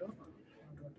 want to understand.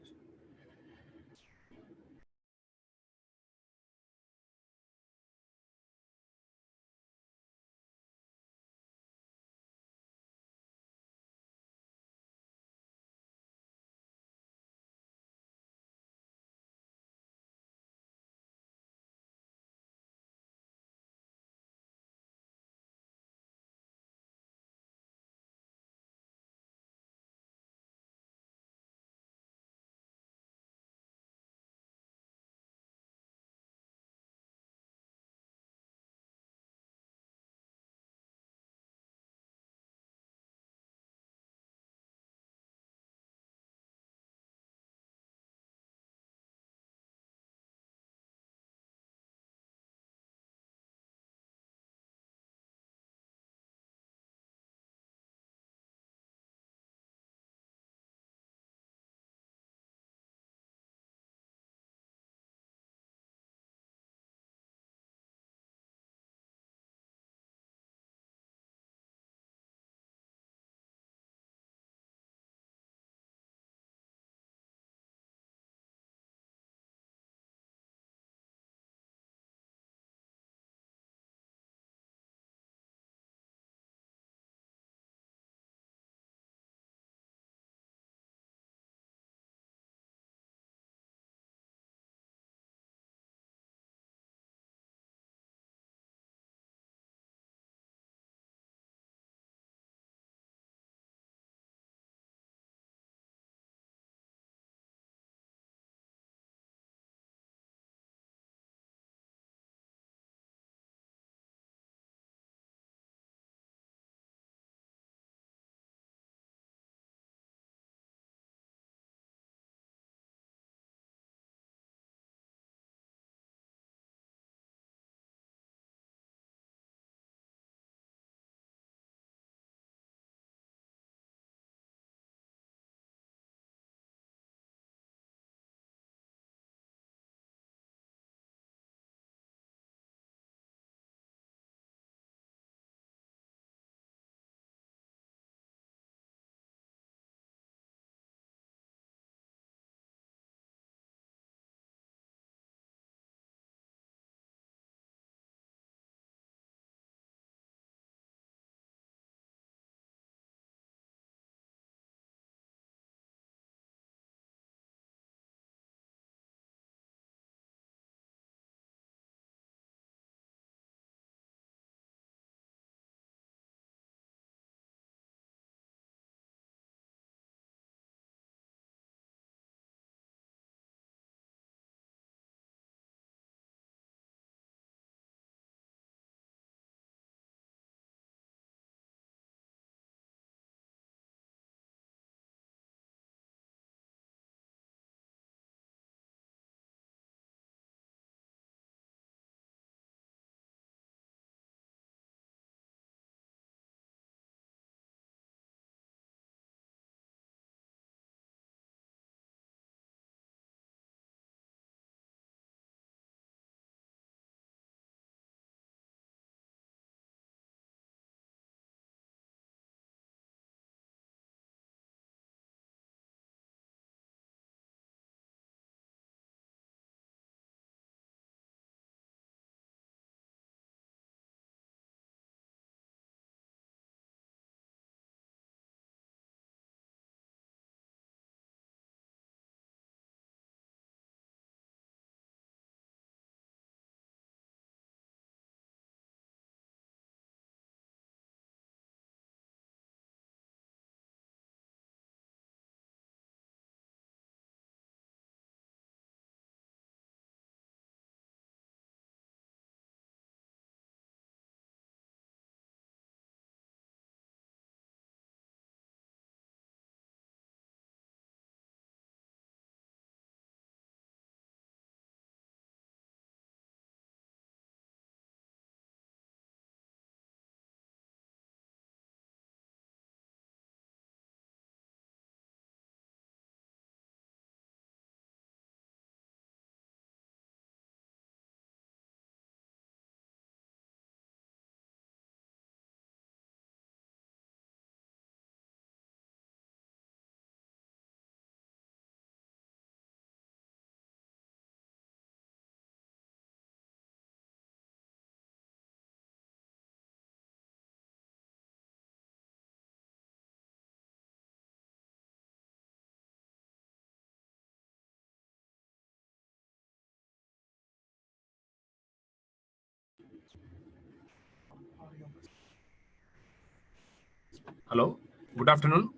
Hello, good afternoon.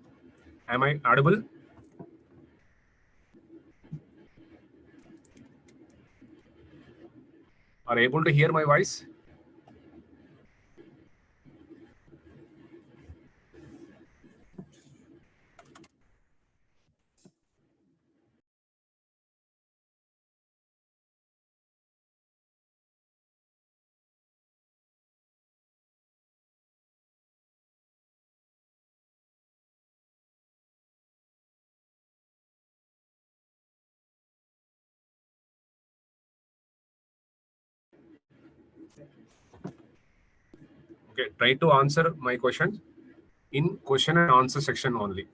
Am I audible? Are you able to hear my voice? Okay, try to answer my questions in question and answer section only.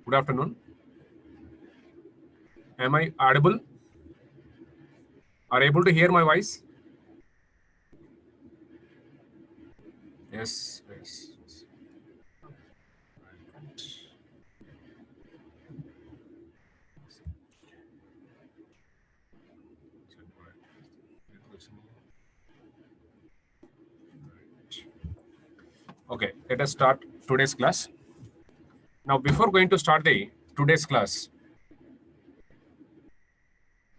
Good afternoon. Am I audible? Are you able to hear my voice? Yes, yes. Yes. Okay, let us start today's class. Now, before going to start the today's class,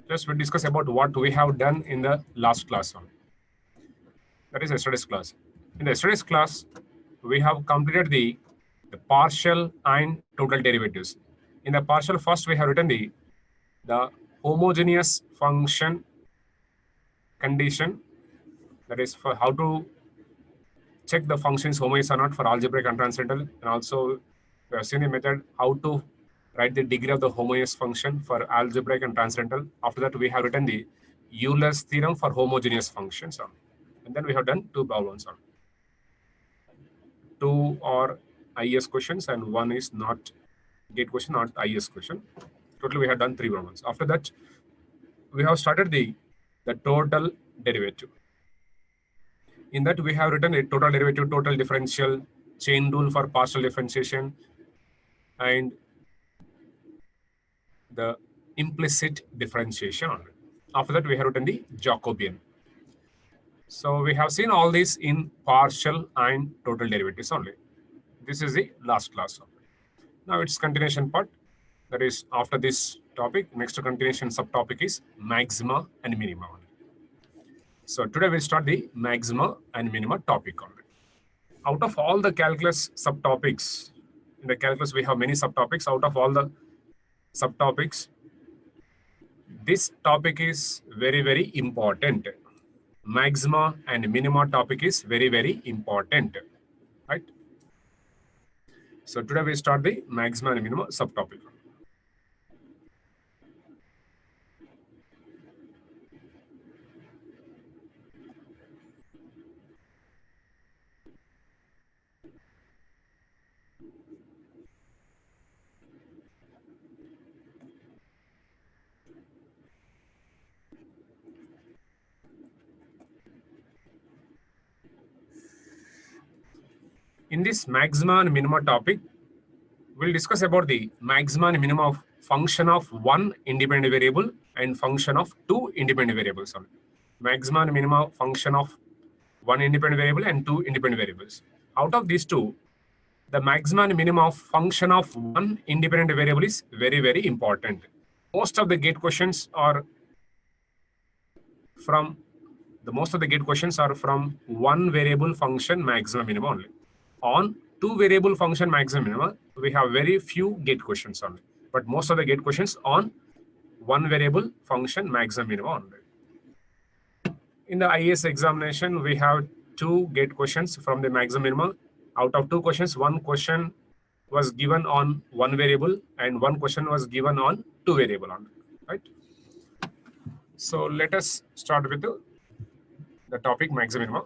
just we'll discuss about what we have done in the last class on. That is yesterday's class. In yesterday's class, we have completed the partial and total derivatives. In the partial, first we have written the homogeneous function condition, that is for how to check the function is homogeneous or not for algebraic and transcendental, and also we have seen the method how to write the degree of the homogeneous function for algebraic and transcendental. After that, we have written the Euler's theorem for homogeneous functions on, and then we have done two problems on. Two are IS questions and one is not gate question, not IS question. Totally, we have done three problems. After that, we have started the total derivative. In that, we have written a total derivative, total differential, chain rule for partial differentiation, and the implicit differentiation. After that, we have written the Jacobian. So we have seen all these in partial and total derivatives only. This is the last class. Now it's continuation part. That is after this topic, next continuation subtopic is maxima and minima. So today we'll start the maxima and minima topic on it. Out of all the calculus subtopics, in the calculus we have many subtopics. Out of all the subtopics, this topic is very, very important. Maxima and minima topic is very, very important, right? So today we start the maxima and minima subtopic. In this maxima and minima topic, we'll discuss about the maxima and minima of function of one independent variable and function of two independent variables. Maxima and minima function of one independent variable and two independent variables. Out of these two, the maxima and minima of function of one independent variable is very, very important. Most of the gate questions are from one variable function maxima minima only. On two variable function maximum minima, we have very few gate questions only. But most of the gate questions on one variable function maximum minima only. In the IAS examination, we have two gate questions from the maximum minima. Out of two questions, one question was given on one variable and one question was given on two variable only, right? So let us start with the topic maximum minima.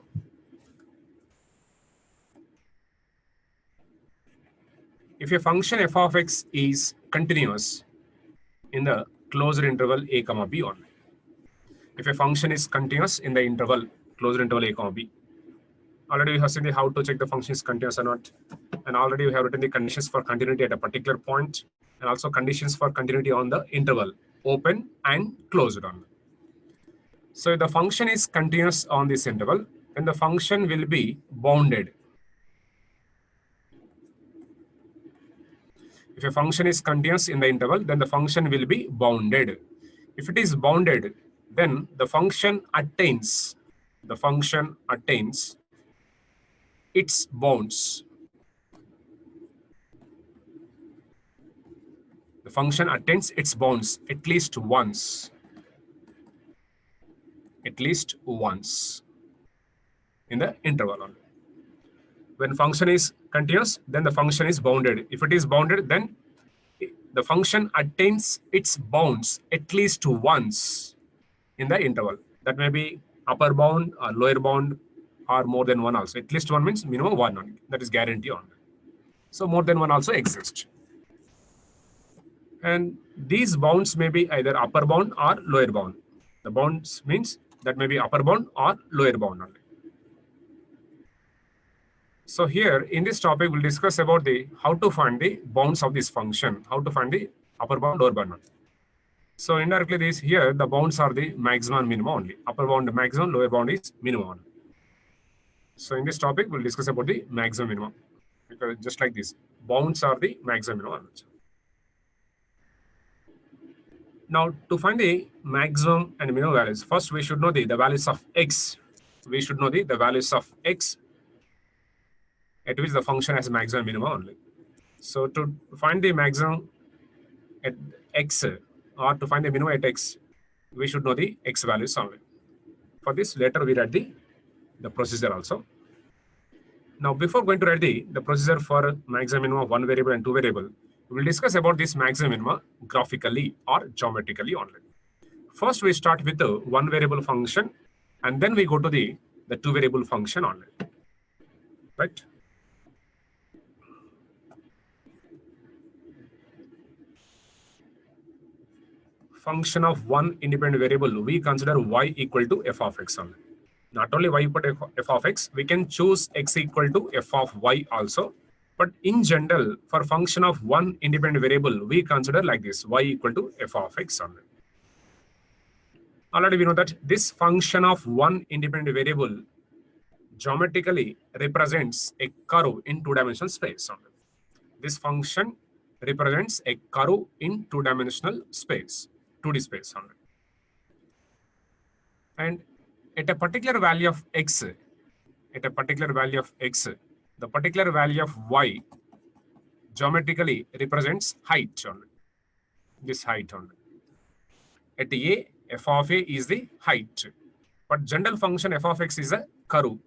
If a function f of x is continuous in the closed interval a comma b only. If a function is continuous in the interval closed interval a comma b. Already we have seen how to check the function is continuous or not. And already we have written the conditions for continuity at a particular point and also conditions for continuity on the interval open and closed on. So if the function is continuous on this interval, then the function will be bounded. If a function is continuous in the interval, then the function will be bounded. If it is bounded, then the function attains its bounds. The function attains its bounds at least once. At least once in the interval only. When function is continuous, then the function is bounded. If it is bounded, then the function attains its bounds at least once in the interval. That may be upper bound or lower bound or more than one also. At least one means minimum one only. That is guarantee only. So more than one also exists. And these bounds may be either upper bound or lower bound. The bounds means that may be upper bound or lower bound only. So here in this topic, we'll discuss about the how to find the bounds of this function, how to find the upper bound, lower bound. So indirectly, this here the bounds are the maximum and minimum only. Upper bound maximum, lower bound is minimum only. So in this topic, we'll discuss about the maximum minimum, because just like this, bounds are the maximum minimum. Now to find the maximum and minimum values, first we should know the values of x. We should know the values of x at which the function has maximum and minimum only. So to find the maximum at x or to find the minimum at x, we should know the x values only. For this, later we write the procedure also. Now, before going to write the procedure for maximum minimum of one variable and two variable, we will discuss about this maximum minimum graphically or geometrically only. First, we start with the one variable function, and then we go to the two variable function only. Right? Function of one independent variable, we consider y equal to f of x only. Not only y equal to f of x, we can choose x equal to f of y also. But in general, for function of one independent variable, we consider like this, y equal to f of x only. Already we know that this function of one independent variable geometrically represents a curve in two-dimensional space only. This function represents a curve in two-dimensional space, 2D space only. And at a particular value of x, the particular value of y geometrically represents height only. This height only. At a, f of a is the height. But general function f of x is a curve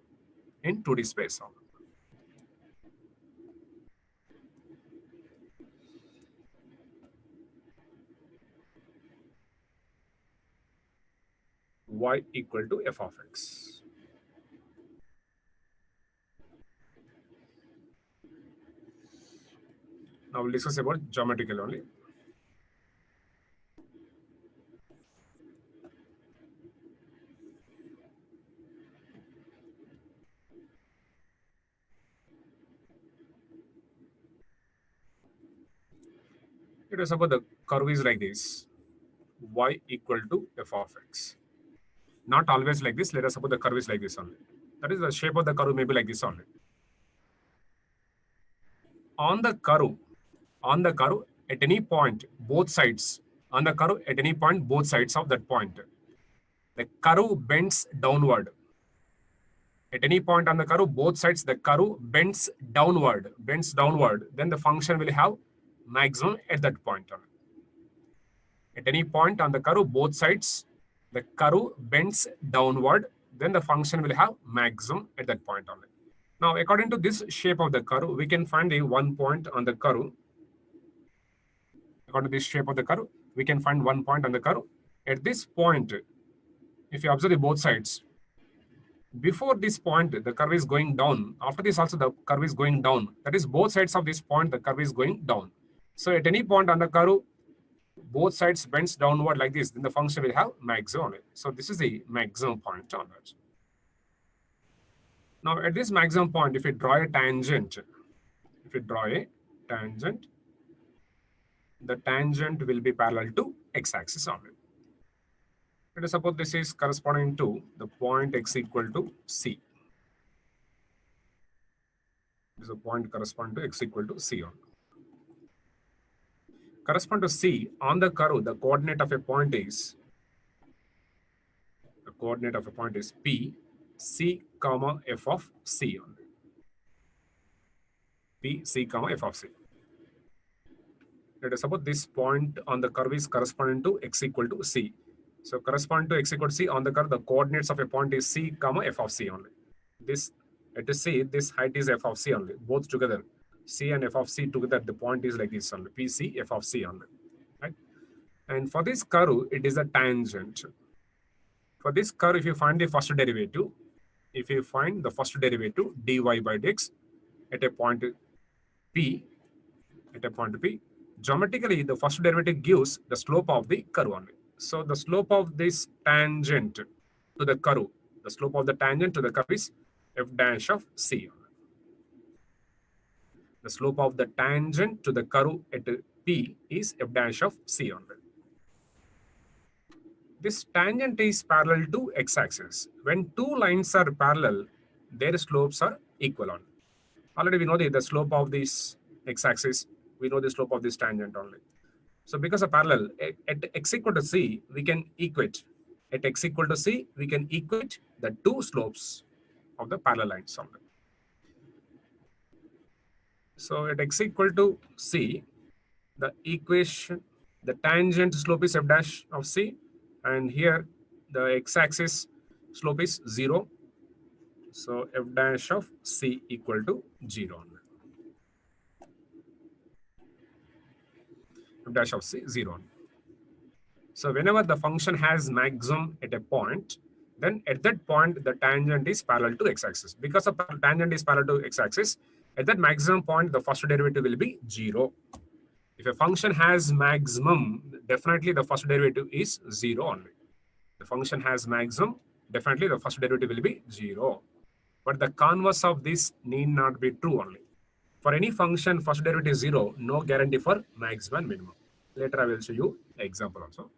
in 2D space only. Y equal to f of x. Now we'll discuss about geometrical only. Let us suppose the curve is like this, y equal to f of x. Not always like this. Let us suppose the curve is like this only. That is, the shape of the curve may be like this only. On the curve, at any point, both sides, on the curve, at any point, both sides of that point, the curve bends downward. At any point on the curve, both sides, the curve bends downward, then the function will have maximum at that point only. At any point on the curve, both sides, the curve bends downward, then the function will have maximum at that point only. Now, according to this shape of the curve, we can find a one point on the curve. According to this shape of the curve, we can find one point on the curve. At this point, if you observe the both sides, before this point, the curve is going down. After this also, the curve is going down. That is, both sides of this point, the curve is going down. So at any point on the curve, both sides bends downward like this, then the function will have maximum on it. So this is the maximum point on it. Now at this maximum point, if we draw a tangent, the tangent will be parallel to x-axis only. Let us suppose this is corresponding to the point x equal to c. is a point correspond to x equal to c only. Correspond to c on the curve, the coordinate of a point is p c comma f of c only. P c comma f of c. Let us suppose this point on the curve is corresponding to x equal to c. So corresponding to x equal to c on the curve, the coordinates of a point is c comma f of c only. This let us see this height is f of c only, both together. C and f of c together, the point is like this only, p c f of c only. Right? And for this curve, it is a tangent. For this curve, if you find the first derivative, dy by dx at a point p, geometrically, the first derivative gives the slope of the curve only. So the slope of this tangent to the curve, is f dash of c. The slope of the tangent to the curve at p is f dash of c only. This tangent is parallel to x-axis. When two lines are parallel, their slopes are equal only. Already we know the slope of this x-axis, we know the slope of this tangent only. So because of parallel, at x equal to c, we can equate. At x equal to c, we can equate the two slopes of the parallel lines only. So at x equal to c, the tangent slope is f dash of c, and here the x-axis slope is 0. So f dash of c equal to 0. F dash of c 0. So whenever the function has maximum at a point, then at that point the tangent is parallel to x-axis. Because of tangent is parallel to x-axis, at that maximum point the first derivative will be 0. If a function has maximum, definitely the first derivative is 0 only. The function has maximum, definitely the first derivative will be 0. But the converse of this need not be true only. For any function, first derivative is 0, no guarantee for maximum and minimum. Later I will show you an example also.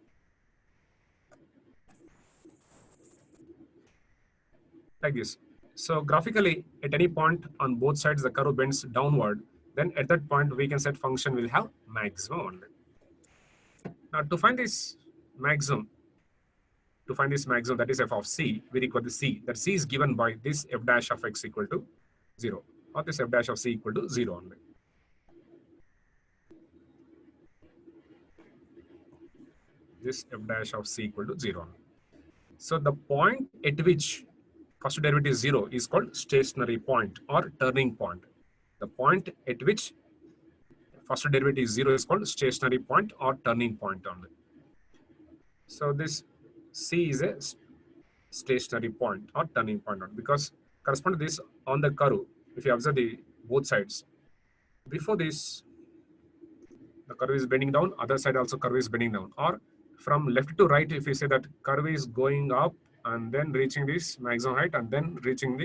Like this. So graphically, at any point on both sides, the curve bends downward. Then at that point, we can set function will have maximum only. Now to find this maximum, that is f of c, we require the c. That c is given by this f dash of x equal to 0, or this f dash of c equal to 0 only. This f dash of c equal to 0 only. So the point at which first derivative is 0 is called stationary point or turning point. The point at which first derivative is 0 is called stationary point or turning point only. So this c is a stationary point or turning point only, because correspond to this on the curve. If you observe the both sides, before this the curve is bending down, other side also curve is bending down, or from left to right, if you say that curve is going up and then reaching this maximum height and then reaching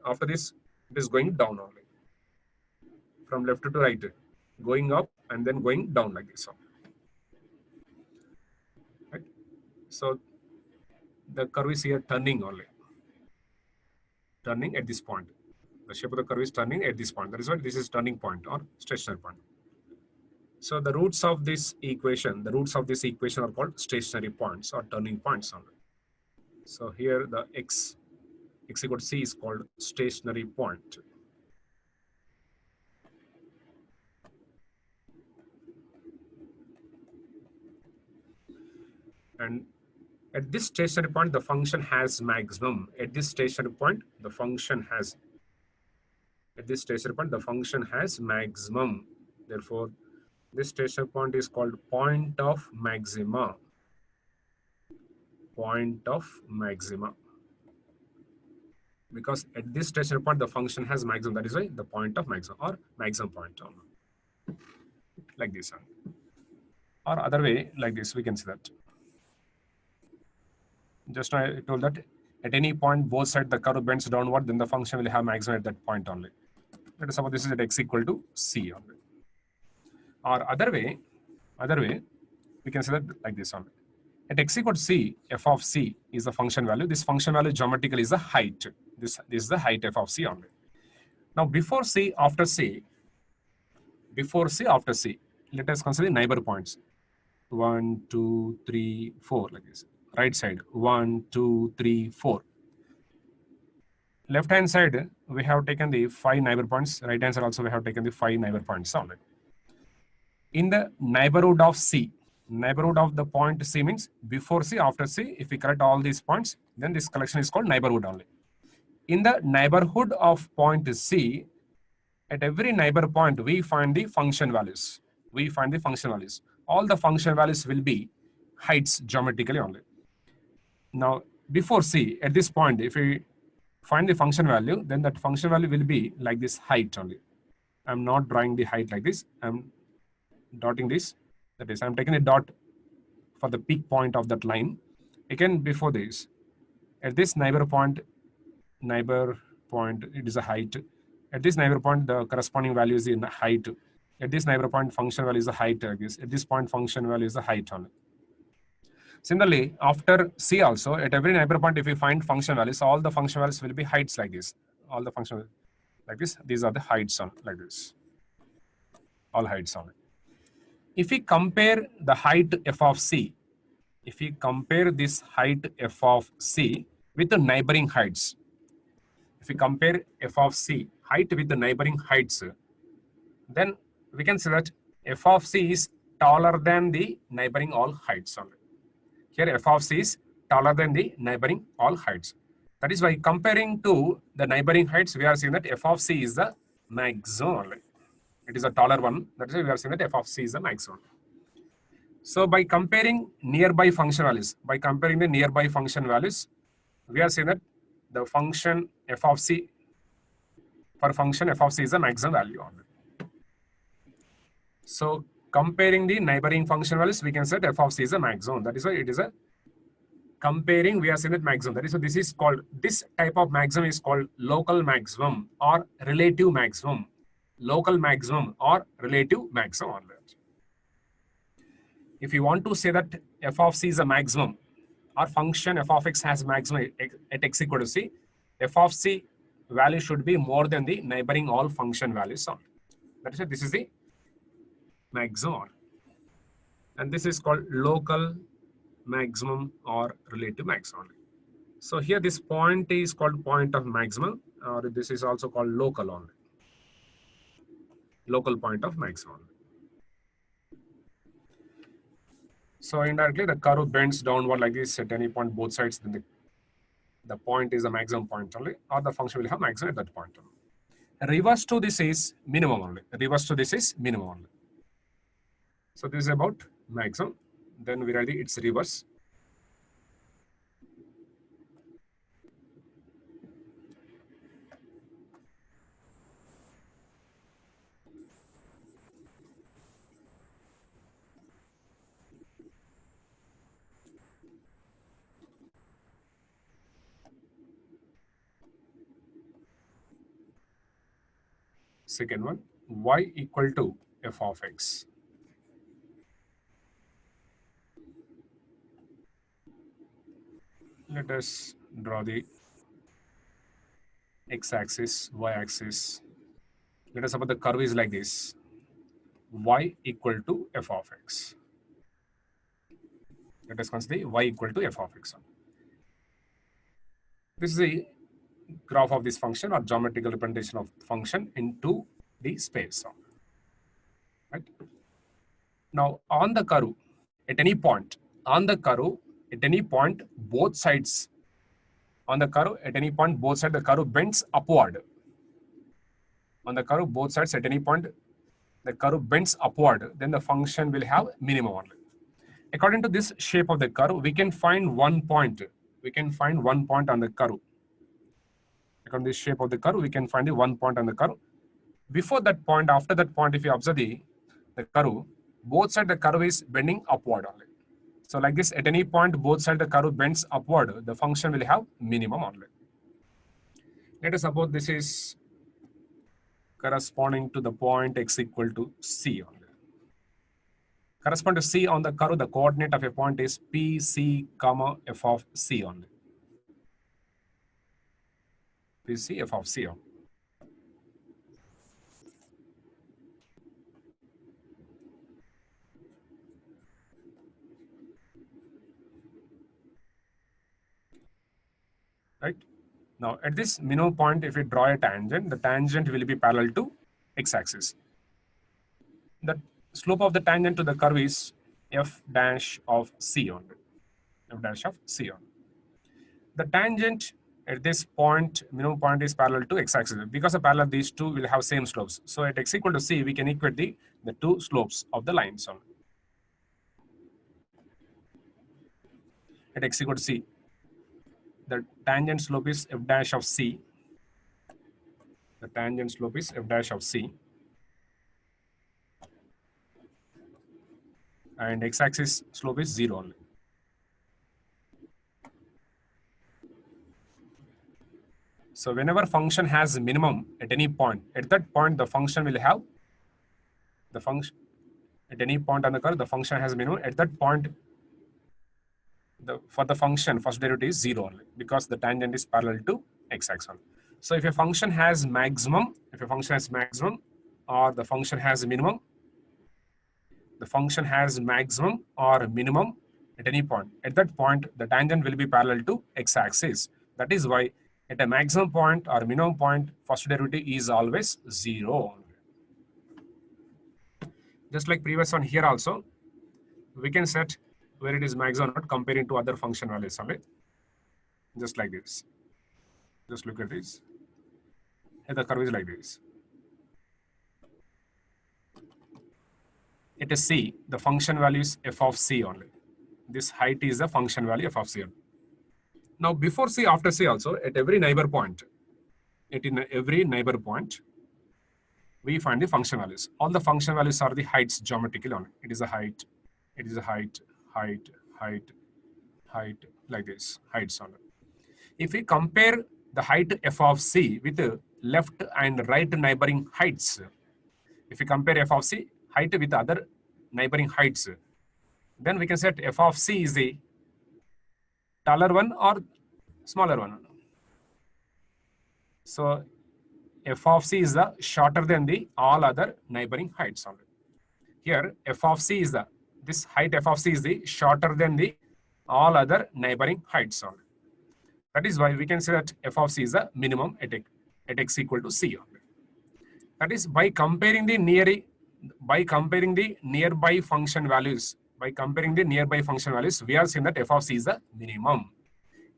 after this it is going down only. From left to right, going up and then going down like this. Right? So the curve is here turning only. Turning at this point. The shape of the curve is turning at this point. That is why this is turning point or stationary point. So the roots of this equation are called stationary points or turning points only. So here the x equal to c is called stationary point. And at this stationary point, the function has maximum. At this stationary point, the function has maximum. Therefore, this stationary point is called point of maxima. Point of maxima. Because at this stationary point, the function has maximum. That is why the point of maximum or maximum point. Like this. Or other way, like this, we can see that. Just I told that at any point, both sides the curve bends downward, then the function will have maximum at that point only. Let us suppose this is at x equal to c only. Or other way, we can say that like this only. At x equal to c, f of c is the function value. This function value geometrically is the height. This is the height f of c only. Now before C, after C, before C, after C, let us consider neighbor points. 1, 2, 3, 4, like this. Right side, 1, 2, 3, 4. Left hand side, we have taken the 5 neighbor points. Right hand side also we have taken the 5 neighbor points only. In the neighborhood of C, neighborhood of the point C means before C, after C. If we correct all these points, then this collection is called neighborhood only. In the neighborhood of point C, at every neighbor point, we find the function values. We find the function values. All the function values will be heights geometrically only. Now, before C, at this point, if we find the function value, then that function value will be like this height only. I'm not drawing the height like this. I'm dotting this. That is, I'm taking a dot for the peak point of that line. Again, before this, at this neighbor point, it is a height. At this neighbor point, the corresponding value is in height. At this neighbor point, function value is the height. At this point, function value is the height only. Similarly, after C also, at every neighbor point, if we find function values, all the function values will be heights like this. All the function like this. These are the heights on like this. All heights only. If we compare the height f of C, if we compare this height f of C with the neighboring heights, if we compare f of C height with the neighboring heights, then we can say that f of C is taller than the neighboring all heights only. Here f of C is taller than the neighboring all heights. That is why comparing to the neighboring heights, we are saying that f of C is the maximum only. It is a taller one. That is why we are saying that f of C is the maximum. So by comparing nearby function values, we are saying that the function f of C, for function f of C is the maximum value only. So comparing the neighboring function values, we can say that f of C is a maximum. That is why it is a comparing, we are saying that maximum. That is why this is called, this type of maximum is called local maximum or relative maximum. Local maximum or relative maximum on that. If you want to say that f of C is a maximum, or function f of x has maximum at x equal to C, f of C value should be more than the neighboring all function values on. That is why this is the maximum. And this is called local maximum or relative maximum. So here this point is called point of maximum, or this is also called local only. Local point of maximum. So indirectly the curve bends downward like this at any point both sides, then the point is the maximum point only, or the function will have maximum at that point only. Reverse to this is minimum only. Reverse to this is minimum only. So this is about maximum. Then we write its reverse. Second one, y equal to f of x. Let us draw the x-axis, y-axis. Let us suppose the curve is like this. Y equal to f of x. Let us consider y equal to f of x. This is the graph of this function or geometrical representation of function into the space. Right? Now on the curve, at any point, on the curve, at any point, both sides, on the curve, at any point, both sides, the curve bends upward. On the curve, both sides, at any point, the curve bends upward, then the function will have minimum only. According to this shape of the curve, we can find one point. We can find one point on the curve. According to this shape of the curve, we can find the one point on the curve. Before that point, after that point, if you observe the curve, both sides the curve is bending upward only. So like this, at any point, both sides the curve bends upward, the function will have minimum only. Let us suppose this is corresponding to the point x equal to C only. Correspond to C on the curve, the coordinate of a point is P, C, comma, f of C only. P, C, f of C only. Now at this minimum point, if we draw a tangent, the tangent will be parallel to x-axis. The slope of the tangent to the curve is f dash of c only. F dash of c only. The tangent at this point, minimum point, is parallel to x-axis. Because of parallel, these two will have same slopes. So at x equal to c, we can equate the two slopes of the lines only. At x equal to c, the tangent slope is f dash of c. The tangent slope is f dash of c. And x-axis slope is 0 only. So whenever function has minimum at any point, at that point the function will have the function at any point on the curve, the function has minimum. At that point, for the function first derivative is 0 only, because the tangent is parallel to x-axis. So if a function has maximum, or the function has minimum, the function has maximum or minimum at any point. At that point, the tangent will be parallel to x-axis. That is why at a maximum point or minimum point, first derivative is always 0. Just like previous one here also, we can set where it is maximum not comparing to other function values only. Just like this. Just look at this. Here the curve is like this. It is c, the function value is f of c only. This height is the function value f of c. Now before c, after c also, at every neighbor point, we find the function values. All the function values are the heights geometrically only. It is a height, height, like this, heights only. If we compare the height f of c with the left and right neighboring heights, if we compare f of c height with other neighboring heights, then we can set f of c is the taller one or smaller one. So f of c is the shorter than the all other neighboring heights only. Here f of c is this height f of c is the shorter than the all other neighboring heights only. That is why we can say that f of c is the minimum at x equal to c only. That is by comparing the nearby function values. We are saying that f of c is the minimum.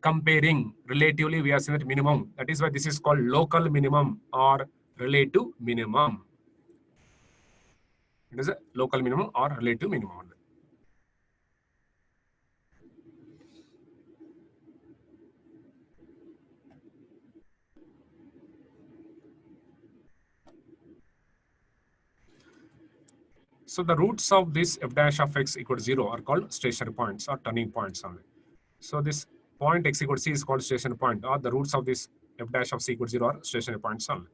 Comparing relatively, we are saying that minimum. That is why this is called local minimum or relative minimum. It is a local minimum or relative minimum. So the roots of this f dash of x equal to 0 are called stationary points or turning points only. So this point x equal to c is called stationary point, or the roots of this f dash of c equal to 0 are stationary points only.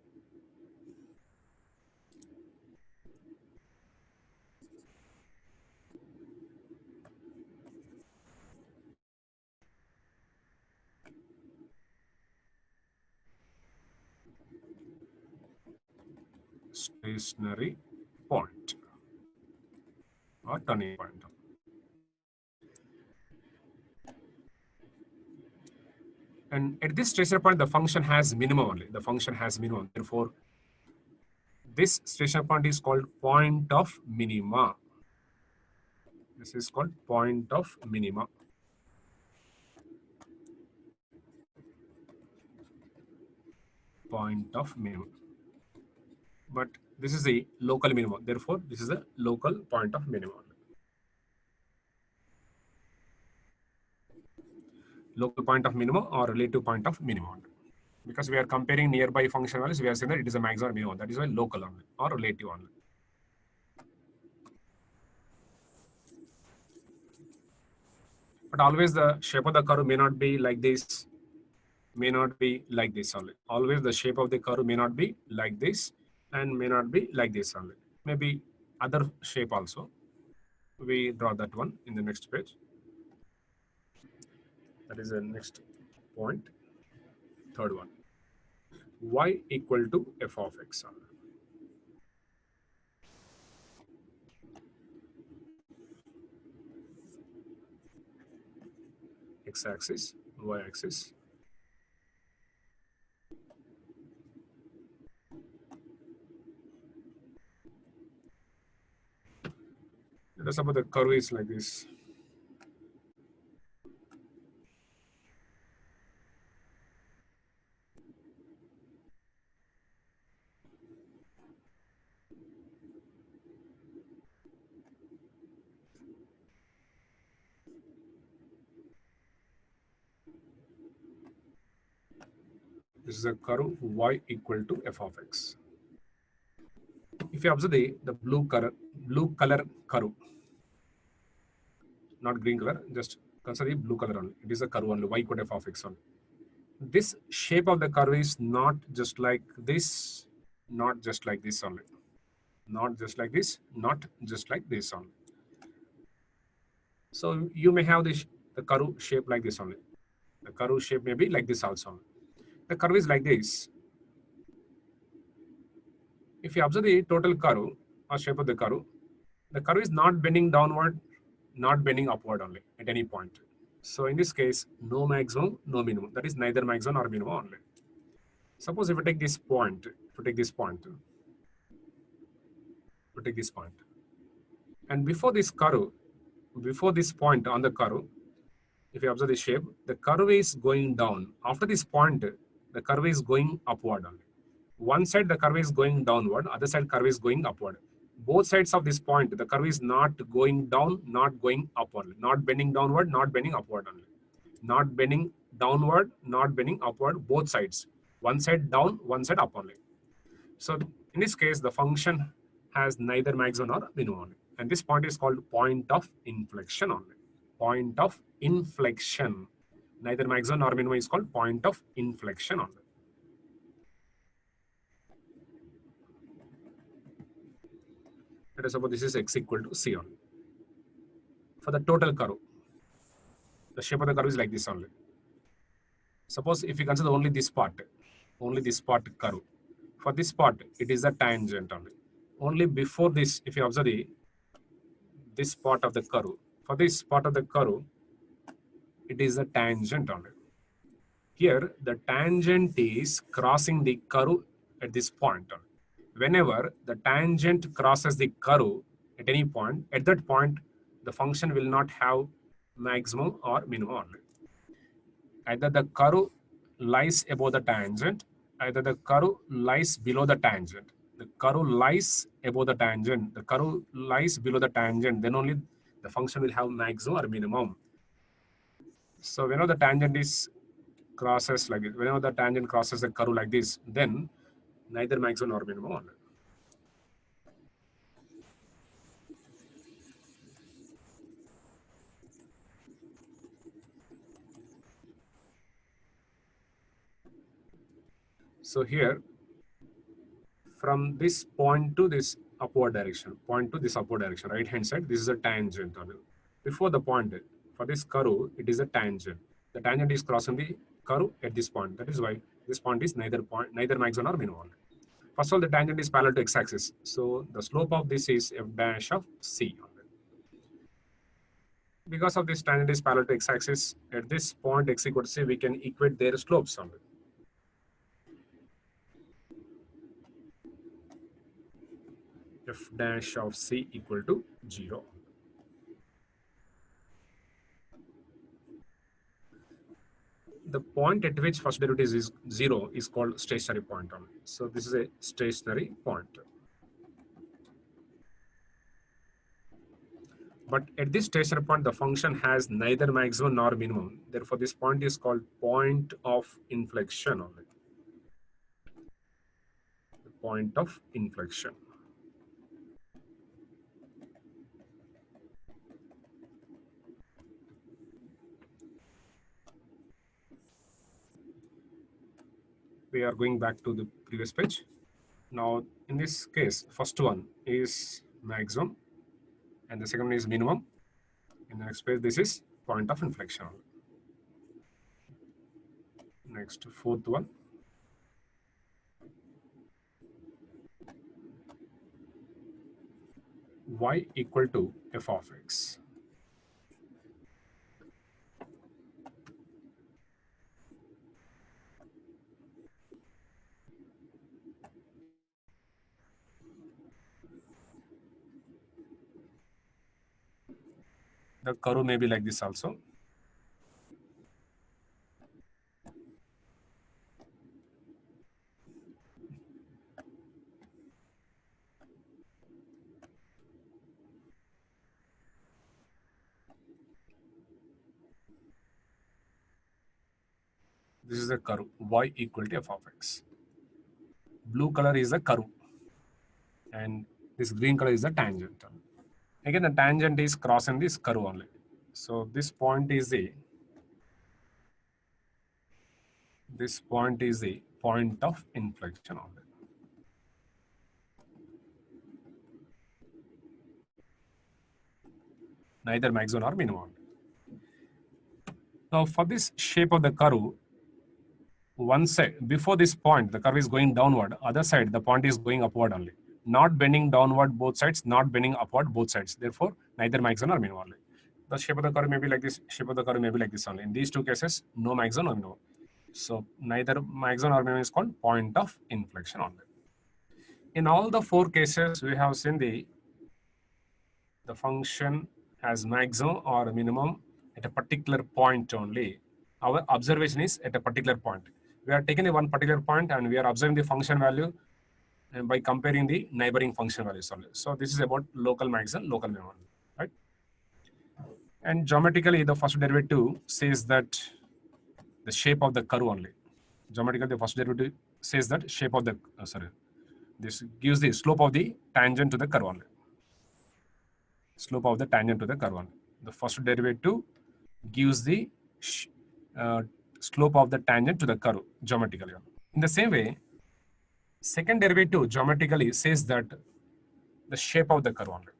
Stationary point or turning point. And at this stationary point, the function has minimum only. The function has minimum. Therefore, this stationary point is called point of minima. This is called point of minima. Point of minimum. But this is the local minimum. Therefore, this is a local point of minimum. Local point of minimum or relative point of minimum. Because we are comparing nearby function values, we are saying that it is a maximum or minimum. That is why local only or relative only. But always the shape of the curve may not be like this, may not be like this only. Always the shape of the curve may not be like this and may not be like this only. Maybe other shape also. We draw that one in the next page. That is the next point. Third one. Y equal to f of x only. X-axis, y-axis. Suppose the curve is like this. This is a curve y equal to f of x. If you observe the blue color curve, not green color, just consider the blue color only. It is a curve only, y equal to f of x only. This shape of the curve is not just like this, not just like this only. Not just like this, not just like this only. So you may have the curve shape like this only. The curve shape may be like this also. The curve is like this. If you observe the total curve or shape of the curve is not bending downward, not bending upward only at any point. So in this case, no maximum, no minimum. That is neither maximum or minimum only. Suppose if we take this point, and before this curve, before this point on the curve, if you observe the shape, the curve is going down. After this point, the curve is going upward only. One side the curve is going downward, other side curve is going upward. Both sides of this point, the curve is not going down, not going upward, not bending downward, not bending upward only. Not bending downward, not bending upward, both sides. One side down, one side up only. So in this case, the function has neither maximum nor minimum only. And this point is called point of inflection only. Point of inflection. Neither maximum nor minimum is called point of inflection only. Let us suppose this is x equal to c only. For the total curve, the shape of the curve is like this only. Suppose if you consider only this part curve. For this part, it is a tangent only. Only before this, if you observe this part of the curve, for this part of the curve, it is a tangent only. Here, the tangent is crossing the curve at this point. Whenever the tangent crosses the curve at any point, at that point, the function will not have maximum or minimum only. Either the curve lies above the tangent, either the curve lies below the tangent. The curve lies above the tangent, the curve lies below the tangent, then only the function will have maximum or minimum. So whenever the tangent is crosses like this, whenever the tangent crosses the curve like this, then neither maximum nor minimum only. So here, from this point to this upward direction, right hand side, this is a tangent only. Before the point, for this curve, it is a tangent. The tangent is crossing the curve at this point. That is why this point is neither maximum or minimum. First of all, the tangent is parallel to x-axis. So the slope of this is f dash of c. Because of this tangent is parallel to x-axis, at this point x equal to c, we can equate their slopes only. F dash of c equal to 0. The point at which first derivative is 0 is called stationary point only. So this is a stationary point. But at this stationary point, the function has neither maximum nor minimum. Therefore, this point is called point of inflection only. The point of inflection. We are going back to the previous page. Now, in this case, first one is maximum, and the second one is minimum. In the next page, this is point of inflection. Next, fourth one. Y equal to f of x. The curve may be like this also. This is the curve y equal to f of x. Blue color is the curve, and this green color is the tangent. Again, the tangent is crossing this curve only. So this point is the point of inflection only. Neither maximum nor minimum. Now for this shape of the curve, one side before this point the curve is going downward, other side the point is going upward only, not bending downward both sides, not bending upward both sides. Therefore neither maximum nor minimum only. The shape of the curve may be like this, shape of the curve may be like this only. In these two cases, no maximum or minimum. So neither maximum or minimum is called point of inflection only. In all the four cases, we have seen the function has maximum or minimum at a particular point only. Our observation is at a particular point. We are taking a one particular point and we are observing the function value and by comparing the neighboring function values only. So this is about local maximum, local minimum, right? And geometrically, the first derivative says that the shape of the curve only. Geometrically, the first derivative says that shape of the, this gives the slope of the tangent to the curve only. Slope of the tangent to the curve only. The first derivative gives the slope of the tangent to the curve geometrically. In the same way, second derivative geometrically says that the shape of the curve only.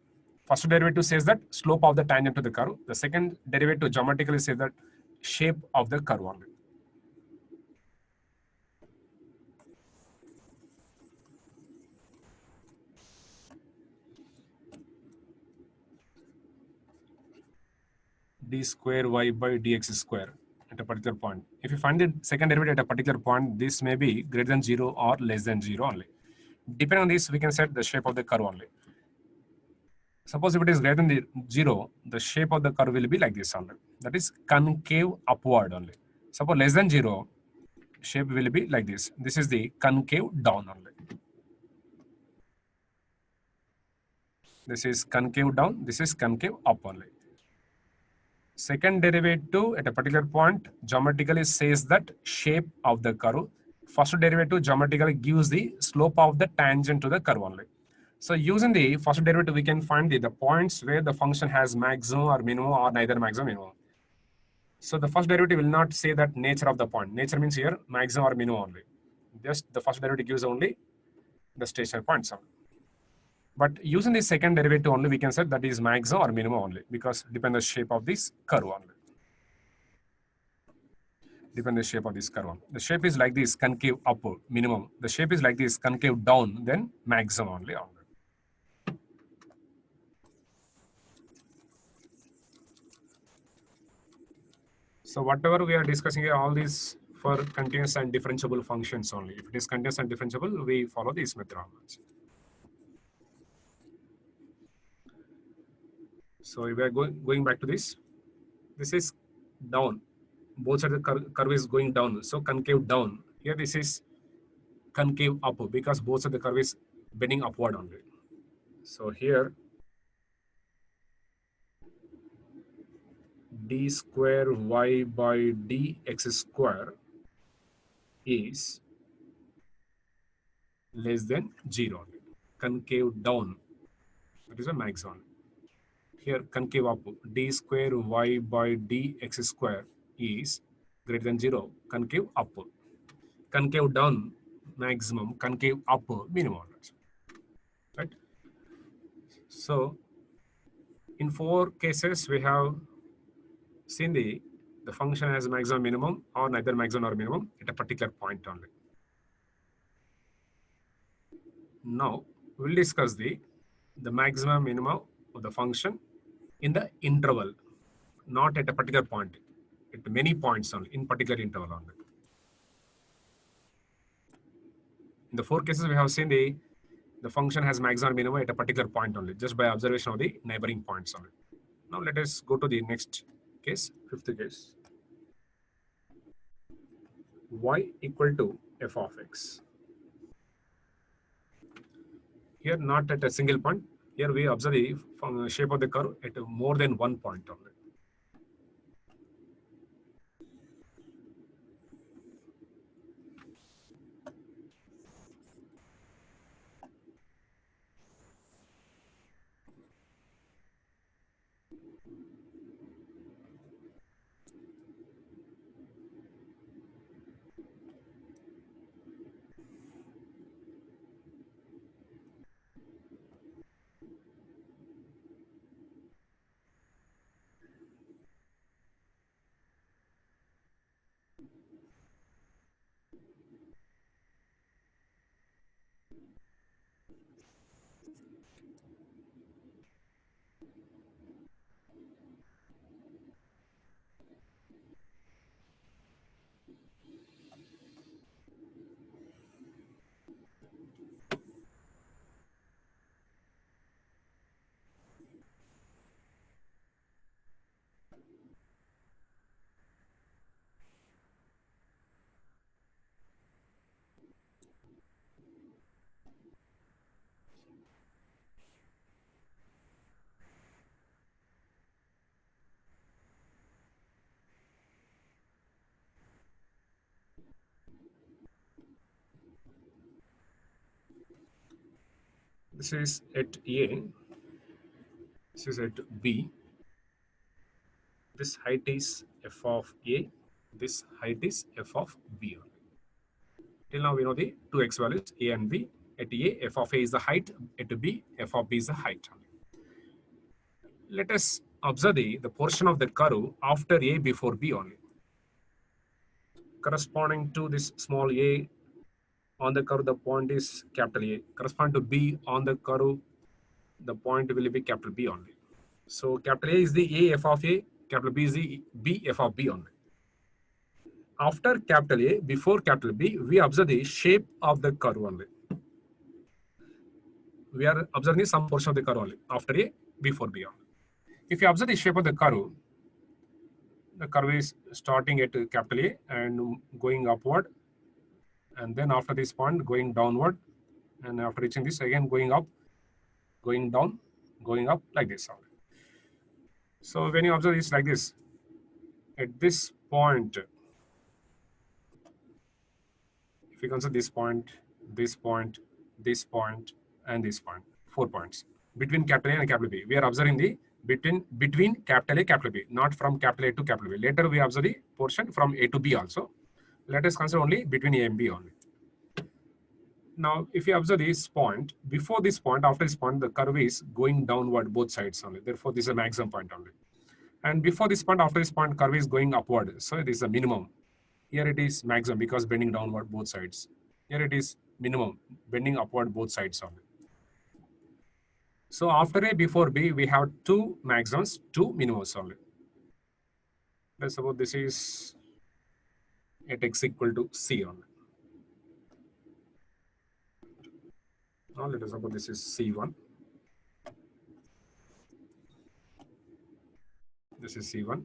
First derivative says that slope of the tangent to the curve. The second derivative geometrically says that shape of the curve only. D square y by dx square at a particular point. If you find the second derivative at a particular point, this may be greater than 0 or less than 0 only. Depending on this, we can set the shape of the curve only. Suppose if it is greater than the 0, the shape of the curve will be like this only. That is concave upward only. Suppose less than 0, shape will be like this. This is the concave down only. This is concave down, this is concave up only. Second derivative at a particular point geometrically says that shape of the curve. First derivative geometrically gives the slope of the tangent to the curve only. So using the first derivative, we can find the points where the function has maximum or minimum or neither maximum or minimum. So the first derivative will not say that nature of the point. Nature means here maximum or minimum only. Just the first derivative gives only the stationary points only. But using the second derivative only, we can say that is maximum or minimum only because depend the shape of this curve only. Depend the shape of this curve only. The shape is like this, concave up, minimum. The shape is like this, concave down, then maximum only. So whatever we are discussing here, all these for continuous and differentiable functions only. If it is continuous and differentiable, we follow this methodology. So we are going back to this. This is down. Both sides of the curve is going down. So concave down. Here this is concave up because both sides of the curve is bending upward only. So here d square y by dx square is less than 0. Concave down. That is a maximum. Here concave up, d square y by dx square is greater than 0. Concave up. Concave down, maximum. Concave up, minimum. Right? So in 4 cases, we have seen the function has maximum minimum or neither maximum or minimum at a particular point only. Now we'll discuss the maximum minimum of the function in the interval, not at a particular point, at many points only, in particular interval only. In the 4 cases, we have seen the function has maximum or minimum at a particular point only, just by observation of the neighboring points only. Now let us go to the next case, fifth case. Y equal to f of x. Here not at a single point. Here we observe the shape of the curve at more than one point only. This is at A, this is at B. This height is f of A, this height is f of B. Till now we know the two x values A and B. At A, f of A is the height, at B, f of B is the height. Let us observe the portion of the curve after A before B only. Corresponding to this small a on the curve, the point is capital A. Corresponding to B on the curve, the point will be capital B only. So capital A is the A f of A, capital B is the B f of B only. After capital A, before capital B, we observe the shape of the curve only. We are observing some portion of the curve only. After A, before B only. If you observe the shape of the curve is starting at capital A and going upward, and then after this point going downward, and after reaching this again going up, going down, going up, like this. So when you observe this like this, at this point, if you consider this point, this point, this point, and this point, 4 points between capital A and capital B, we are observing the between capital A, capital B, not from capital A to capital B. Later we observe the portion from A to B also. Let us consider only between A and B only. Now, if you observe this point, before this point, after this point, the curve is going downward both sides only. Therefore, this is a maximum point only. And before this point, after this point, curve is going upward. So it is a minimum. Here it is maximum because bending downward both sides. Here it is minimum, bending upward both sides only. So after A, before B, we have two maximums, two minimums only. Let's suppose this is at x equal to C only. Now let us suppose this is C1. This is C1.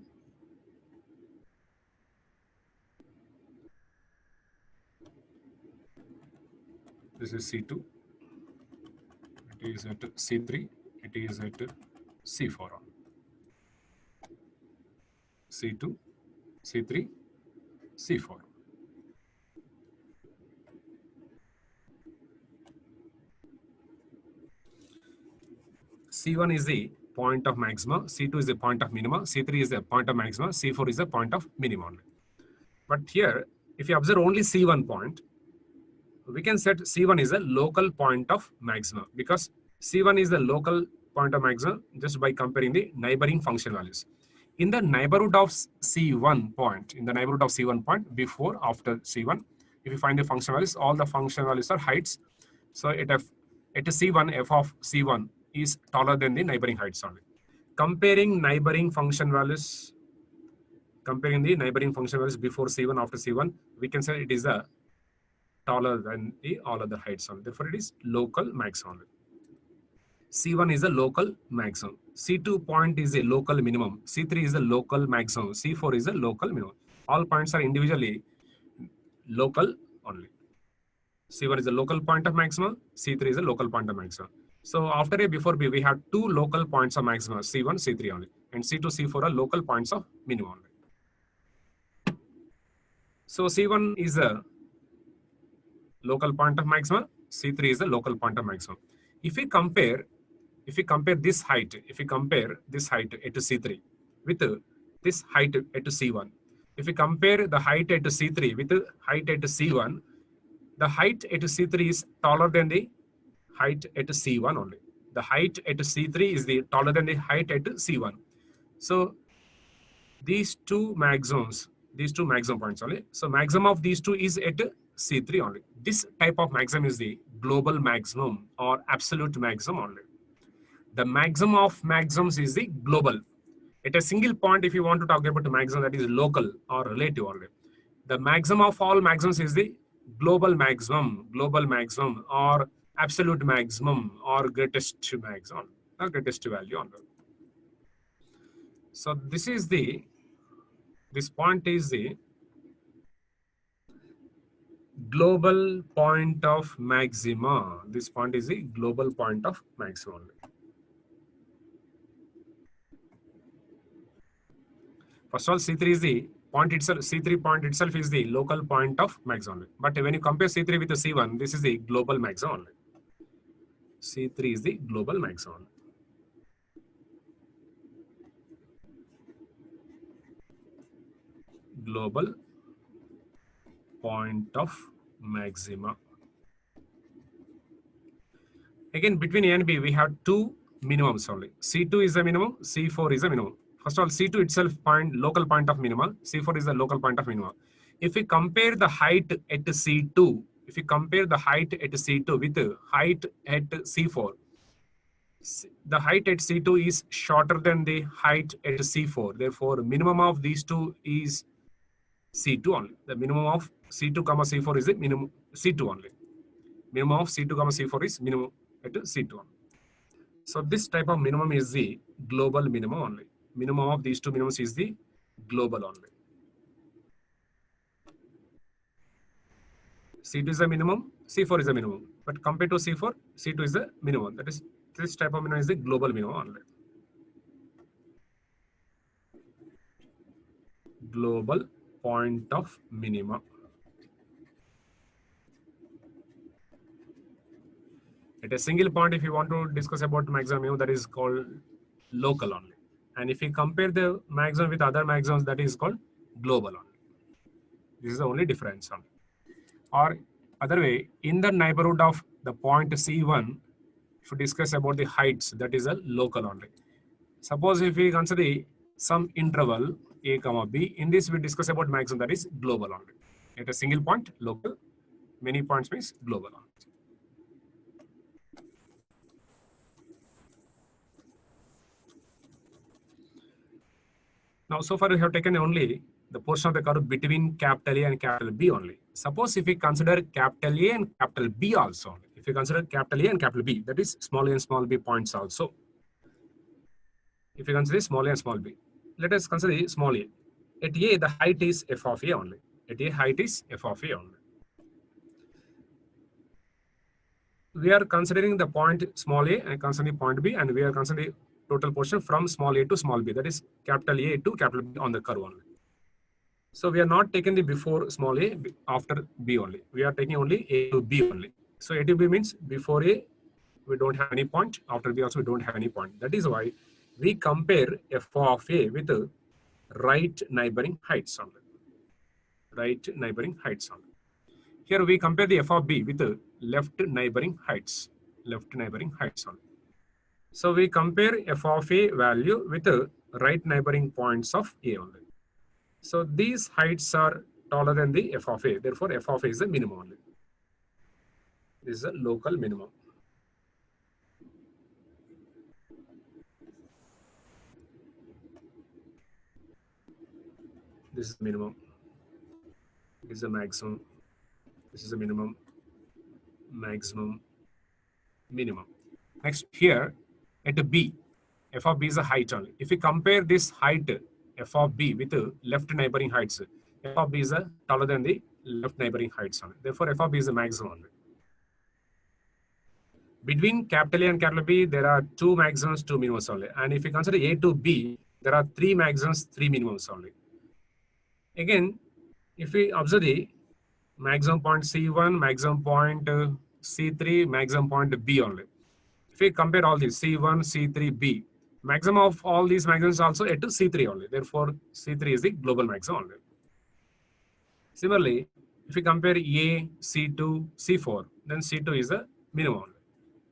This is C2. It is at C3. It is at C4. C2, C3, C4. C1 is the point of maxima, C2 is the point of minima, C3 is the point of maxima, C4 is the point of minimum. But here, if you observe only C1 point, we can set C1 is a local point of maxima because C1 is the local point of maxima just by comparing the neighboring function values. In the neighborhood of C1 point, before, after C1, if you find the function values, all the function values are heights. So at C1, f of C1 is taller than the neighboring heights only. Comparing the neighboring function values before C1, after C1, we can say it is a taller than the all other heights only. Therefore, it is local max only. C1 is a local maximum. C2 point is a local minimum. C3 is a local maximum. C4 is a local minimum. All points are individually local only. C1 is a local point of maximum. C3 is a local point of maximum. So after A, before B, we have two local points of maximum, C1, C3 only. And C2, C4 are local points of minimum only. So C1 is a local point of maximum. C3 is a local point of maximum. If we compare this height, if we compare this height at C3 with this height at C1, if we compare the height at C3 with the height at C1, the height at C3 is taller than the height at C1 only. The height at C3 is the taller than the height at C1. So these two maximum points only. So maximum of these two is at C3 only. This type of maximum is the global maximum or absolute maximum only. The maximum of maximums is the global. At a single point, if you want to talk about the maximum, that is local or relative only. The maximum of all maximums is the global maximum or absolute maximum or greatest maximum or greatest value on. So this point is the global point of maxima. This point is the global point of maximum only. First of all, C3 is the point itself. C3 point itself is the local point of maximum only. But when you compare C3 with the C1, this is the global maximum only. C3 is the global maximum. Global point of maxima. Again, between A and B, we have two minimums only. C2 is the minimum, C4 is the minimum. First of all, C2 itself local point of minimum, C4 is the local point of minimum. If we compare the height at C2, if we compare the height at C2 with the height at C4, the height at C2 is shorter than the height at C4. Therefore, minimum of these two is C2 only. The minimum of C2, C4 is the minimum C2 only. Minimum of C2, C4 is minimum at C2 only. So this type of minimum is the global minimum only. Minimum of these two minimums is the global only. C2 is the minimum, C4 is the minimum. But compared to C4, C2 is the minimum. That is, this type of minimum is the global minimum only. Global point of minimum. At a single point, if you want to discuss about maximum, that is called local only. And if you compare the maximum with other maximums, that is called global only. This is the only difference only. Or other way, in the neighborhood of the point C1, if we discuss about the heights, that is a local only. Suppose if we consider some interval A, B, in this we discuss about maximum, that is global only. At a single point, local, many points means global only. Now, so far we have taken only the portion of the curve between capital A and capital B only. Suppose if we consider capital A and capital B also, if we consider capital A and capital B, that is small a and small b points also. If we consider small a and small b, let us consider small a. At A, the height is f of A only. At A, height is f of A only. We are considering the point small a and considering point B, and we are considering total portion from small a to small b, that is capital A to capital B on the curve only. So we are not taking the before small a, after B only. We are taking only A to B only. So A to B means before A, we don't have any point. After B also, we don't have any point. That is why we compare f of A with the right neighboring heights only. Right neighboring heights only. Here we compare the f of B with the left neighboring heights. Left neighboring heights only. So we compare f of A value with the right neighboring points of A only. So these heights are taller than the f of A. Therefore, f of A is the minimum only. This is a local minimum. This is the minimum. This is the maximum. This is the minimum, maximum, minimum. Next, here At B, f of B is the height only. If we compare this height, f of B, with left neighboring heights, f of B is taller than the left neighboring heights only. Therefore, f of B is the maximum only. Between capital A and capital B, there are two maximums, two minimums only. And if we consider A to B, there are three maximums, three minimums only. Again, if we observe the maximum point C1, maximum point C3, maximum point B only. If we compare all these C1, C3, B, maximum of all these maximums also at C3 only. Therefore, C3 is the global maximum only. Similarly, if we compare A, C2, C4, then C2 is the minimum only.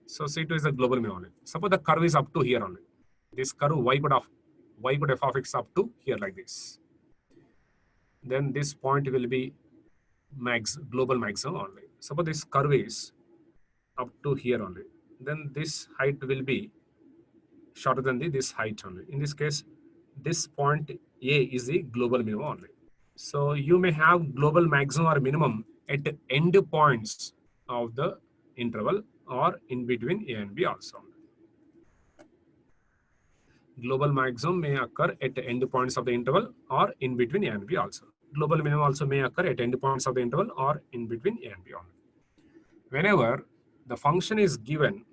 So C2 is the global minimum only. Suppose the curve is up to here only. This curve y could f of x up to here like this. Then this point will be global maximum only. Suppose this curve is up to here only. Then this height will be shorter than this height only. In this case, this point A is the global minimum only. So you may have global maximum or minimum at end points of the interval or in between A and B also. Global maximum may occur at end points of the interval or in between A and B also. Global minimum also may occur at end points of the interval or in between A and B only. Whenever the function is given,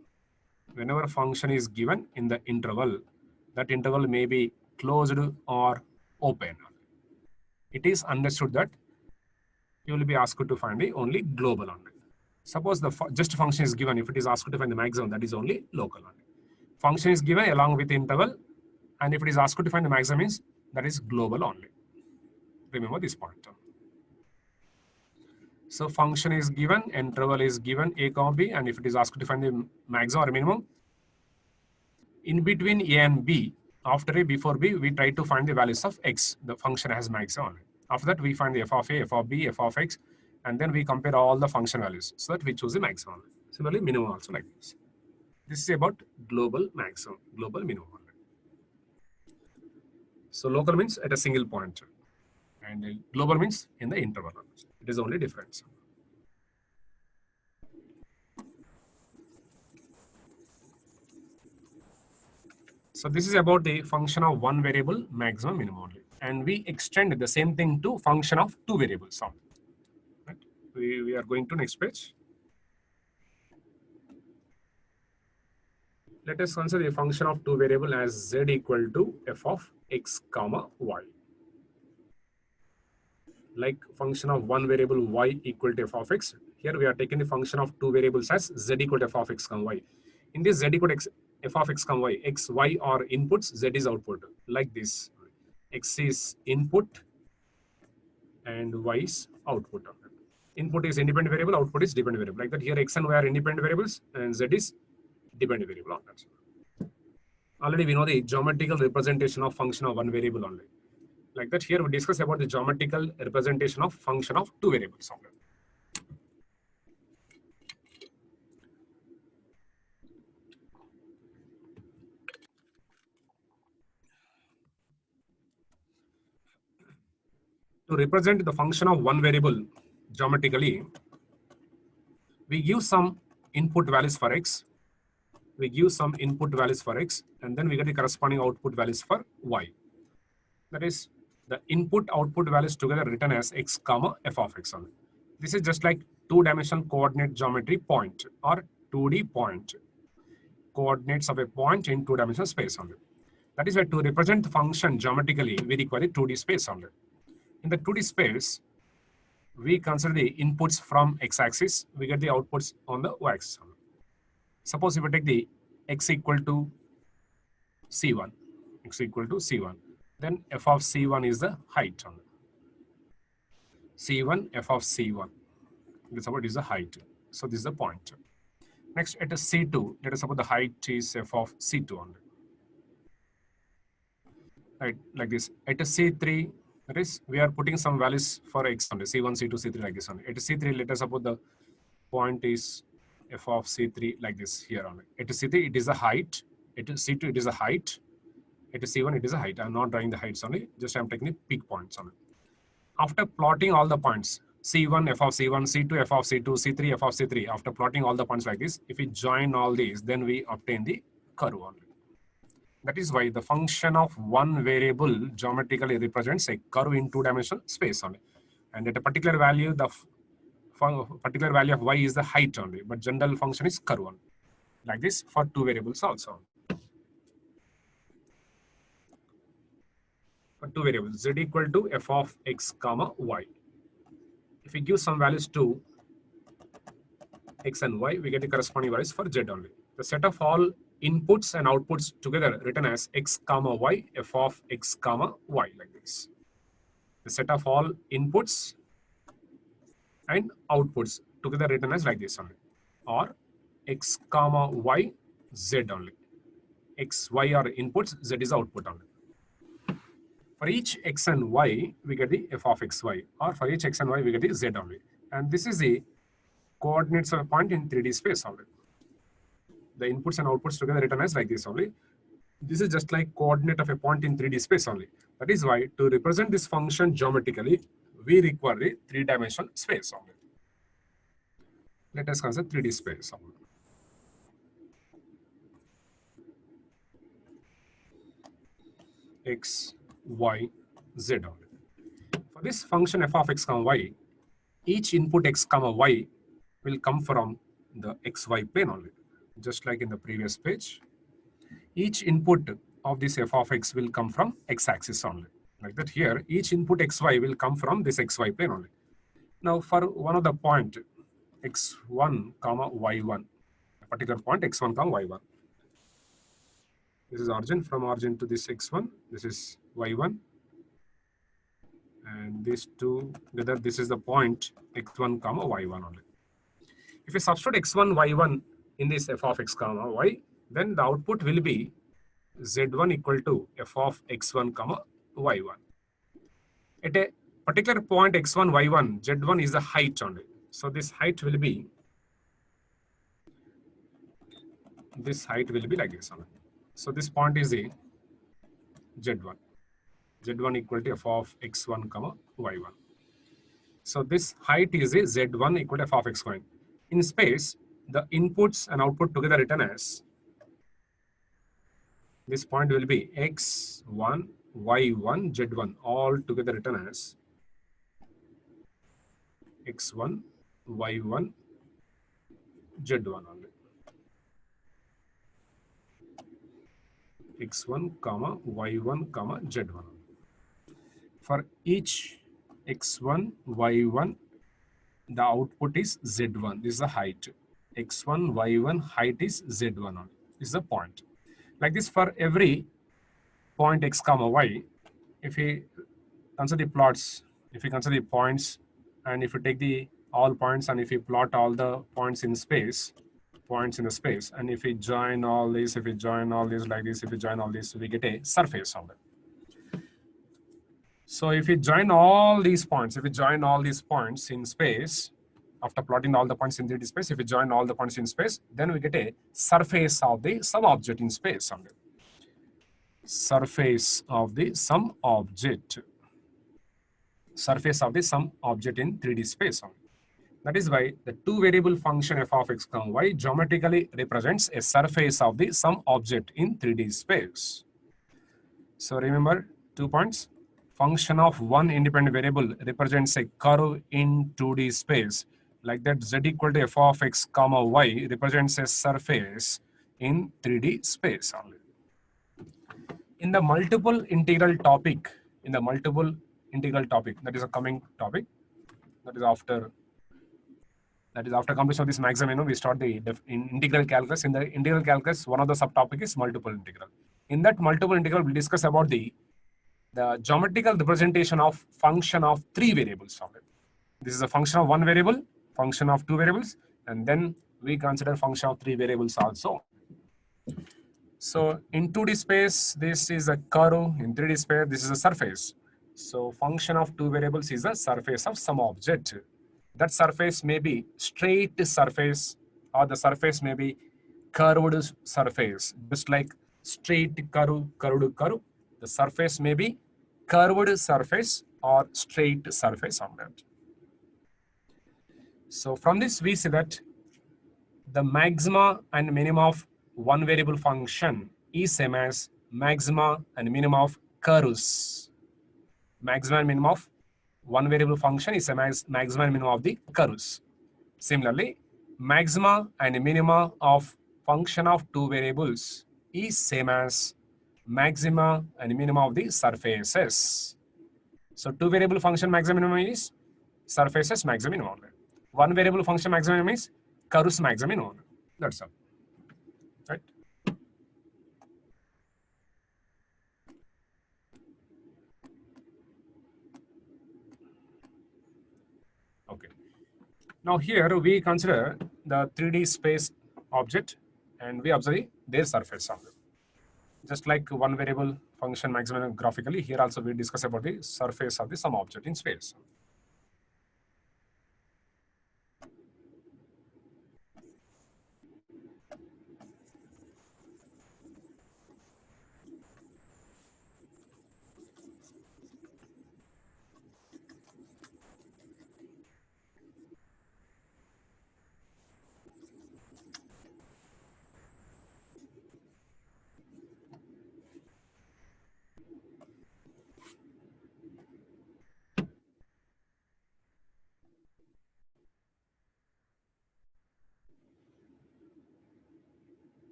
whenever function is given in the interval, that interval may be closed or open. It is understood that you will be asked to find the only global only. Suppose the just function is given, if it is asked to find the maximum, that is only local only. Function is given along with the interval, and if it is asked to find the maximum, means that is global only. Remember this point. So function is given, interval is given A, B, and if it is asked to find the maximum or minimum, in between A and B, after A, before B, we try to find the values of x. The function has maximum only. After that, we find the f of A, f of B, f of x, and then we compare all the function values so that we choose the maximum. Similarly, minimum also like this. This is about global maximum, global minimum. So local means at a single point, and global means in the interval. It is only difference. So this is about the function of one variable, maximum, minimum only. And we extend the same thing to function of two variables. Right? We are going to next page. Let us consider the function of two variable as z equal to f of x comma y. Like function of one variable y equal to f of x. Here we are taking the function of two variables as z equal to f of x comma y. In this z equal to f of x comma y, x, y are inputs, z is output. Like this, x is input and y is output. Input is independent variable, output is dependent variable. Like that, here x and y are independent variables and z is dependent variable. Already we know the geometrical representation of function of one variable only. Like that, here we discuss about the geometrical representation of function of two variables only. To represent the function of one variable geometrically, we give some input values for x, we give some input values for x, and then we get the corresponding output values for y. That is the input output values together written as x comma f of x only. This is just like two-dimensional coordinate geometry point or 2D point. Coordinates of a point in two-dimensional space only. That is why to represent the function geometrically, we require a 2D space only. In the 2D space, we consider the inputs from x-axis, we get the outputs on the y-axis. Suppose if we take the x equal to c1, x equal to c1, then f of c1 is the height. c1, f of c1. This is the height. So this is the point. Next, at a c2, let us suppose the height is f of c2 only. Right, like this. At a c3, that is, we are putting some values for x only, c1, c2, c3 like this only. At a c3, let us suppose the point is f of c3 like this here only. At c3, it is a height. At c2, it is a height. At c1, it is a height. I'm not drawing the heights only. Just I'm taking the peak points only. After plotting all the points, c1, f of c1, c2, f of c2, c3, f of c3, after plotting all the points like this, if we join all these, then we obtain the curve only. That is why the function of one variable geometrically represents a curve in two-dimensional space only. And at a particular value, the particular value of y is the height only, but general function is curve only. Like this for two variables also. For two variables, z equal to f of x comma y. If we give some values to x and y, we get the corresponding values for z only. The set of all inputs and outputs together written as x comma y, f of x comma y, like this. The set of all inputs and outputs together written as like this only, or x comma y, z only. X, y are inputs, z is output only. For each x and y, we get the f of x, y, or for each x and y, we get the z only. And this is the coordinates of a point in 3D space only. The inputs and outputs together written as like this only. This is just like coordinate of a point in 3D space only. That is why to represent this function geometrically, we require a three-dimensional space only. Let us consider 3D space only. X, y, z only. For this function f of x comma y, each input x comma y will come from the xy plane only. Just like in the previous page, each input of this f of x will come from x-axis only. Like that here, each input xy will come from this xy plane only. Now for one of the point x1 comma y1, a particular point x1 comma y1. This is origin, from origin to this x1, this is y1. And these two together, this is the point x1 comma y1 only. If you substitute x1, y1 in this f of x comma y, then the output will be z1 equal to f of x1 comma y1. At a particular point x1, y1, z1 is the height only. So this height will be like this only. So this point is a z1. z1 equal to f of x1 comma y1. So this height is a z1 equal to f of x1. In space, the inputs and output together written as, this point will be x1, y1, z1, all together written as x1, y1, z1 only. x1, comma, y1, comma, z1. For each x1, y1, the output is z1. This is the height. x1, y1, height is z1 only. This is the point. Like this for every point x comma y, if we consider the plots, if we consider the points, and if you take the all points and if you plot all the points in space, points in the space, and if we join all these, if we join all these like this, if we join all these, we get a surface of it. So if we join all these points, if we join all these points in space, after plotting all the points in 3D space, if we join all the points in space, then we get a surface of the some object in space only. Surface of the some object. Surface of the some object in 3D space only. That is why the two variable function f of x comma y geometrically represents a surface of the some object in 3D space. So remember 2 points. Function of one independent variable represents a curve in 2D space. Like that, z equal to f of x comma y represents a surface in 3D space only. In the multiple integral topic, that is a coming topic, that is after completion of this maximum, we start the in integral calculus. In the integral calculus, one of the subtopic is multiple integral. In that multiple integral, we'll discuss about the geometrical representation of function of 3 variables of it. This is a function of 1 variable, function of 2 variables, and then we consider function of 3 variables also. So in 2D space, this is a curve. In 3D space, this is a surface. So function of 2 variables is a surface of some object. That surface may be straight surface, or the surface may be curved surface. Just like straight curve, curved curve, the surface may be curved surface or straight surface on that. So from this, we see that the maxima and minima of one variable function is same as maxima and minima of curves. Maxima and minima of one variable function is a maxima and minima of the curves. Similarly, maxima and minima of function of two variables is same as maxima and minima of the surfaces. So two variable function maximum minimum is surfaces maximum minimum. One variable function maximum minimum is curves maximum minimum. That's all. Right? Okay. Now here we consider the 3D space object and we observe their surface of it. Just like one variable function maximum graphically, here also we discuss about the surface of the some object in space.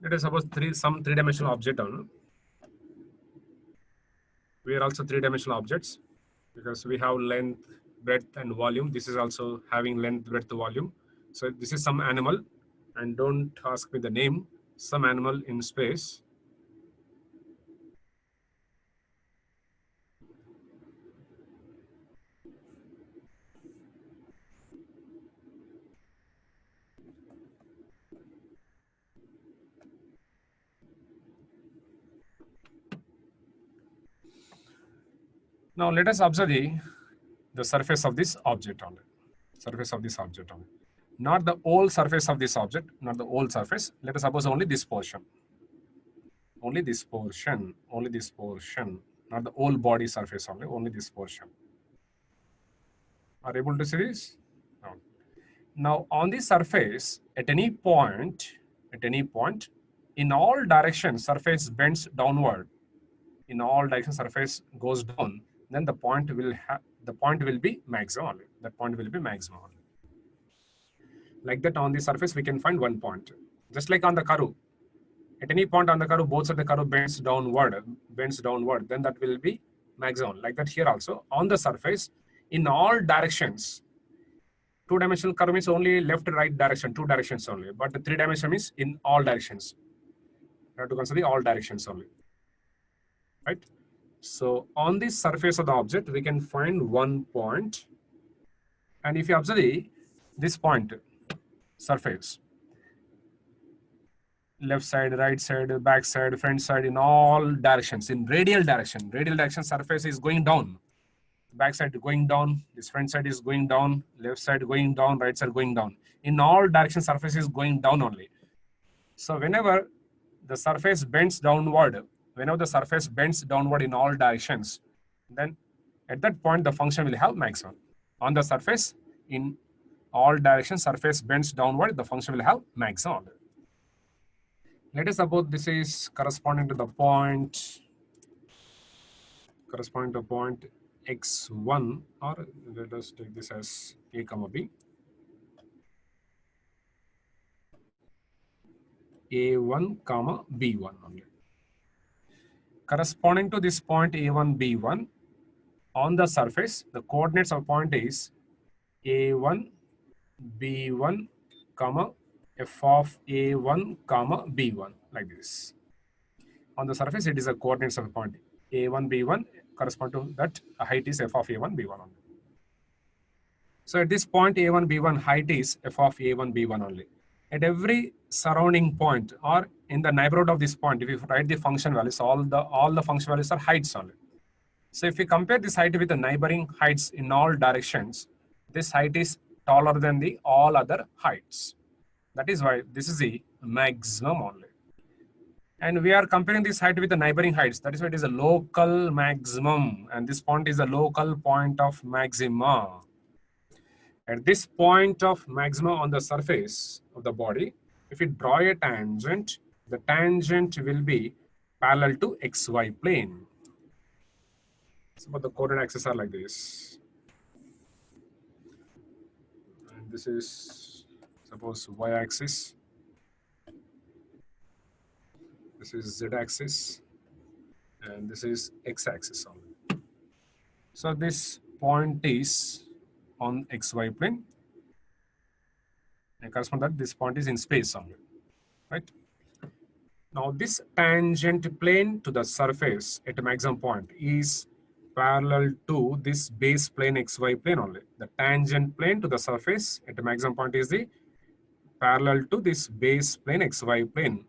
Let us suppose some three-dimensional object on. We are also three-dimensional objects because we have length, breadth, and volume. This is also having length, breadth, volume. So this is some animal, and don't ask me the name. Some animal in space. Now let us observe the surface of this object only. Surface of this object only. Not the whole surface of this object, not the whole surface. Let us suppose only this portion. Only this portion, not the whole body surface only this portion. Are you able to see this? No. Now on the surface, at any point, in all directions, surface bends downward. In all directions, surface goes down. Then the point will be maximum. That point will be maximum. Like that, on the surface, we can find one point. Just like on the curve. At any point on the curve, both sides of the curve bends downward. Then that will be maximum. Like that here also, on the surface, in all directions. Two-dimensional curve means only left, right direction, two directions only. But the three-dimensional means in all directions. You have to consider all directions only. Right? So on the surface of the object, we can find one point. And if you observe this point, surface, left side, right side, back side, front side, in all directions, in radial direction. Radial direction, surface is going down. Back side going down, this front side is going down, left side going down, right side going down. In all directions, surface is going down only. So whenever the surface bends downward, in all directions, then at that point, the function will have maximum. On the surface, in all directions, surface bends downward, the function will have maximum. Let us suppose this is corresponding to the point, x1, or let us take this as a comma b, a1 comma b1 only. Corresponding to this point a1 b1 on the surface, the coordinates of point is a1 b1 comma f of a1 comma b1, like this. On the surface, it is a coordinates of a point a1 b1, correspond to that height is f of a1 b1 only. So at this point a1 b1, height is f of a1 b1 only. At every surrounding point or in the neighborhood of this point, if you write the function values, all the function values are heights only. So if we compare this height with the neighboring heights in all directions, this height is taller than the all other heights. That is why this is the maximum only. And we are comparing this height with the neighboring heights. That is why it is a local maximum. And this point is a local point of maxima. At this point of maxima on the surface of the body, if we draw a tangent, the tangent will be parallel to xy plane. So the coordinate axes are like this. And this is, suppose, y-axis. This is z-axis. And this is x-axis only. So this point is on xy plane. And correspond that this point is in space only, right? Now this tangent plane to the surface at a maximum point is parallel to this base plane xy plane only. The tangent plane to the surface at a maximum point is the parallel to this base plane xy plane.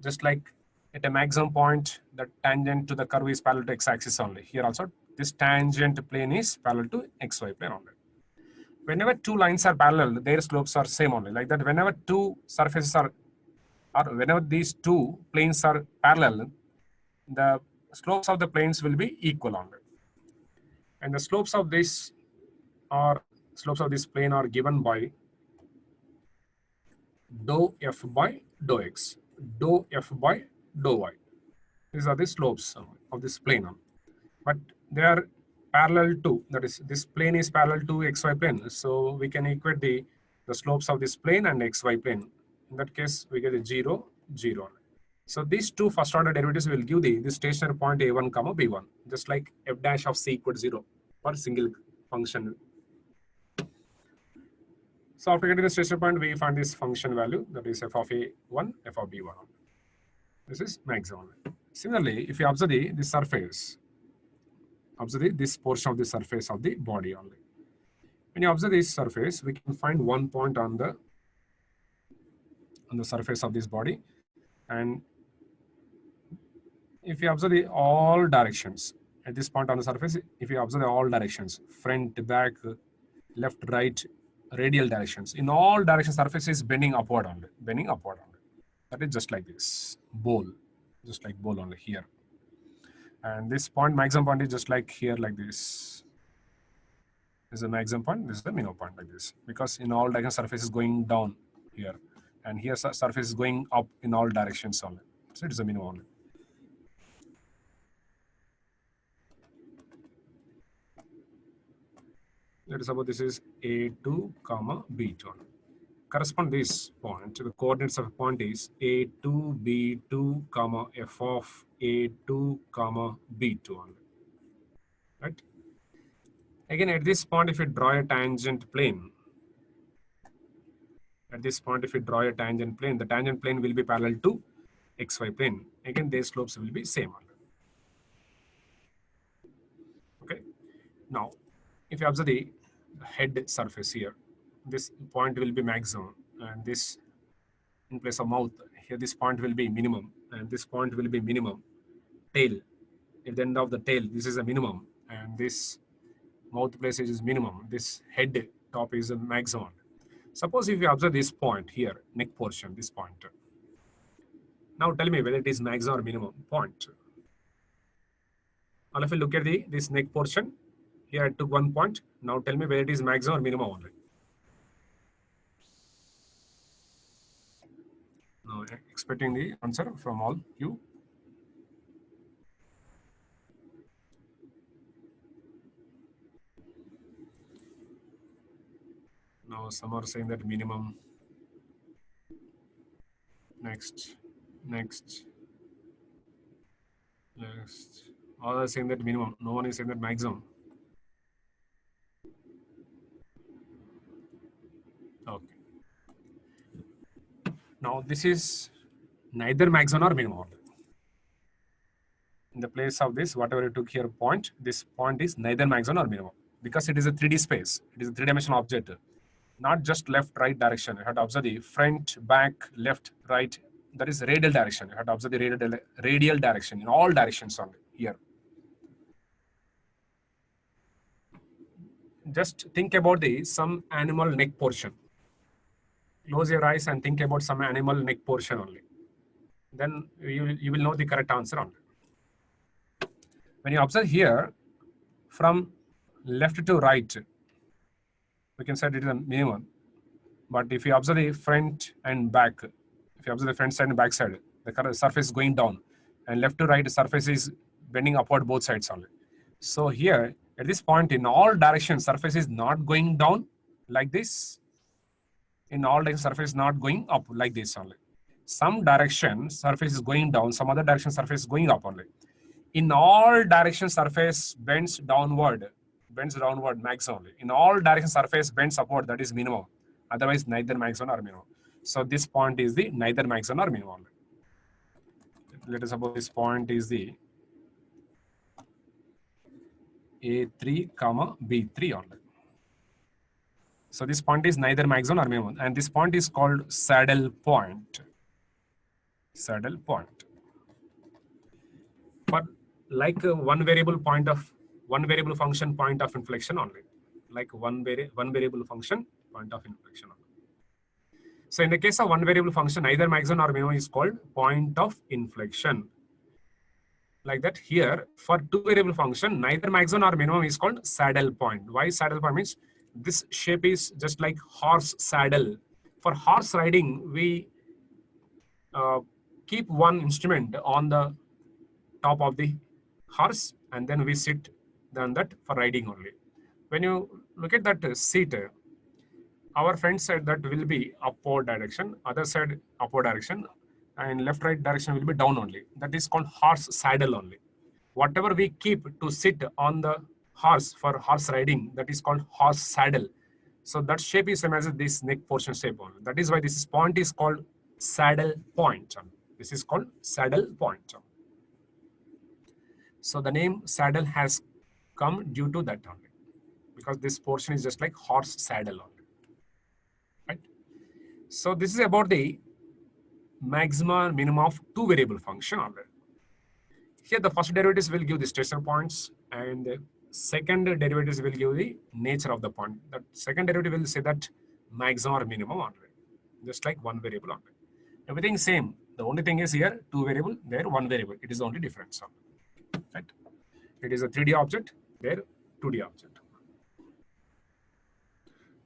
Just like at a maximum point, the tangent to the curve is parallel to x-axis only. Here also, this tangent plane is parallel to xy plane only. Whenever two lines are parallel, their slopes are same only. Like that, whenever two surfaces are, or whenever these two planes are parallel, the slopes of the planes will be equal only. And the slopes of this plane are given by dou f by dou x, dou f by dou y. These are the slopes of this plane. But they are parallel to, that is, this plane is parallel to xy plane. So we can equate the slopes of this plane and xy plane. In that case, we get a 0, 0. So these two first order derivatives will give the stationary point a1 comma b1, just like f dash of c equal to 0 for single function. So after getting the stationary point, we find this function value, that is f of a1, f of b1. This is maximum. Similarly, if you observe the surface, observe this portion of the surface of the body only. When you observe this surface, we can find one point on the surface of this body. And if you observe all directions at this point on the surface, if you observe all directions, front, back, left, right, radial directions, in all directions, surface is bending upward only, bending upward only. That is just like this bowl, just like bowl only here. And this point, maximum point, is just like here, like this. This is the maximum point, this is the minimum point, like this. Because in all directions, surface is going down here. And here, surface is going up in all directions only. So it is a minimum only. Let us suppose this is A2 comma B2. Correspond this point, the coordinates of a point is A2, B2 comma f of A2 comma B2 only. Right? Again, at this point, if you draw a tangent plane, at this point, if you draw a tangent plane, the tangent plane will be parallel to xy plane. Again, their slopes will be same. Okay. Now, if you observe the head surface here, this point will be maximum, and this in place of mouth, here this point will be minimum, and this point will be minimum. Tail, at the end of the tail, this is a minimum, and this mouth place is minimum. This head top is a maximum. Suppose if you observe this point here, neck portion, this point. Now tell me whether it is maximum or minimum point. All of you look at this neck portion. Here I took one point. Now tell me whether it is maximum or minimum only. Now expecting the answer from all you. some are saying that minimum. Next. All are saying that minimum. No one is saying that maximum. Okay. Now this is neither maximum or minimum. In the place of this, whatever you took here point, this point is neither maximum or minimum because it is a 3D space. It is a three-dimensional object, not just left, right direction. You have to observe the front, back, left, right. That is radial direction. You have to observe the radial direction in all directions only here. Just think about some animal neck portion. Close your eyes and think about some animal neck portion only. Then you will know the correct answer only. When you observe here, from left to right, we can say it is a minimum. But if you observe the front and back, if you observe the front side and back side, the surface is going down, and left to right, the surface is bending upward both sides only. So here, at this point, in all directions, surface is not going down like this. In all directions, surface is not going up like this only. Some direction, surface is going down. Some other direction, surface is going up only. In all directions, surface bends downward max only. In all directions, surface bends upward, that is minimum. Otherwise, neither maximum or minimum. So this point is the neither maximum or minimum. Let us suppose this point is the A3, B3 only. So this point is neither maximum or minimum, and this point is called saddle point. Saddle point. But like one variable function point of inflection only. Like one variable function point of inflection only. So in the case of one variable function, either maximum or minimum is called point of inflection. Like that here, for two variable function, neither maximum or minimum is called saddle point. Why saddle point means this shape is just like horse saddle. For horse riding, we keep one instrument on the top of the horse and then we sit on that for riding only. When you look at that seat, our friend said that will be upward direction, other side upward direction, and left right direction will be down only. That is called horse saddle only. Whatever we keep to sit on the horse for horse riding, that is called horse saddle. So that shape is same as this neck portion shape only. That is why this point is called saddle point. This is called saddle point. So the name saddle has come due to that only, because this portion is just like horse saddle only. Right? So this is about the maximum and minimum of two variable function only. Here the first derivatives will give the stationary points and the second derivatives will give the nature of the point. That second derivative will say that maximum or minimum only, just like one variable only. Everything same. The only thing is here two variable, there one variable. It is the only difference. Right? It is a 3D object, there 2D object.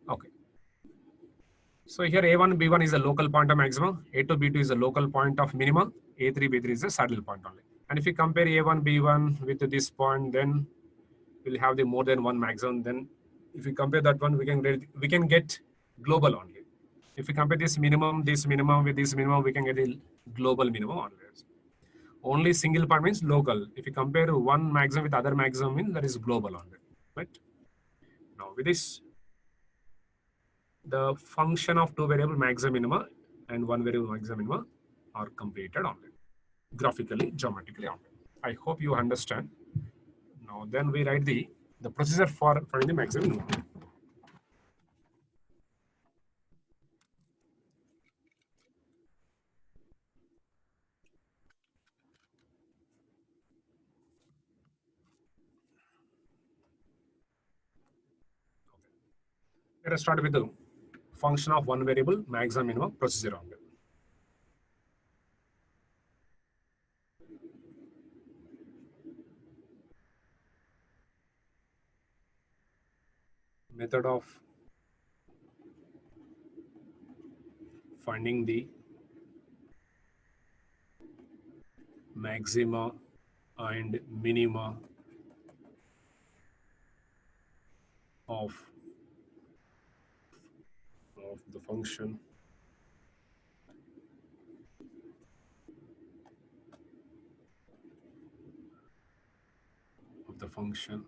Okay. So here A1, B1 is a local point of maximum, A2, B2 is a local point of minimum, A3, B3 is a saddle point only. And if you compare A1, B1 with this point, then we'll have the more than one maximum. Then if we compare that one, we can get global only. If we compare this minimum with this minimum, we can get the global minimum only. Only single point means local. If you compare one maximum with other maximum, means that is global only. Right? Now with this, the function of two variable maximum minima and one variable maximum minima are completed only, graphically, geometrically only. I hope you understand. Now then we write the procedure for finding the maximum minimum. Let us start with the function of one variable maximum minimum procedure only. Method of finding the maxima and minima of of the function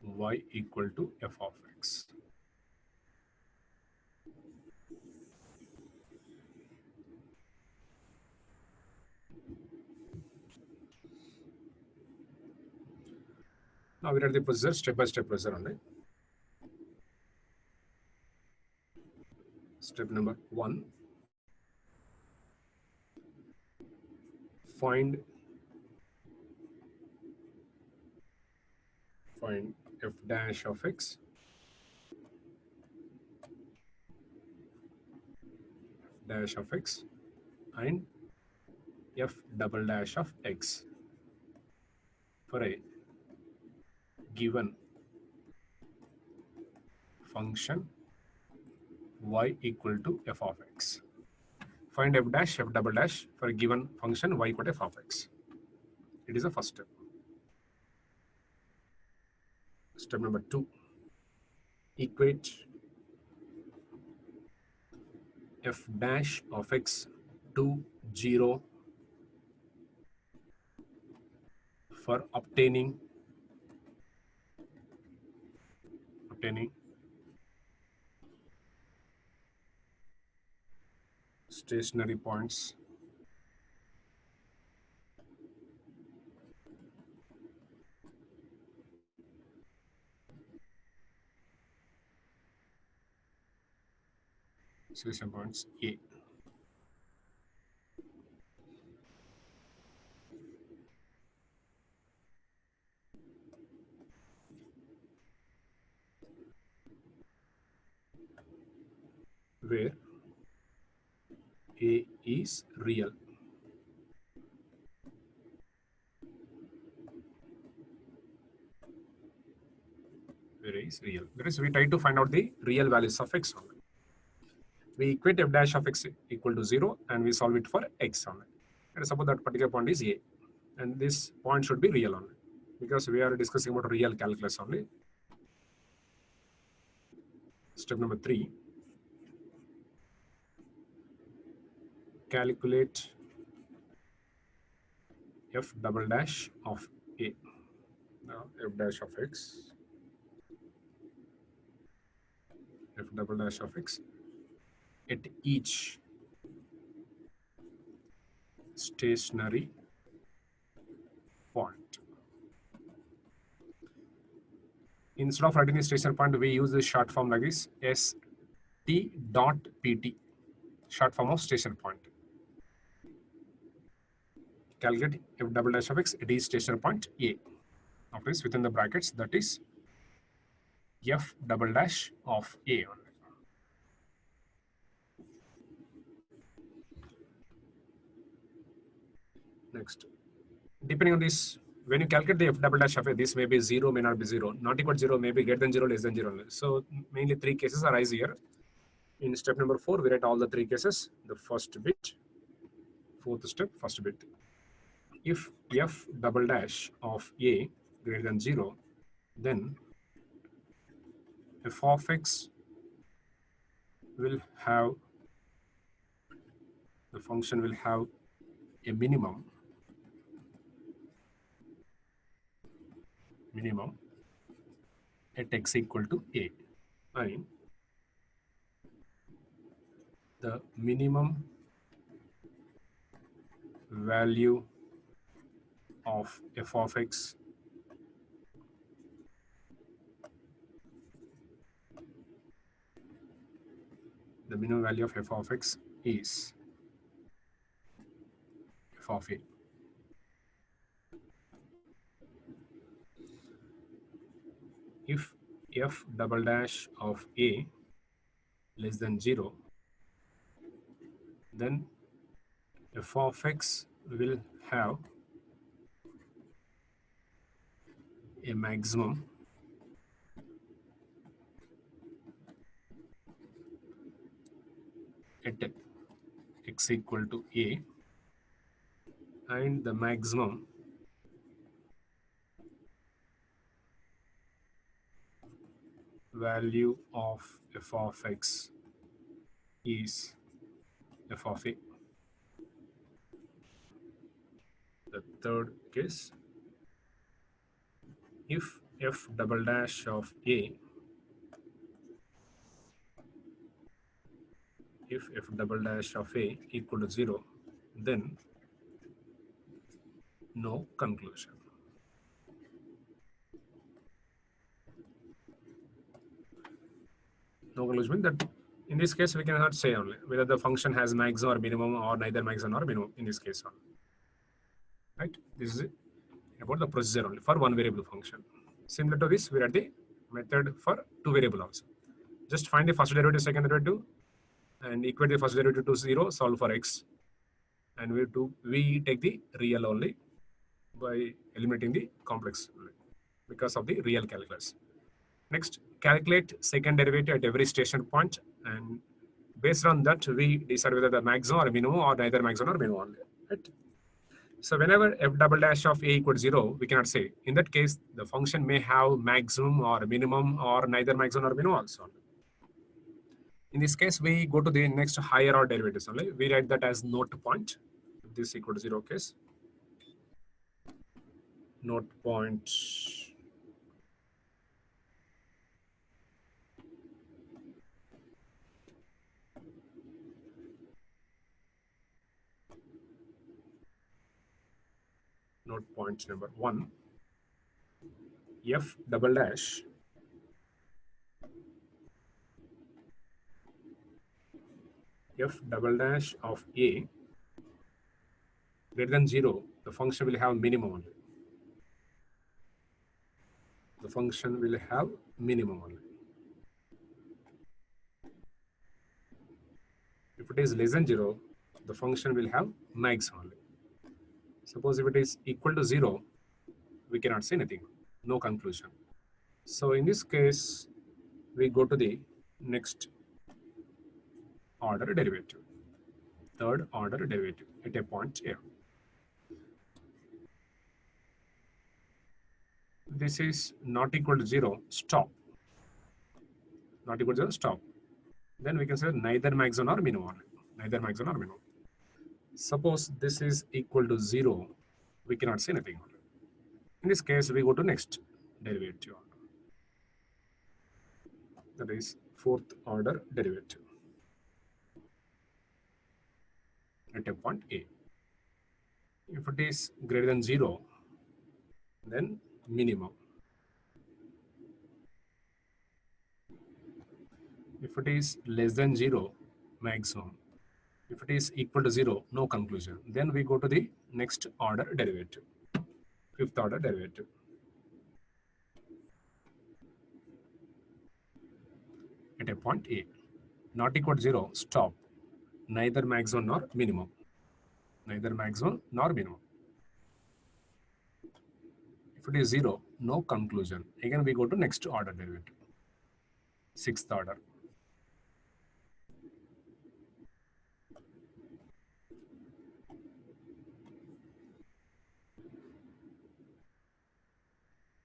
y equal to f of x. Now we are the procedure, step-by-step procedure only. Step number 1, find f dash of x, and f double dash of x for a given function y equal to f of x. Find f dash, f double dash for a given function y equal to f of x. It is the first step. Step number 2, equate f dash of x to 0 for obtaining stationary points A. Where A is real. That is, we try to find out the real values of x only. We equate f dash of x equal to 0 and we solve it for x only. And suppose that particular point is A. And this point should be real only, because we are discussing about real calculus only. Step number 3, calculate f double dash of A. Now f dash of x, f double dash of x at each stationary point. Instead of writing the stationary point, we use the short form like this, st dot pt, short form of stationary point. Calculate f double dash of x at each stationary point A. Of this, within the brackets, that is f double dash of A only. Next, depending on this, when you calculate the f double dash of A, this may be 0, may not be 0, not equal to 0, maybe greater than 0, less than 0. So mainly 3 cases arise here. In step number 4, we write all the 3 cases. The first bit, fourth step, first bit. If f double dash of A greater than 0, then f of x will have, the function will have a minimum at x equal to A, and the minimum value of f of x is f of A. If f double dash of A less than 0, then f of x will have a maximum at x equal to A, and the maximum value of f of x is f of a. The third case, if f double dash of a, if f double dash of a equal to 0, then no conclusion. No conclusion means that in this case we cannot say only whether the function has maximum or minimum or neither maximum or minimum in this case only. Right? This is about the procedure only for one variable function. Similar to this, we are the method for two variable also. Just find the first derivative, second derivative, and equate the first derivative to 0, solve for x. And we take the real only by eliminating the complex only because of the real calculus. Next, calculate second derivative at every station point, and based on that, we decide whether the maximum or minimum or neither maximum or minimum only. Right? So whenever f double dash of a equals 0, we cannot say. In that case, the function may have maximum or minimum or neither maximum or minimum also. In this case, we go to the next higher order derivatives only. We write that as note point. If this equal to 0 case, note point number 1, f double dash of a greater than 0, the function will have minimum only. The function will have minimum only. If it is less than 0, the function will have maximum only. Suppose if it is equal to 0, we cannot say anything, no conclusion. So in this case, we go to the next order derivative, third order derivative at a point here. This is not equal to 0, stop. Not equal to 0, stop. Then we can say neither maximum or minimum. Neither maximum or minimum. Suppose this is equal to 0, we cannot say anything. In this case, we go to next derivative. That is fourth order derivative at a point A. If it is greater than 0, then minimum. If it is less than 0, maximum. If it is equal to 0, no conclusion. Then we go to the next order derivative, fifth order derivative. At a point A, not equal to 0, stop. Neither maximum nor minimum. Neither maximum nor minimum. If it is 0, no conclusion. Again, we go to next order derivative, sixth order.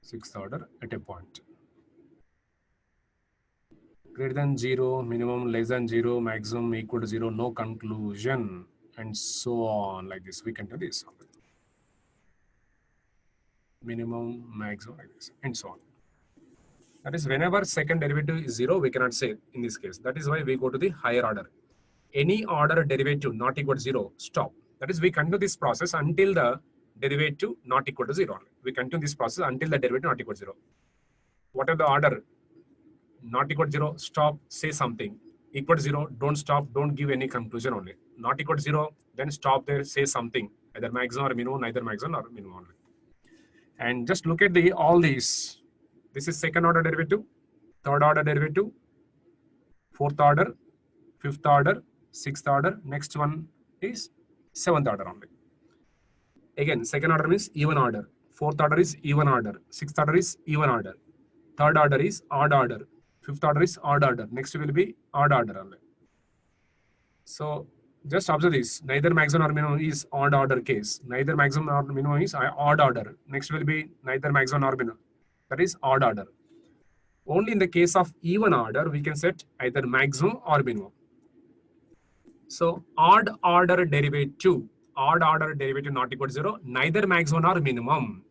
Sixth order at a point. Greater than 0, minimum less than 0, maximum equal to 0, no conclusion, and so on like this. We can do this. Minimum, maximum like this, and so on. That is, whenever second derivative is 0, we cannot say in this case. That is why we go to the higher order. Any order derivative not equal to 0, stop. That is, we continue this process until the derivative not equal to 0. We continue this process until the derivative not equal to 0. Whatever the order, not equal to 0, stop, say something. Equal to 0, don't stop, don't give any conclusion only. Not equal to 0, then stop there, say something. Either maximum or minimum, neither maximum or minimum only. And just look at all these. This is second order derivative, third order derivative, fourth order, fifth order, sixth order. Next one is seventh order only. Again, second order means even order. Fourth order is even order. Sixth order is even order. Third order is odd order. Fifth order is odd order. Next will be odd order only. So just observe this. Neither maximum or minimum is odd order case. Neither maximum or minimum is odd order. Next will be neither maximum or minimum. That is odd order. Only in the case of even order, we can set either maximum or minimum. So odd order derivative not equal to 0, neither maximum nor minimum.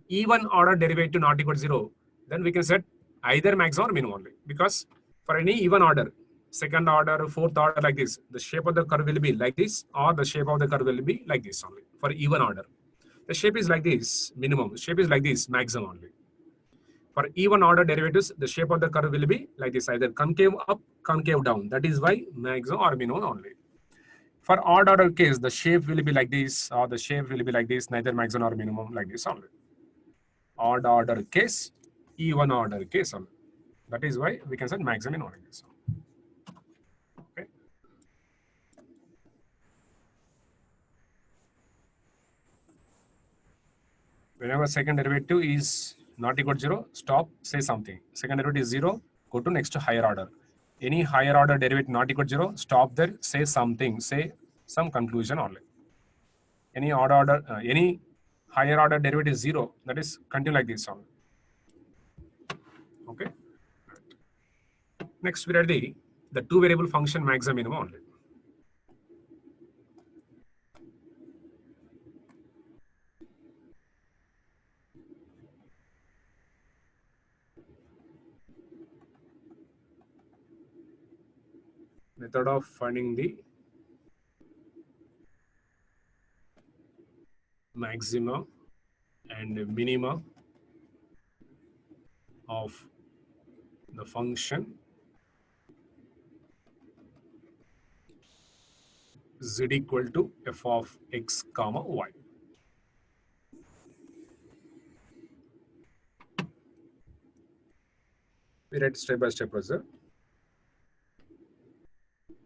Even order derivative not equal to 0, then we can set either maximum or minimum only. Because for any even order, second order, fourth order like this, the shape of the curve will be like this, or the shape of the curve will be like this only for even order. The shape is like this, minimum. The shape is like this, maximum only. For even order derivatives, the shape of the curve will be like this, either concave up, concave down. That is why maximum or minimum only. For odd order case, the shape will be like this, or the shape will be like this, neither maximum or minimum, like this only. Odd order case, even order case only. That is why we can set maximum in order case. Okay. Whenever second derivative is not equal to 0, stop, say something. Second derivative is 0, go to next higher order. Any higher order derivative not equal to 0, stop there, say something, say some conclusion only. Any any higher order derivative is 0, that is continue like this only. Okay. Next, we are the two variable function maximum minimum only. Method of finding the maxima and minima of the function z equal to f of x comma y. We write step by step procedure.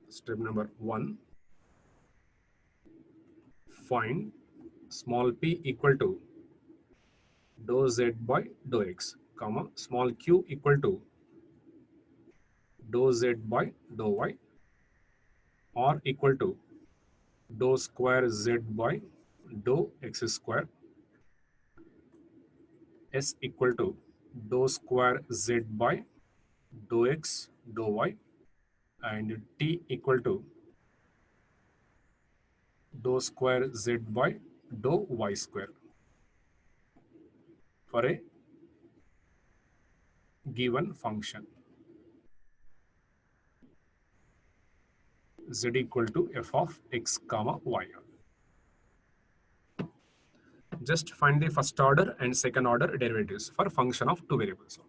Step number 1, find small p equal to dou z by dou x, comma small q equal to dou z by dou y, or equal to dou square z by dou x square, s equal to dou square z by dou x dou y, and t equal to dou square z by dou y square for a given function z equal to f of x comma y. Just find the first order and second order derivatives for function of two variables.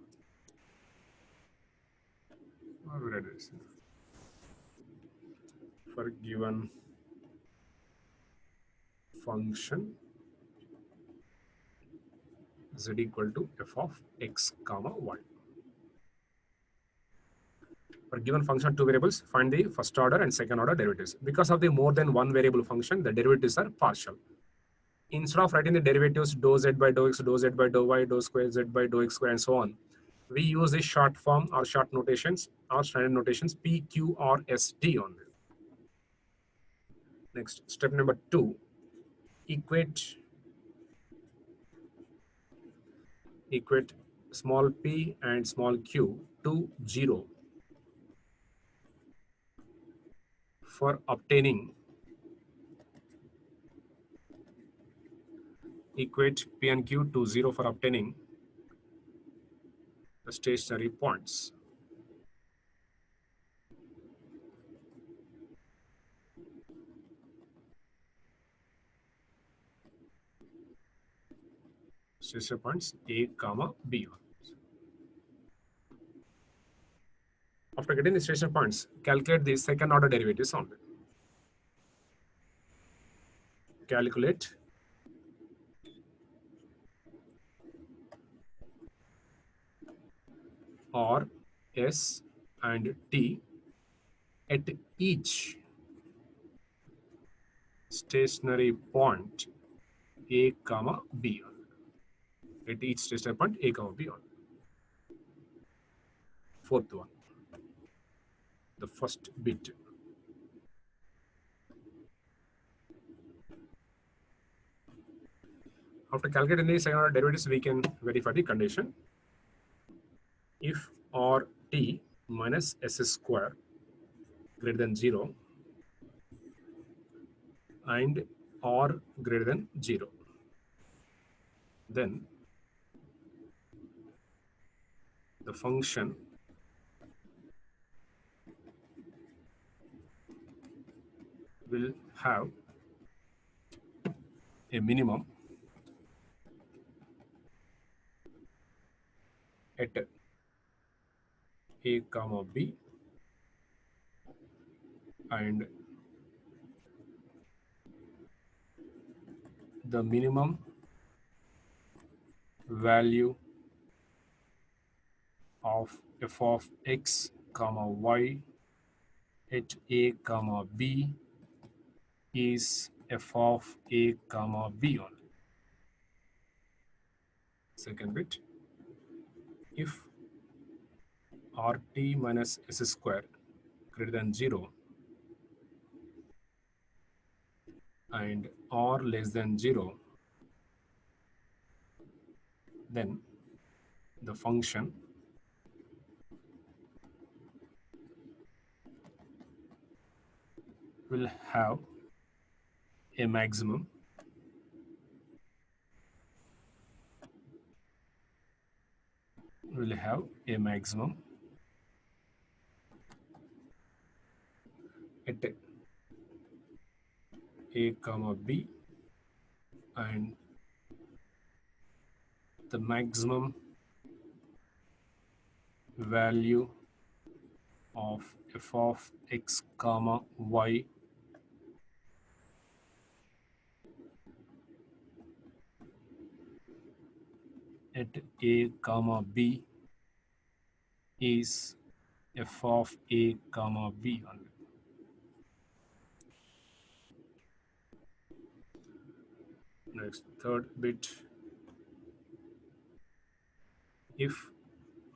For given function z equal to f of x comma y. For given function two variables, find the first order and second order derivatives. Because of the more than one variable function, the derivatives are partial. Instead of writing the derivatives dou z by dou x, dou z by dou y, dou square z by dou x square, and so on, we use the short form or short notations or standard notations p, q, or s, t only. Next, step number 2, equate small p and small q to 0 for obtaining equate p and q to 0 for obtaining the stationary points. Stationary points a comma b. After getting the stationary points, calculate the second order derivatives only. Calculate R, S, and T at each stationary point a comma b. At each stationary point a comma b. Fourth one, the first bit. After calculating the second order derivatives, we can verify the condition. If RT minus S square greater than 0 and R greater than 0. Then the function will have a minimum at a comma b, and the minimum value of f of x comma y at a comma b is f of a comma b only. Second bit, if RT minus S square greater than 0 and R less than 0, then the function will have a maximum at a comma b, and the maximum value of f of x comma y at a comma b is f of a comma b only. Next, third bit, if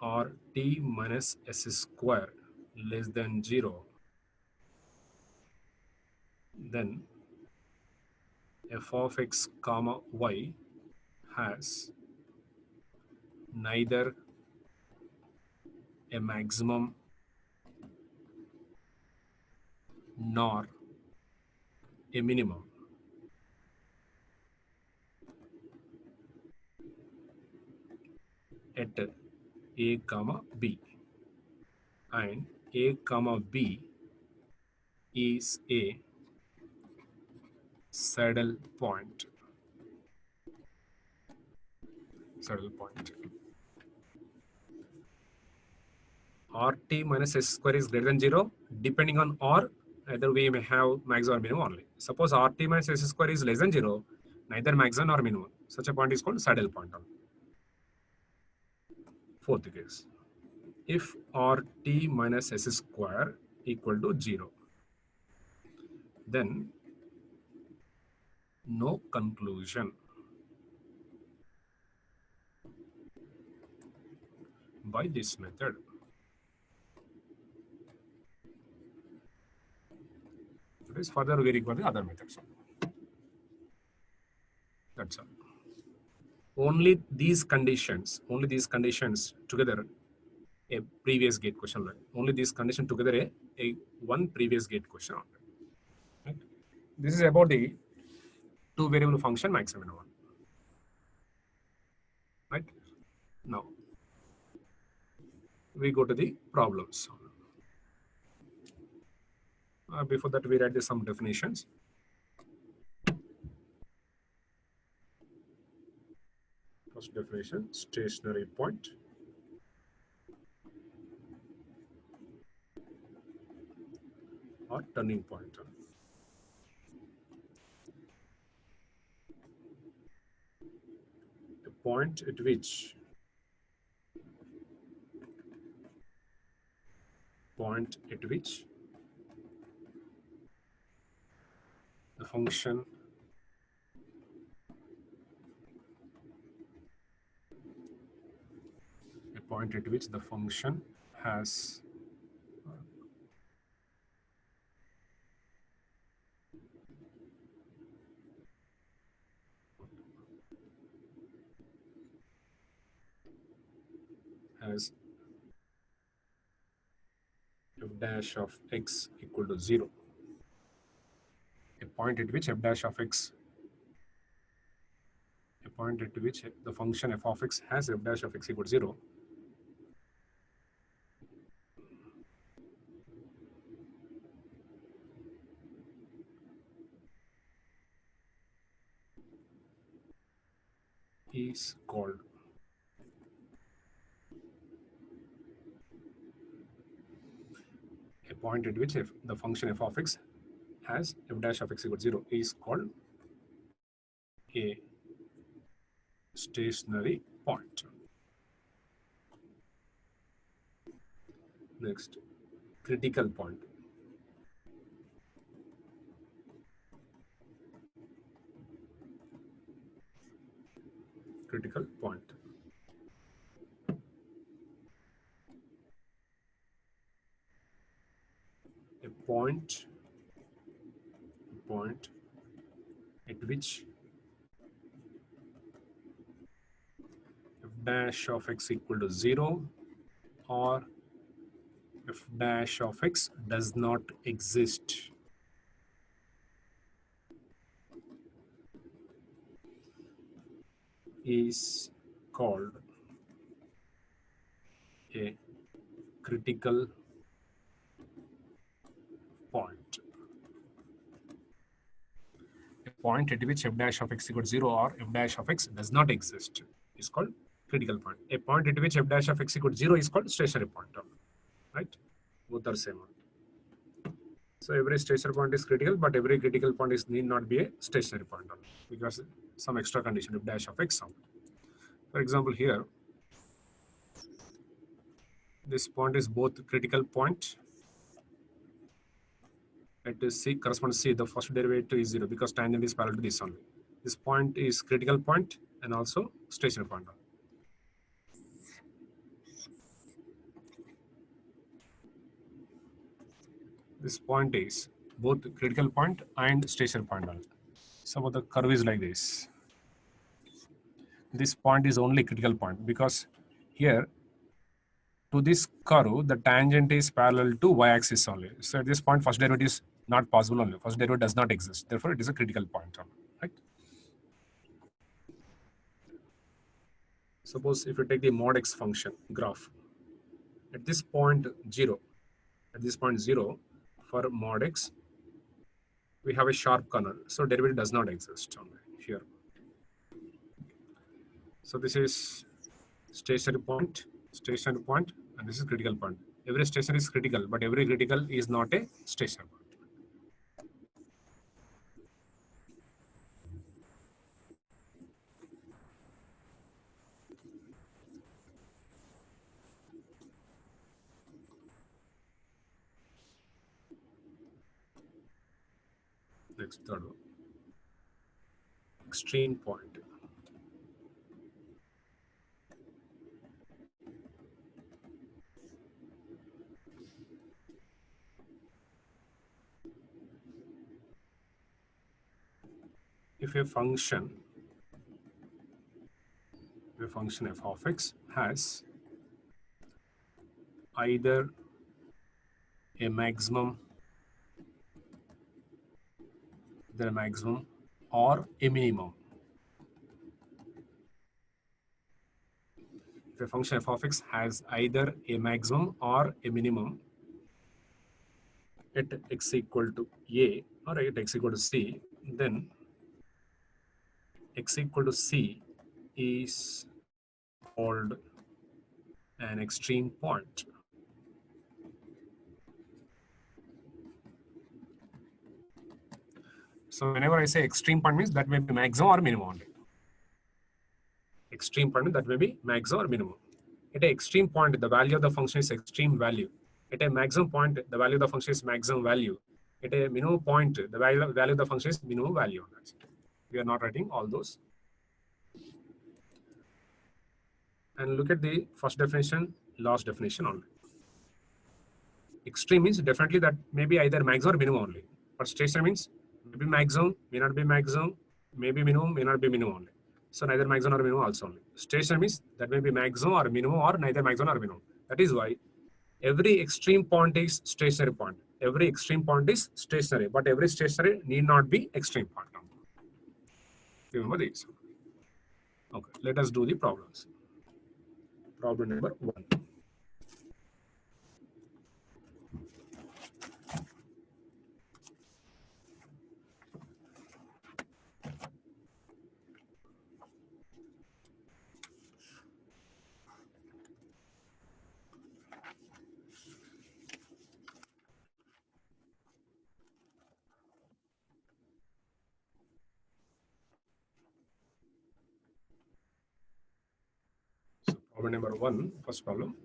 RT minus S square less than 0, then f of x comma y has neither a maximum nor a minimum. At a comma b, and a comma b is a saddle point. RT minus S square is greater than 0. Depending on R, either we may have maximum or minimum only. Suppose RT minus S square is less than 0, neither maximum nor minimum. Such a point is called saddle point only. Fourth case, if RT minus S square equal to 0, then no conclusion by this method. It is further varying for the other methods. That's all. Only these conditions together a previous gate question. Only these conditions together a one previous gate question. Right? This is about the two variable function maximum minimum. Right? Now we go to the problems. Before that, we write some definitions. First definition, stationary point. Or turning point. A point at which the function has f dash of x equal to 0. A point at which f dash of x, a point at which the function f of x has f dash of x equal to 0. Is called a point at which the function f of x has f dash of x equal to 0 is called a stationary point. Next, critical point. Critical point. A point at which f dash of x equal to 0 or f dash of x does not exist. Is called a critical point. A point at which f dash of x equal to 0 or f dash of x does not exist is called critical point. A point at which f dash of x equal to 0 is called stationary point. Right? Both are same. So every stationary point is critical, but every critical point need not be a stationary point because some extra condition f dash of x. For example, here this point is both critical point. Let us see corresponds to C. The first derivative is 0 because tangent is parallel to this only. This point is critical point and also stationary point. This point is both critical point and stationary point. Some of the curve is like this. This point is only critical point because here to this curve, the tangent is parallel to y-axis only. So at this point, first derivative is not possible only. First derivative does not exist. Therefore, it is a critical point only, right? Suppose if you take the mod x function graph, at this point 0, for mod x, we have a sharp corner. So derivative does not exist only here. So this is stationary point, and this is critical point. Every station is critical, but every critical is not a stationary point. Next, third one. Extreme point. If a function f of x has either a maximum or a minimum. If a function f of x has either a maximum or a minimum at x equal to a or at x equal to c, then x equal to c is called an extreme point. So whenever I say extreme point means that may be maximum or minimum only. Extreme point that may be maximum or minimum. At an extreme point, the value of the function is extreme value. At a maximum point, the value of the function is maximum value. At a minimum point, the value of the function is minimum value. We are not writing all those. And look at the first definition, last definition only. Extreme means definitely that may be either maximum or minimum only. But stationary means maybe maximum, may not be maximum, maybe minimum, may not be minimum only. So neither maximum or minimum also only. Stationary means that may be maximum or minimum or neither maximum or minimum. That is why Every extreme point is stationary point. Every extreme point is stationary, but every stationary need not be extreme point. Remember these. Okay, let us do the problems. Problem number 1. So problem number 1, first problem.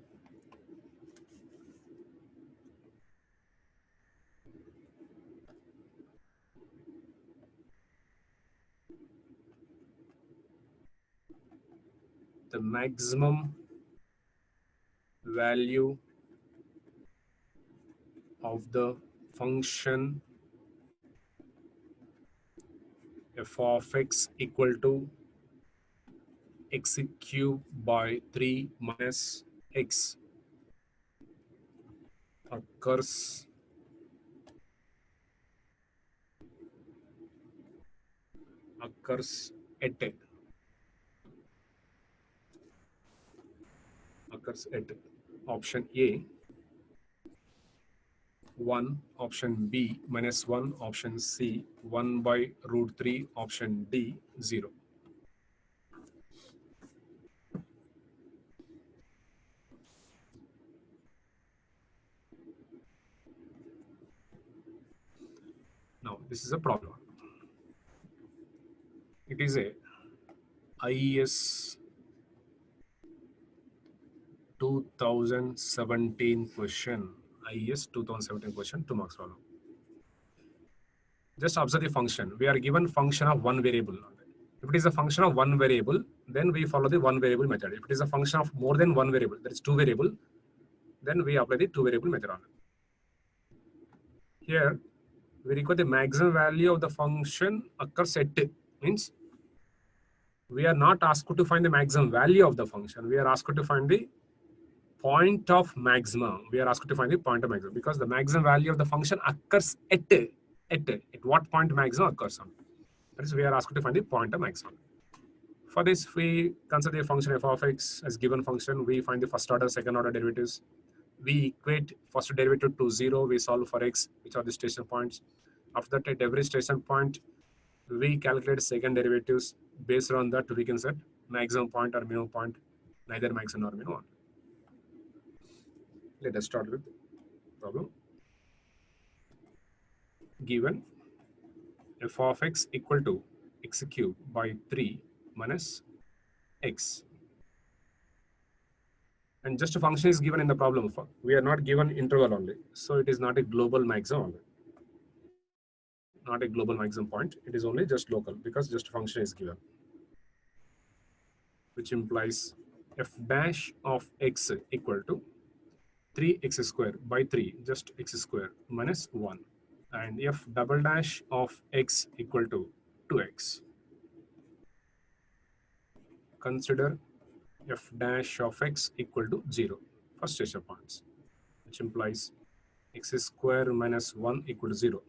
The maximum value of the function f of x equal to x cubed by 3 minus x occurs at option A 1, option B -1, option C 1 by root 3, option D 0. Now this is a problem. It is a IES 2017 question. IES 2017 question, 2 marks problem. Just observe the function. We are given function of one variable. If it is a function of one variable, then we follow the one variable method. If it is a function of more than one variable, that is two variable, then we apply the two variable method. Here, we require the maximum value of the function occurs at, means we are not asked to find the maximum value of the function. We are asked to find the point of maximum. We are asked to find the point of maximum because the maximum value of the function occurs at what point maximum occurs on. That is, we are asked to find the point of maximum. For this, we consider the function f of x as given function. We find the first order, second order derivatives. We equate first derivative to 0. We solve for x, which are the station points. After that, at every station point, we calculate second derivatives. Based on that, we can set maximum point or minimum point, neither maximum nor minimum. Let us start with problem. Given f of x equal to x cubed by 3 minus x. And just a function is given in the problem. We are not given interval only. So it is not a global maximum only. Not a global maximum point. It is only just local because just a function is given. Which implies f dash of x equal to 3x squared by 3, just x squared minus 1. And f double dash of x equal to 2x. Consider f dash of x equal to 0 for station points, which implies x squared minus 1 equal to 0.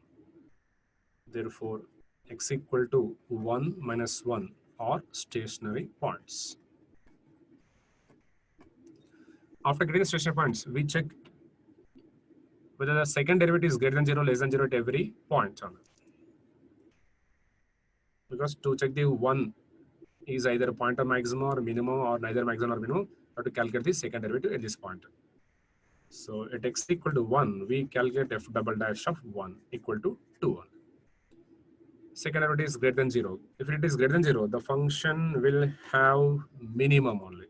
Therefore, x equal to 1 minus 1 are stationary points. After getting the stationary points, we check whether the second derivative is greater than 0, less than 0 at every point. Because to check the 1 is either a point of maximum or minimum or neither maximum or minimum, we have to calculate the second derivative at this point. So at x equal to 1, we calculate f double dash of 1 equal to 2. Second derivative is greater than 0. If it is greater than 0, the function will have minimum only.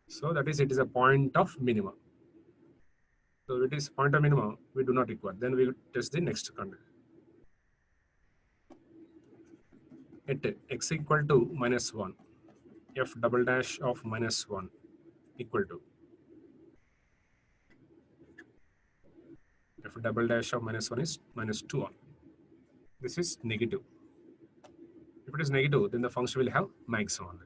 So that is, it is a point of minimum. So it is point of minimum, we do not require. Then we test the next condition. At x equal to minus 1, f double dash of minus 1 equal to f double dash of minus 1 is minus 2 on. This is negative. If it is negative, then the function will have maximum.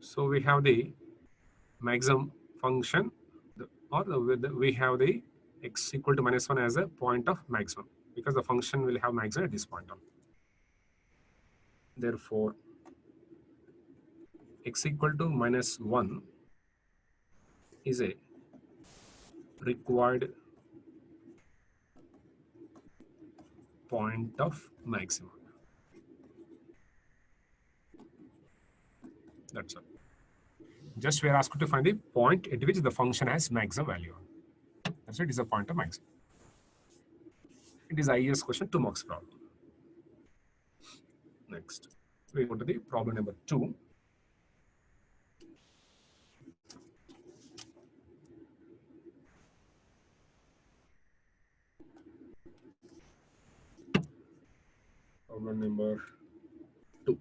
So we have the maximum function, we have the x equal to -1 as a point of maximum, because the function will have maximum at this point on. Therefore, x equal to -1 is a required point of maximum. That's all. Just we are asked to find the point at which the function has maximum value. That's why it is a point of maximum. It is IES question, 2 marks problem. Next, we go to the problem number 2. Problem number 2.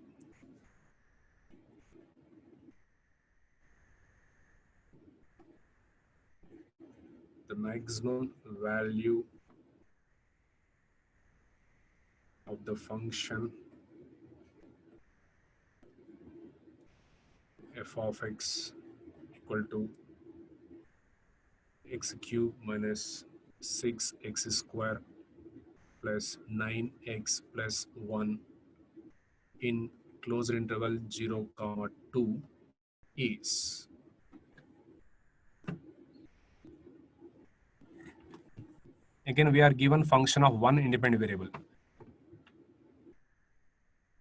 The maximum value of the function f of x equal to x cube minus 6x square plus 9x plus 1 in closed interval 0, 2 is. Again, we are given function of one independent variable,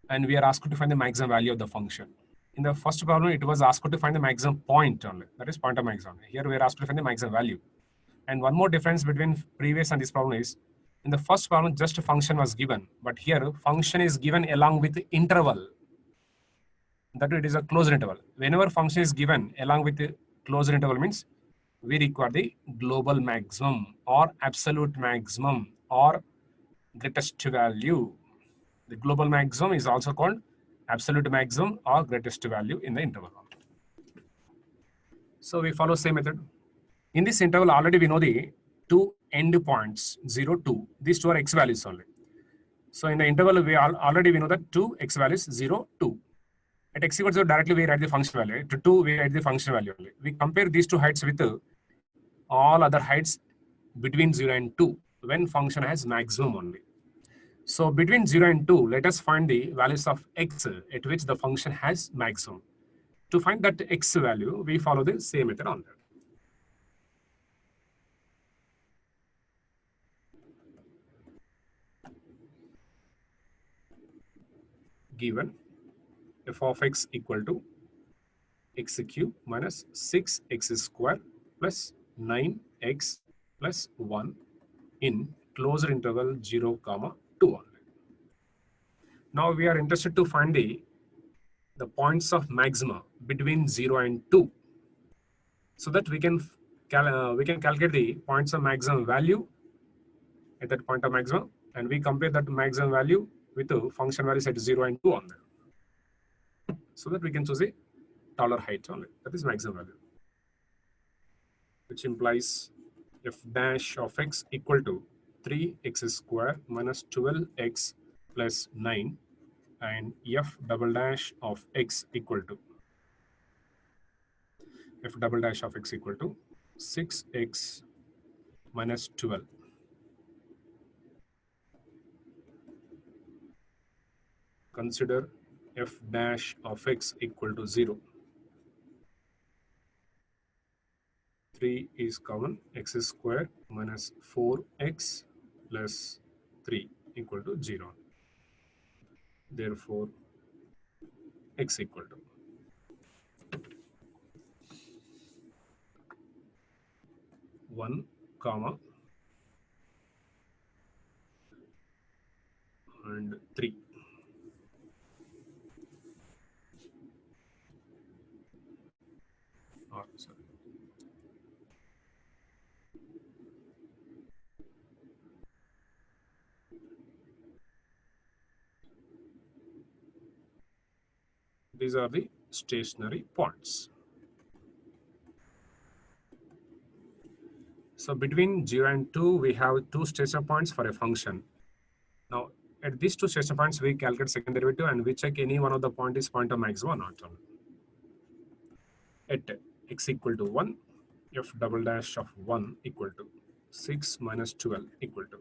and we are asked to find the maximum value of the function. In the first problem, it was asked to find the maximum point only, that is point of maximum. Here we are asked to find the maximum value. And one more difference between previous and this problem is, in the first problem, just a function was given, but here function is given along with the interval. That it is a closed interval. Whenever function is given along with the closed interval means we require the global maximum or absolute maximum or greatest value. The global maximum is also called absolute maximum or greatest value in the interval. So we follow same method. In this interval, already we know the two end points, 0, 2. These two are x values only. So in the interval, already we know that two x values, 0, 2. At x equals 0, directly we write the function value. To 2, we write the function value only. We compare these two heights with all other heights between 0 and 2 when function has maximum only. So between 0 and 2, let us find the values of x at which the function has maximum. To find that x value, we follow the same method on that. Given f of x equal to x cube minus 6x square plus 9x plus 1 in closed interval 0, 2 only. Now we are interested to find the points of maxima between 0 and 2, so that we can calculate the points of maximum value at that point of maximum, and we compare that maximum value with the function values at 0 and 2 on there, so that we can choose a taller height only, that is maximum value, which implies f dash of x equal to 3x square minus 12x plus 9, and f double dash of x equal to f double dash of x equal to 6x minus 12. Consider f dash of x equal to 0. 3 is common, x square minus 4x plus 3 equal to 0. Therefore, x equal to 1, and 3. Sorry. These are the stationary points. So between 0 and 2, we have two stationary points for a function. Now, at these two stationary points, we calculate second derivative and we check any one of the point is point of maximum or not. at x equal to 1, f double dash of 1 equal to 6 minus 12 equal to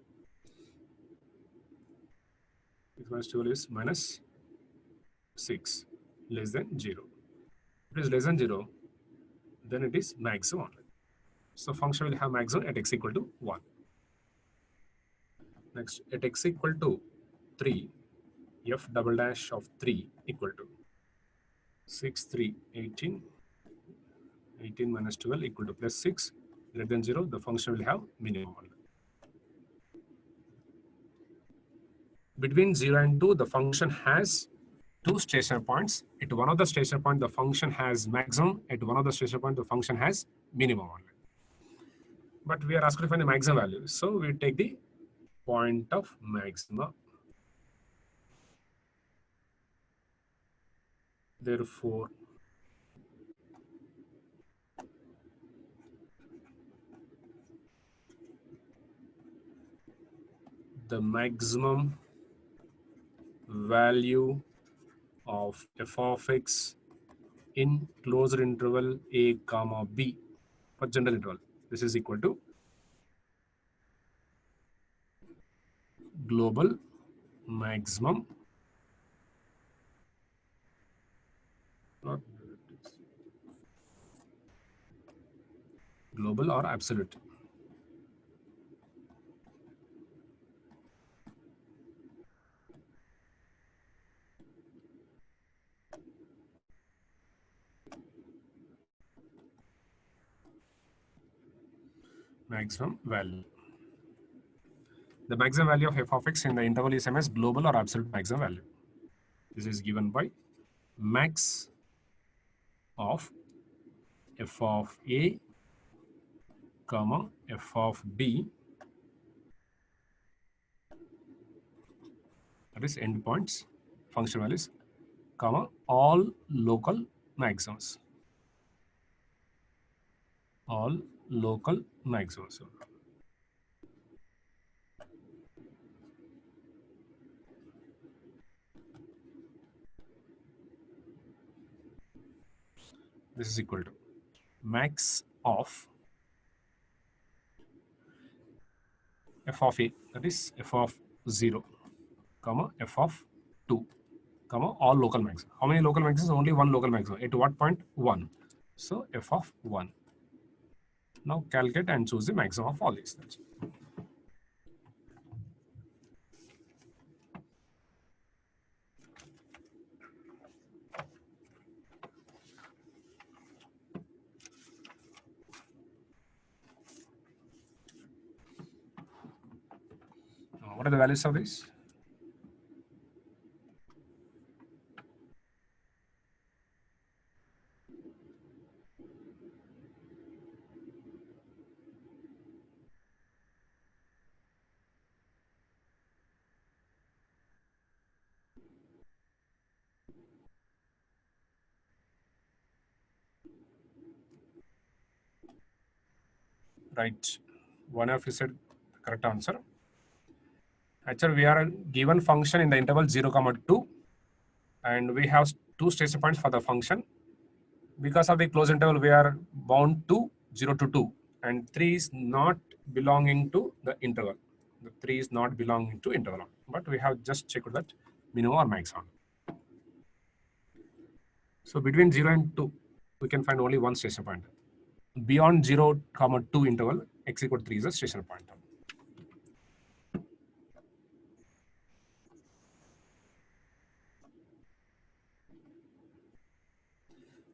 6 minus 12 is minus 6 less than 0. If it is less than 0, then it is maximum only. So function will have maximum at x equal to 1. Next, at x equal to 3, f double dash of 3 equal to 6, 3, 18. 18 minus 12 equal to plus 6 greater than 0. The function will have minimum only. Between 0 and 2, the function has two stationary points. At one of the stationary point, the function has maximum. At one of the stationary point, the function has minimum only. But we are asked to find the maximum value. So we take the point of maxima. Therefore, the maximum value of f of x in closed interval a comma b for general interval. This is equal to global maximum global or absolute. Maximum value. The maximum value of f of x in the interval is same as global or absolute maximum value. This is given by max of f of a comma f of b, that is endpoints, function values, comma all local maximums. All local maximums. This is equal to max of f of a, that is f of 0, comma f of 2, comma all local maximum. How many local maximums? Only one local maximum. At what point? 1. So f of 1. Now calculate and choose the maximum of all these. What are the values of this? Right. One of you said the correct answer. Actually, we are given function in the interval 0, 2, and we have two station points for the function. Because of the closed interval, we are bound to 0 to 2, and 3 is not belonging to the interval. The 3 is not belonging to interval, but we have just checked that minimum or maximum. So between 0 and 2, we can find only one station point. Beyond 0, 2 interval, x equal to 3 is a station point.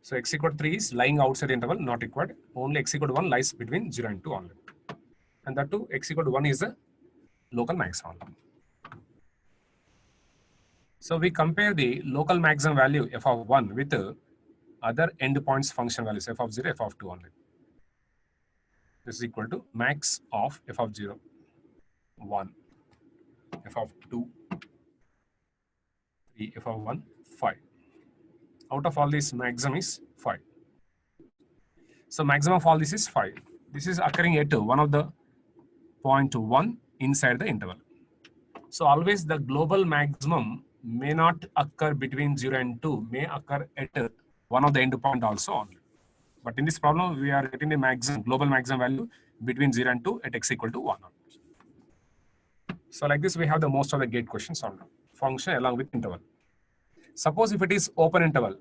So x equal to 3 is lying outside the interval, not required. Only x equal to 1 lies between 0 and 2 only. And that too, x equal to 1 is the local maximum. So we compare the local maximum value f of 1 with other endpoints function values f of 0, f of 2 only. This is equal to max of f of 0, 1, f of 2, 3, f of 1, 5. Out of all this, maximum is 5. So maximum of all this is 5. This is occurring at one of the point 1 inside the interval. So always the global maximum may not occur between 0 and 2, may occur at one of the endpoint also only. But in this problem, we are getting the maximum, global maximum value between 0 and 2 at x equal to 1. So like this, we have the most of the gate questions on function along with interval. Suppose if it is open interval,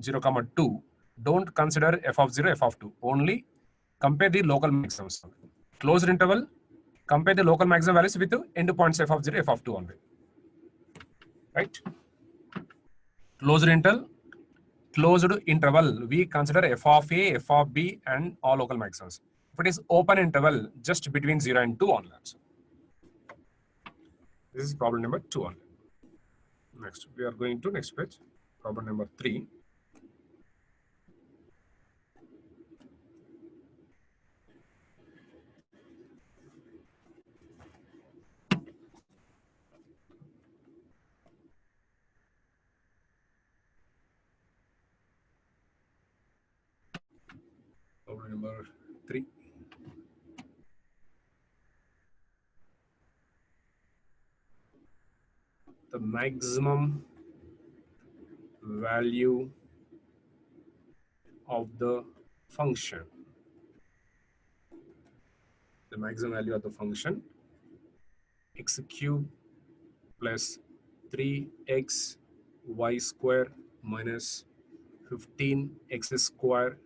0, 2, don't consider f of 0, f of 2. Only compare the local maximums. Closed interval, compare the local maximum values with the endpoints f of 0, f of 2 only. Right? Closed interval, we consider f of a, f of b, and all local maximums. If it is open interval, just between 0 and 2 only. This is problem number 2 only. Next, we are going to next page, problem number 3. Problem number 3. The maximum value of the function. The maximum value of the function x cube plus 3x y square minus 15x square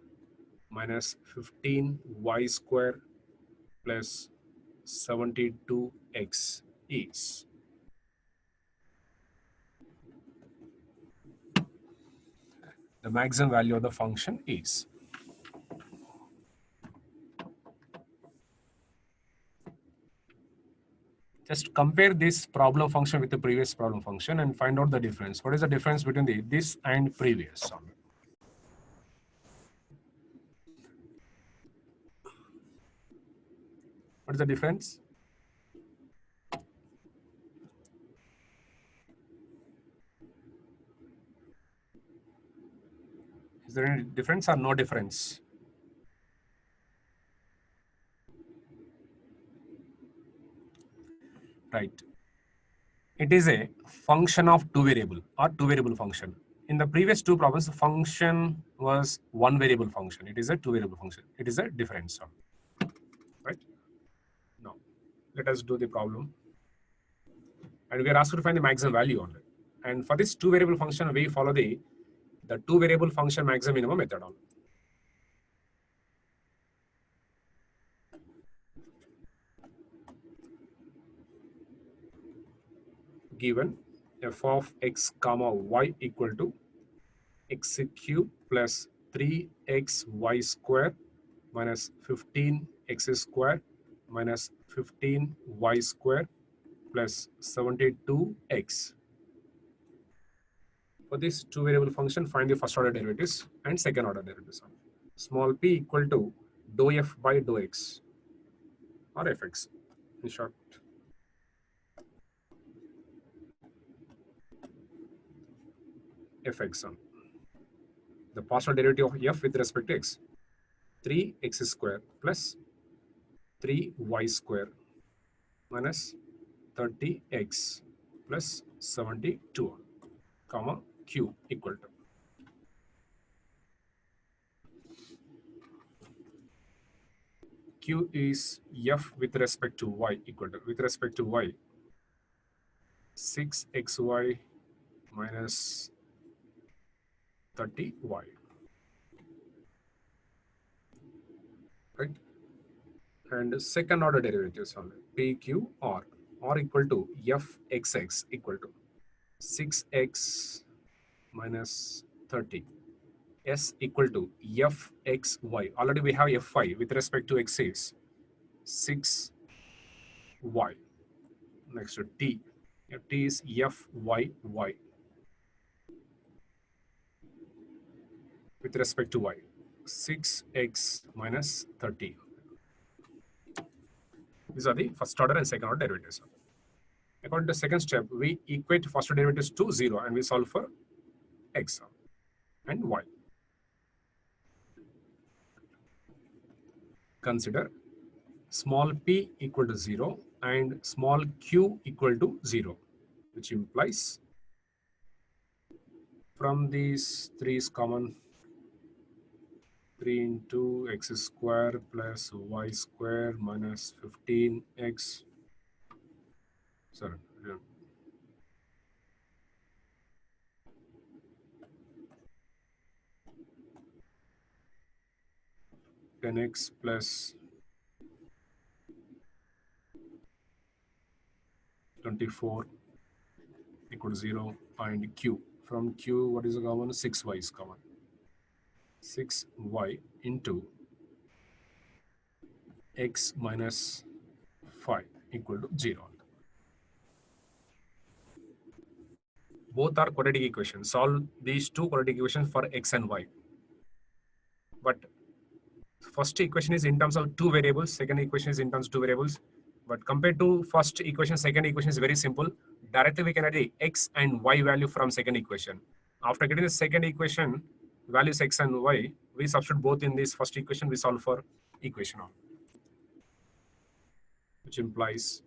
minus 15y square plus 72x is. The maximum value of the function is. Just compare this problem function with the previous problem function and find out the difference. What is the difference between this and previous? What is the difference? Is there any difference or no difference? Right. It is a function of two variable function. In the previous two problems, the function was one variable function. It is a two variable function. It is a difference. Right? Now, let us do the problem. And we are asked to find the maximum value only. And for this two variable function, we follow the two variable function maximum minimum method only. Given f of x comma y equal to x cube plus 3xy square minus 15x square minus 15y square plus 72x. For this two variable function, find the first order derivatives and second order derivatives. Small p equal to dou f by dou x or fx in short. Fx on the partial derivative of f with respect to x, 3x square plus 3y square minus 30x plus 72 comma q equal to q is f with respect to y equal to, with respect to y, 6xy minus 30y. Right? And second order derivatives only, pq r equal to fxx equal to 6x minus 30, s equal to fxy. Already we have fy with respect to x is 6y. Next to t, t is fyy with respect to y, 6x minus 30. These are the first order and second order derivatives. According to the second step, we equate first order derivatives to 0 and we solve for x and y. Consider small p equal to 0 and small q equal to 0, which implies from these three is common, 3 into x square plus y square minus 15x. Sorry. 10x plus 24 equal to 0, and q. From q, what is the common? 6y is common. 6y into x minus 5 equal to 0. Both are quadratic equations. Solve these two quadratic equations for x and y. But first equation is in terms of two variables, second equation is in terms of two variables. But compared to first equation, second equation is very simple. Directly we can add the x and y value from second equation. After getting the second equation, values x and y, we substitute both in this first equation, we solve for equation 1, which implies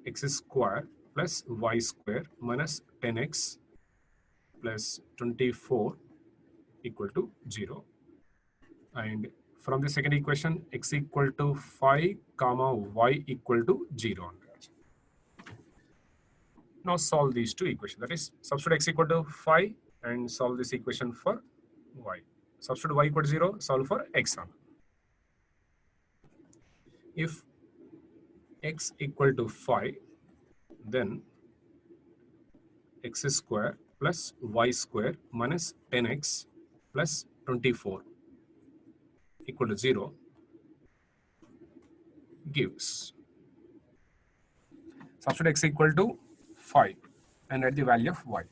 x square plus y square minus 10x plus 24 equal to 0. And from the second equation, x equal to 5 comma y equal to 0. Now solve these two equations. That is, substitute x equal to 5 and solve this equation for y. Substitute y equal to 0, solve for x1. If x equal to 5, then x square plus y square minus 10x plus 24 equal to 0 gives, substitute x equal to 5 and write the value of y,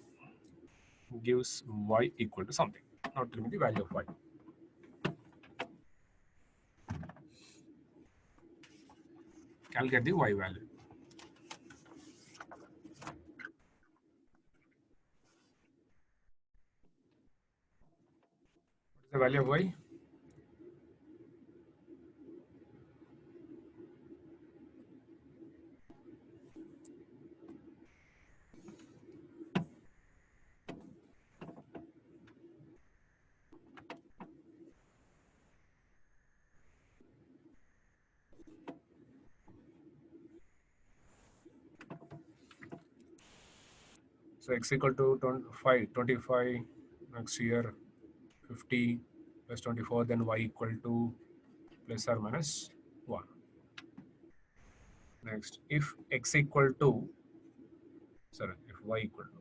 gives y equal to something. Now tell me the value of y. Calculate the y value. What is the value of y? So x equal to 25 next year, 50 plus 24, then y equal to plus or minus 1. Next, if x equal to, sorry, if y equal to,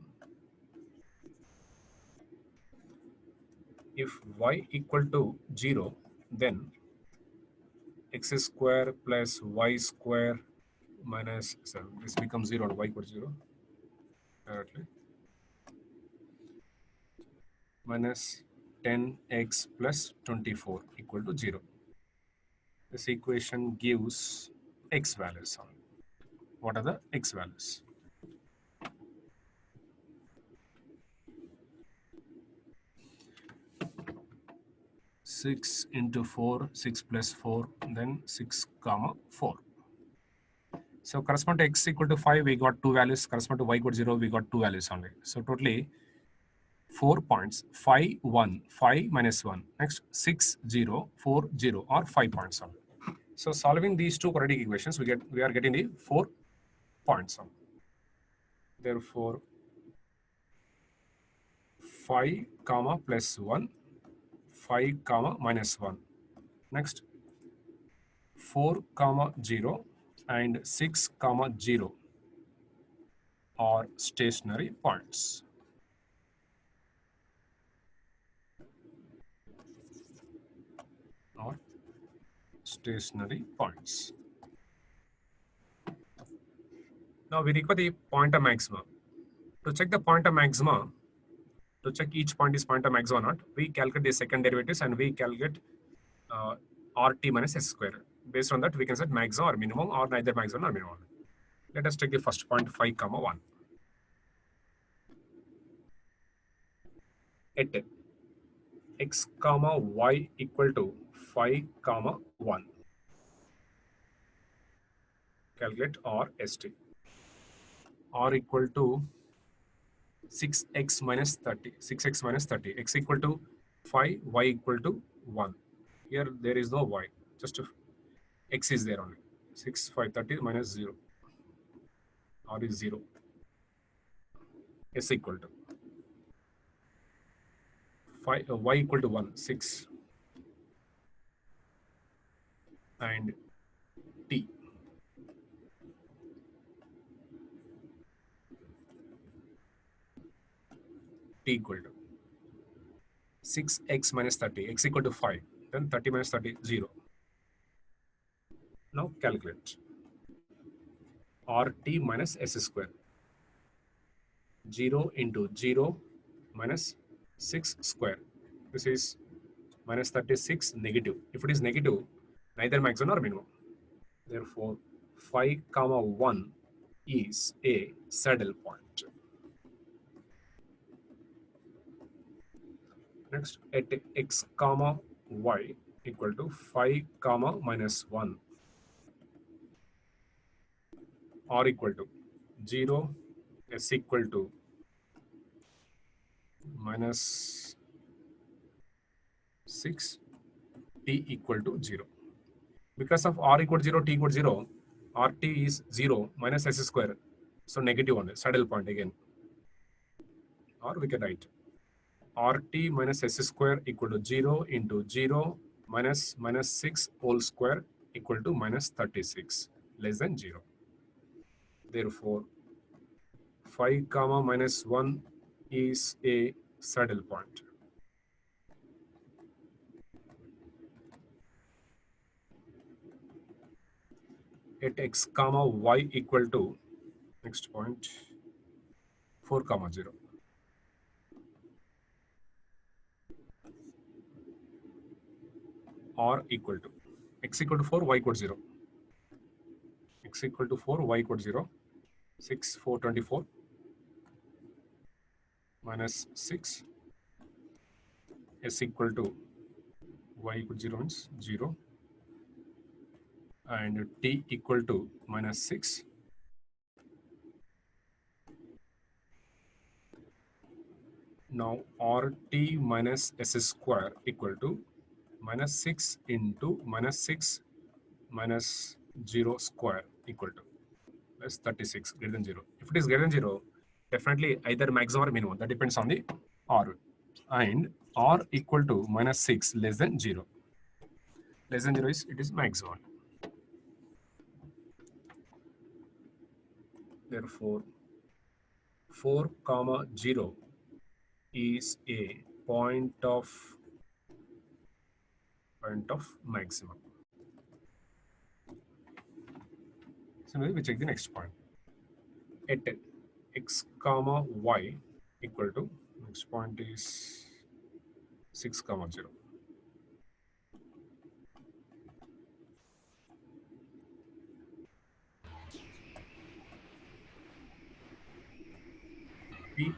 if y equal to 0, then x square plus y square minus, so this becomes 0 and y equal to 0 directly, minus 10x plus 24 equal to 0. This equation gives x values. What are the x values? Six into 4, 6 plus 4, then 6 comma 4. So correspond to x equal to 5, we got two values. Correspond to y equal to 0, we got two values only. So totally 4 points, 5, 1, 5 minus 1. Next 6, 0, 4, 0 or 5 points only. So solving these two quadratic equations, we are getting the 4 points only. Therefore 5 comma plus 1, 5 comma minus 1. Next 4 comma 0 and 6 comma 0 are stationary points. Or stationary points. Now we require the pointer maxima. To check the pointer maxima, to check each point is pointer maxima or not, we calculate the second derivatives and we calculate RT minus S square. Based on that, we can set maximum or minimum or neither maximum or minimum. Let us take the first point 5 comma 1. At x comma y equal to 5 comma 1. Calculate RST. R equal to 6x minus 30. 6x minus 30. X equal to 5, y equal to 1. Here there is no y, just x is there only. 6, 5, 30 minus 0. R is 0. S equal to 5, y equal to 1, 6. And t. T equal to 6x minus 30, x equal to 5. Then 30 minus 30, 0. Now calculate. RT minus S square. 0 into 0 minus 6 square. This is minus 36 negative. If it is negative, neither maximum nor minimum. Therefore, 5 comma 1 is a saddle point. Next, at x comma y equal to 5 comma minus 1 or equal to 0, s equal to minus 6, t equal to 0. Because of r equal to 0, t equal to 0, rt is 0 minus s square. So negative one, saddle point again. Or we can write rt minus s square equal to 0 into 0 minus 6 whole square equal to minus 36 less than 0. Therefore, 5 comma minus 1 is a saddle point. At x comma y equal to, next point, 4 comma 0. Or equal to x equal to 4, y equal to 0. X equal to 4, y equal to 0. 6, 4, 24 minus 6. S equal to y equal to 0 means 0. And t equal to minus 6. Now rt minus s square equal to minus 6 into minus 6 minus 0 square equal to plus 36 greater than 0. If it is greater than 0, definitely either maximum or minimum. That depends on the r. And r equal to minus 6 less than 0. Less than 0 is it is maximum. Therefore, 4 comma 0 is a point of maximum. Similarly, we check the next point. At x comma y equal to, next point is 6 comma 0. P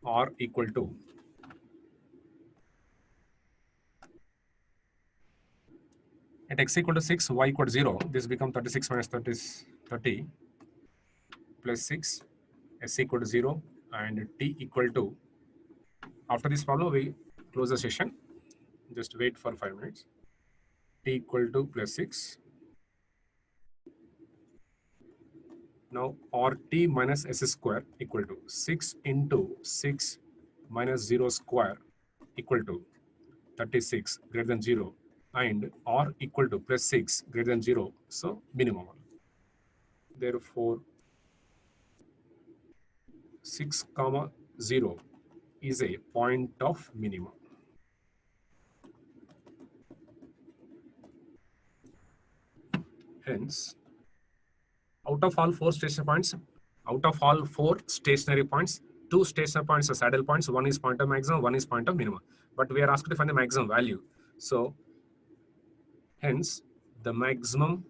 r equal to at x equal to 6, y equal to 0, this becomes 36 minus 30 plus 6, s equal to 0, and t equal to, after this problem, we close the session. Just wait for 5 minutes. T equal to plus 6. Now rt minus s square equal to 6 into 6 minus 0 square equal to 36 greater than 0, and r equal to plus 6 greater than 0, so minimum. Therefore, 6 comma 0 is a point of minimum. Hence, out of all four stationary points, two stationary points are saddle points. One is point of maximum, one is point of minimum. But we are asked to find the maximum value. So, hence, the maximum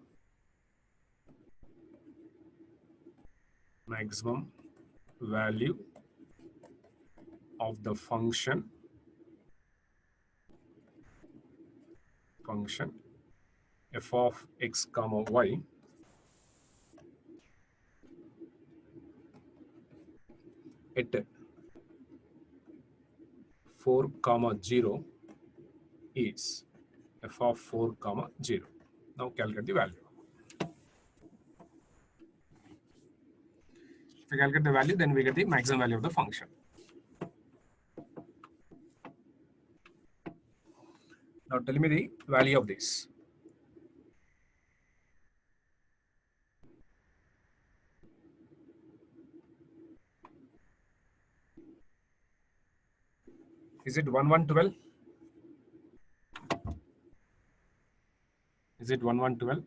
value of the function f of x comma y at 4 comma 0 is f of 4 comma 0. Now calculate the value. If we calculate the value, then we get the maximum value of the function. Now tell me the value of this. Is it 1112? Is it 1112?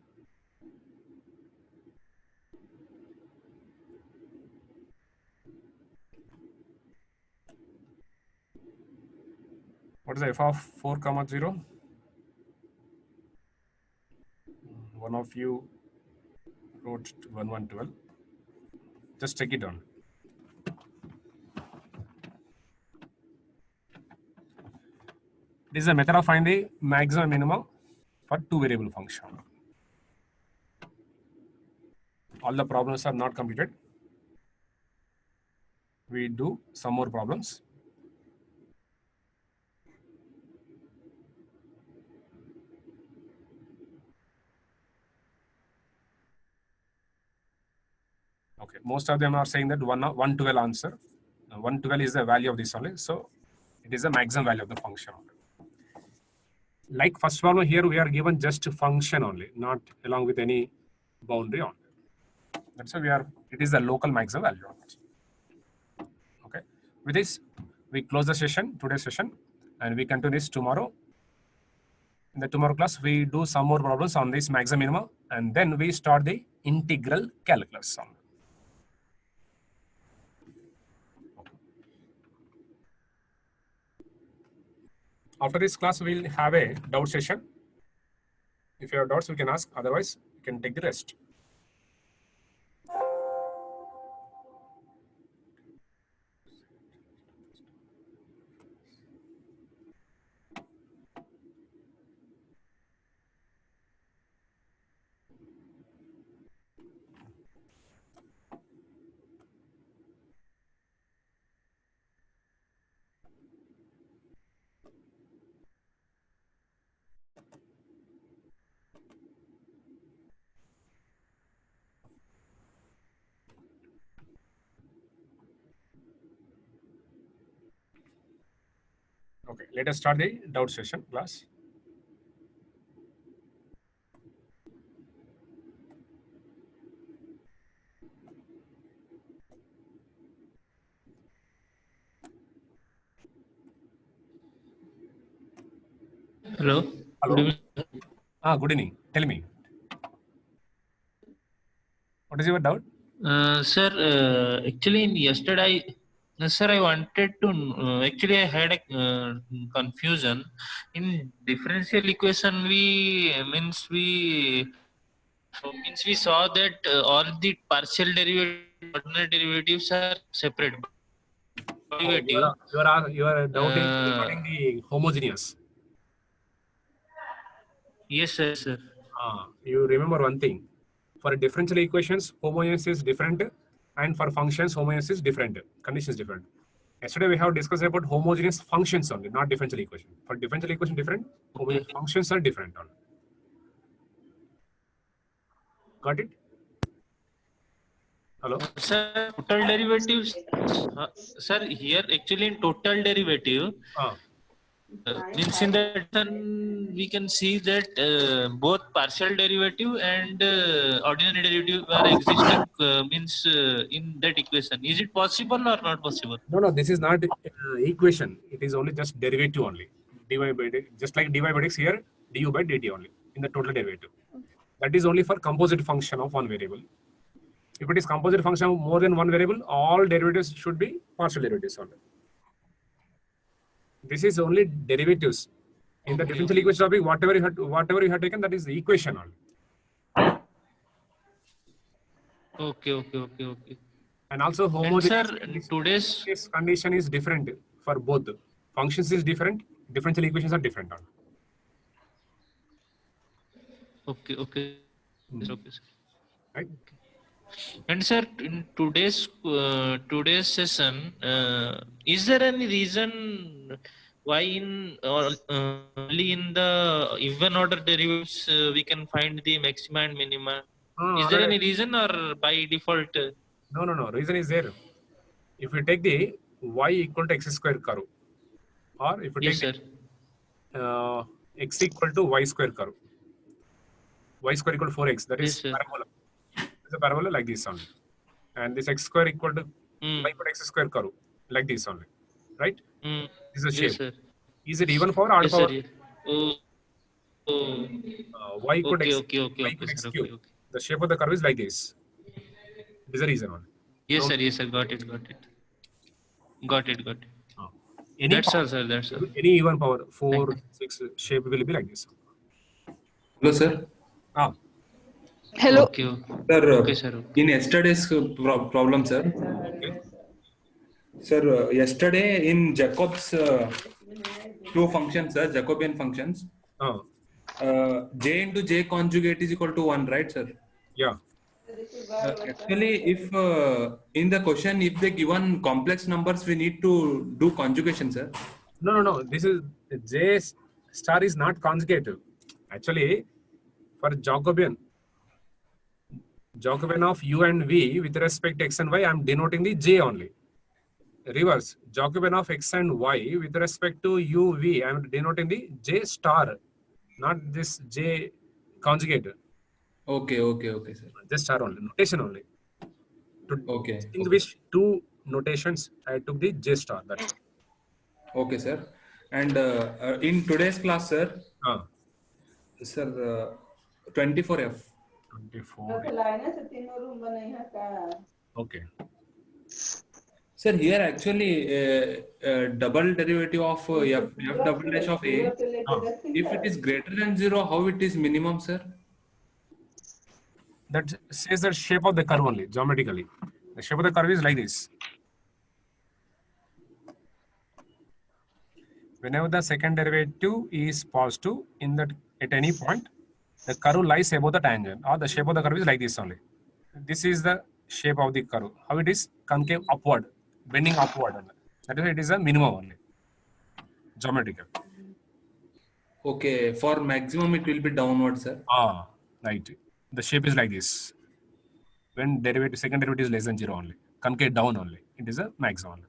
What is the f of 4 comma 0? One of you wrote 1112. Just check it on. This is a method of finding the maximum minimum for two variable function. All the problems are not completed. We do some more problems. Okay, most of them are saying that 112 answer. 112 is the value of this only. So it is the maximum value of the function. Like first problem here, we are given just function only, not along with any boundary on. That's why it is the local maximum value. Okay. With this, we close the session, today's session, and we continue this tomorrow. In the tomorrow class, we do some more problems on this maximum minimum, and then we start the integral calculus. After this class, we'll have a doubt session. If you have doubts, we can ask. Otherwise, you can take the rest. Okay, let us start the doubt session class. Hello. Hello. Good evening. Good evening. Tell me. What is your doubt? Sir, actually, yesterday, sir, I wanted to, actually, I had a confusion. In differential equation, we saw that all the partial ordinary derivatives are separate. Derivative. Your doubt is regarding the homogeneous. Yes, sir. You remember one thing. For differential equations, homogeneous is different, and for functions, homogeneous is different. Condition is different. Yesterday we have discussed about homogeneous functions only, not differential equation. For differential equation different, homogeneous functions are different only. Got it? Hello? Sir, total derivatives. Sir, here actually in total derivative, means in that we can see that both partial derivative and ordinary derivative are existing in that equation. Is it possible or not possible? No, this is not equation. It is only just derivative only. Dy by dx, just like dy by dx here, du by dt only in the total derivative. That is only for composite function of one variable. If it is composite function of more than one variable, all derivatives should be partial derivatives only. This is only derivatives. In the differential equation topic, whatever you have taken, that is the equation only. Okay. And also homogeneous today's condition is different for both. Functions is different, differential equations are different. Okay. Okay, sir. Right? And sir, in today's session, is there any reason why in only in the even order derivatives we can find the maxima and minima? Is there any reason or by default? No. Reason is there. If you take the y equal to x square curve, or if you Yes, take sir. the x equal to y square curve, y square equal to 4x, that Yes, is sir. parabola. It's a parabola like this only. And this x square equal to Hmm. y equal to x square curve, like this only. Right? Hmm. This is a Yes, shape. sir. Is it even power or odd Yes, sir. power? Yes. Oh. Oh. Y equal to Okay. x, Okay. Okay. y Okay, equal to sir. x Okay. cube. Okay. The shape of the curve is like this. This is the reason only. Yes, No, sir. Yes, sir. Got it. Got it. Got it. Got it. uh, any That's power, all, sir. That's all. any even power, Thank 4, you. 6 shape will be like this. Hello, sir. Ah, Hello. Okay. Okay. Sir, Okay, sir. Okay. in yesterday's problem, sir. okay. Sir, yesterday in Jacob's two functions, sir, Jacobian functions, Ah, J into J conjugate is equal to 1, right, sir? yeah. Actually, if in the question, if they given complex numbers, we need to do conjugation, sir. No. This is J star is not conjugative. Actually, for Jacobian of u and v with respect to x and y, I am denoting the J only. Reverse, Jacobian of x and y with respect to u, v, I am denoting the J star, not this J conjugate. Okay, sir. Just star only, notation only. To Okay. distinguish two notations, I took the J star. That's all. Okay, sir. And in today's class, sir, Ah, sir, 24F. 24. Okay. Sir, here actually double derivative of f double dash of a. Ah, If it is greater than 0, how it is minimum, sir? that says the shape of the curve only, geometrically. The shape of the curve is like this. Whenever the second derivative is positive in that at any point, the curve lies above the tangent, or the shape of the curve is like this only. This is the shape of the curve. How it is? Concave upward, bending upward. That is, it is a minimum only, geometrical. Okay, for maximum it will be downward, sir. Ah, right. The shape is like this. When second derivative is less than 0 only, concave down only, it is a maximum.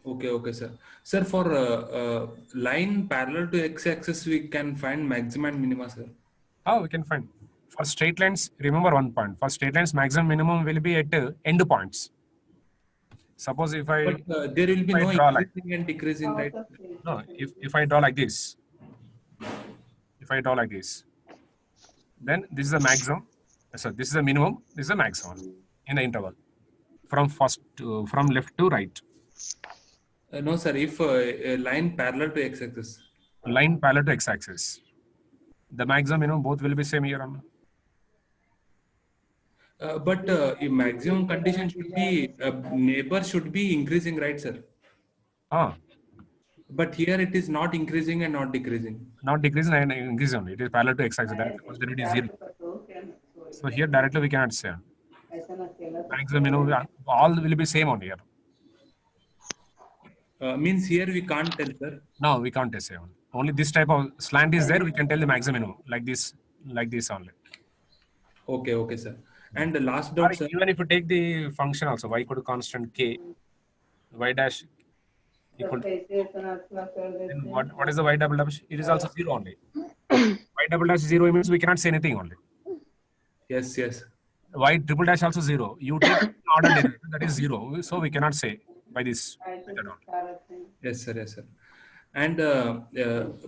Okay, sir. Sir, for line parallel to x-axis, we can find maximum and minima, sir. We can find. For straight lines, remember one point. For straight lines, maximum minimum will be at end points. Suppose if I But there will be no increasing and decreasing, right? no, if I draw like this, then this is a maximum. So this is a minimum. This is a maximum in the interval from left to right. No, sir. If a line parallel to x-axis. Line parallel to x-axis. The maximum minimum both will be same here. But a maximum condition should be neighbor should be increasing, right, sir? But here it is not increasing and not decreasing. Not decreasing and increasing only. It is parallel to x-axis. Because it is 0. So here directly we cannot say. Maximum minimum all will be same only here. Means here we can't tell, sir. No, we can't say only. Only this type of slant is there. We can tell the maximum minimum like this only. Okay, sir. And the last dot, sir. Even if you take the function also, y equal to constant k, y dash equal to, then what is the y double dash? It is also 0 only. Y double dash 0 means we cannot say anything only. Yes. Y triple dash also 0. You take order derivative, that is 0. So we cannot say by this method only. Yes, sir. And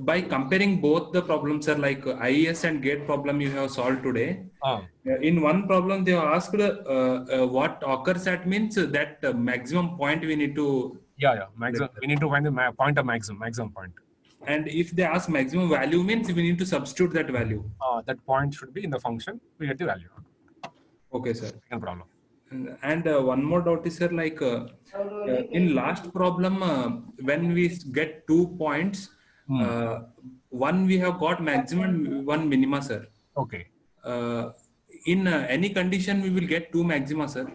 by comparing both the problems, sir, like IES and GATE problem you have solved today, in one problem they have asked what occurs at means that maximum point we need to... Yeah. Maximum. We need to find the point of maximum point. And if they ask maximum value means we need to substitute that value. That point should be in the function. We get the value. Okay, sir. No problem. And one more doubt is, sir, like in last problem, when we get 2 points, one we have got maximum, one minima, sir. Okay. In any condition, we will get 2 maxima, sir.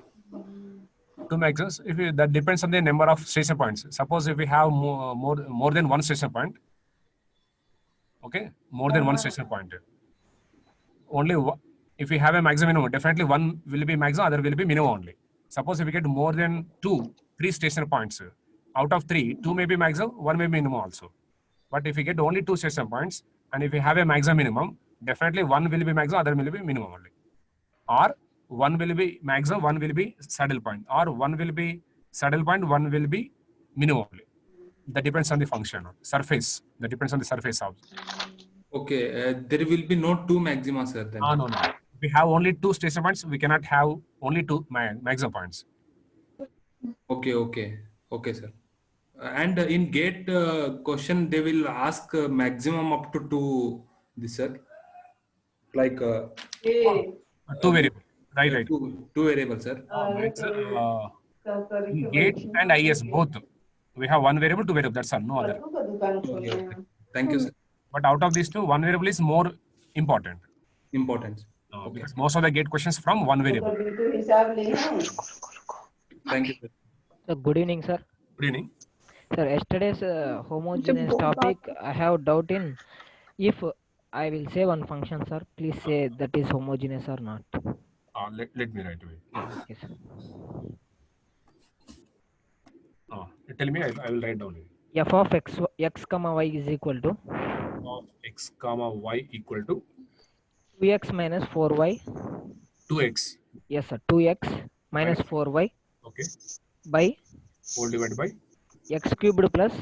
two maximums. That depends on the number of station points. Suppose if we have more than one station point, okay, more than one station point. If we have a maximum minimum, definitely one will be maximum, other will be minimum only. Suppose if we get more than three station points, out of three, two may be maximum, one may be minimum also. But if we get only two station points, and if we have a maximum minimum, definitely one will be maximum, other will be minimum only. Or one will be maximum, one will be saddle point, or one will be saddle point, one will be minimum only. That depends on the function, surface. That depends on the surface also. Okay, there will be no two maxima, sir. Then. No. If we have only two station points, we cannot have only two maximum points. Okay, sir. And in gate question, they will ask maximum up to two. This, sir. Like two variable, right. Two variables, sir. Gate and IS both. We have one variable, two variable. That's all. No other. Okay. Thank you, sir. But out of these two, one variable is more important. Okay. Because most of the gate questions from one variable. Thank you, sir. So, good evening, sir. Good evening. Sir, yesterday's homogeneous topic, I have doubt in if I will say one function, sir. Please say that is homogeneous or not. Let me write away. Okay, sir. Tell me, I will write down. F of x comma y is equal to Of x comma y equal to 2x minus 4y. 2x. Yes, sir. 2x minus 4y. Okay. By Whole divided by x cubed plus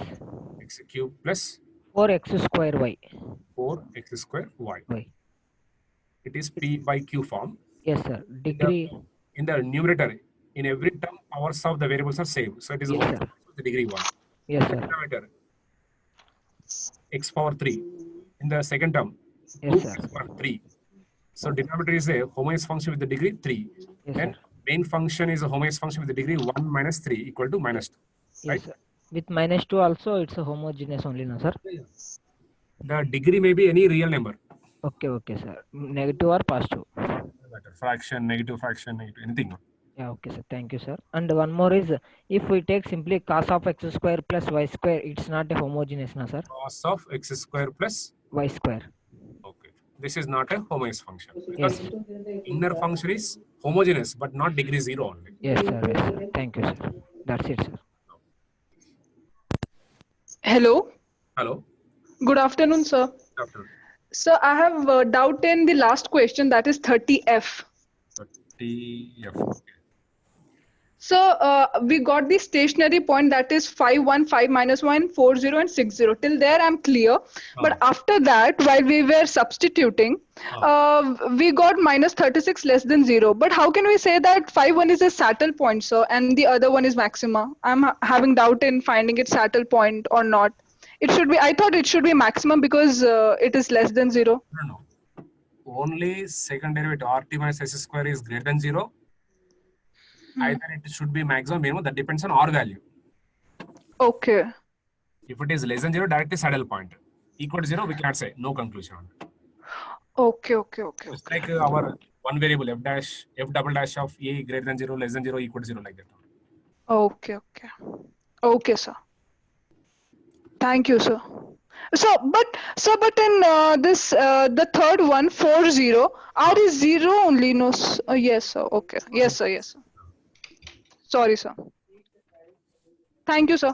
x cube plus 4x square y. 4x square y. Y. It is p by q form. Yes, sir. Degree. In the numerator, in every term, powers of the variables are same. So it is Yes, sir. the degree 1. Yes, sir. Denominator, x power 3. In the second term, Yes, sir. x power 3. So denominator is a homogeneous function with the degree 3. Yes, And sir. main function is a homogeneous function with the degree 1 minus 3 equal to minus 2. Right? Yes, sir. With minus 2 also, it's a homogeneous only, no, sir? The degree may be any real number. Okay, sir. Negative or positive? Fraction, negative, anything. Yeah, okay, sir. Thank you, sir. And one more is, if we take simply cos of x square plus y square, it's not a homogeneous, no, sir? Cos of x square plus Y square. Okay. This is not a homogeneous function. Yes. Because inner function is homogeneous, but not degree 0 only. Yes, sir. Yes, sir. Thank you, sir. That's it, sir. Hello. Hello. Good afternoon, sir. Good afternoon. So I have a doubt in the last question, that is 30F. 30F. Okay. So we got the stationary point, that is 5, 1, 5, minus 1, 4, 0, and 6, 0. Till there I'm clear. But after that, while we were substituting, we got minus 36 less than 0. But how can we say that 5, 1 is a saddle point, sir, and the other one is maxima? I'm having doubt in finding its saddle point or not. It should be, I thought it should be maximum because it is less than 0. No. Only second derivative RT minus S square is greater than 0. Either it should be maximum, minimum, that depends on R value. Okay. If it is less than 0, directly saddle point. Equal to 0, we cannot say, no conclusion. Okay. It's like our one variable, f double dash of a greater than 0, less than 0, equal to 0, like that. Okay, sir. Thank you, sir. But in this the third one, 4, 0, R is 0 only, no? Yes, sir. Okay. Yes, sir. Sorry, sir. Thank you, sir.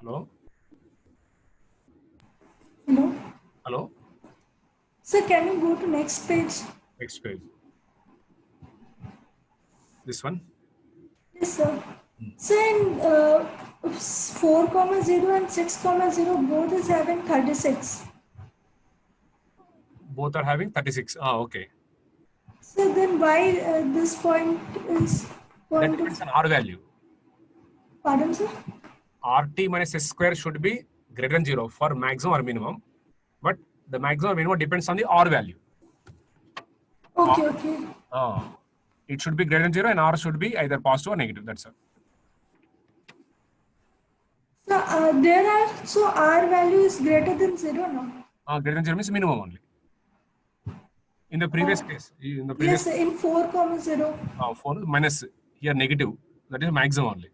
Hello? Hello? Sir, can you go to next page? Next page. This one? Yes, sir. So in 4, 0 and 6, 0, both is having 36. Both are having 36. Okay. So then why this point is That depends on R value. Pardon, sir? RT minus S square should be greater than 0 for maximum or minimum. But the maximum or minimum depends on the R value. Okay. It should be greater than 0 and R should be either positive or negative. That's it. So R value is greater than 0 now. Greater than 0 means minimum only. In the previous case, in the previous Yes, in 4,0. 4 minus here negative, that is maximum only.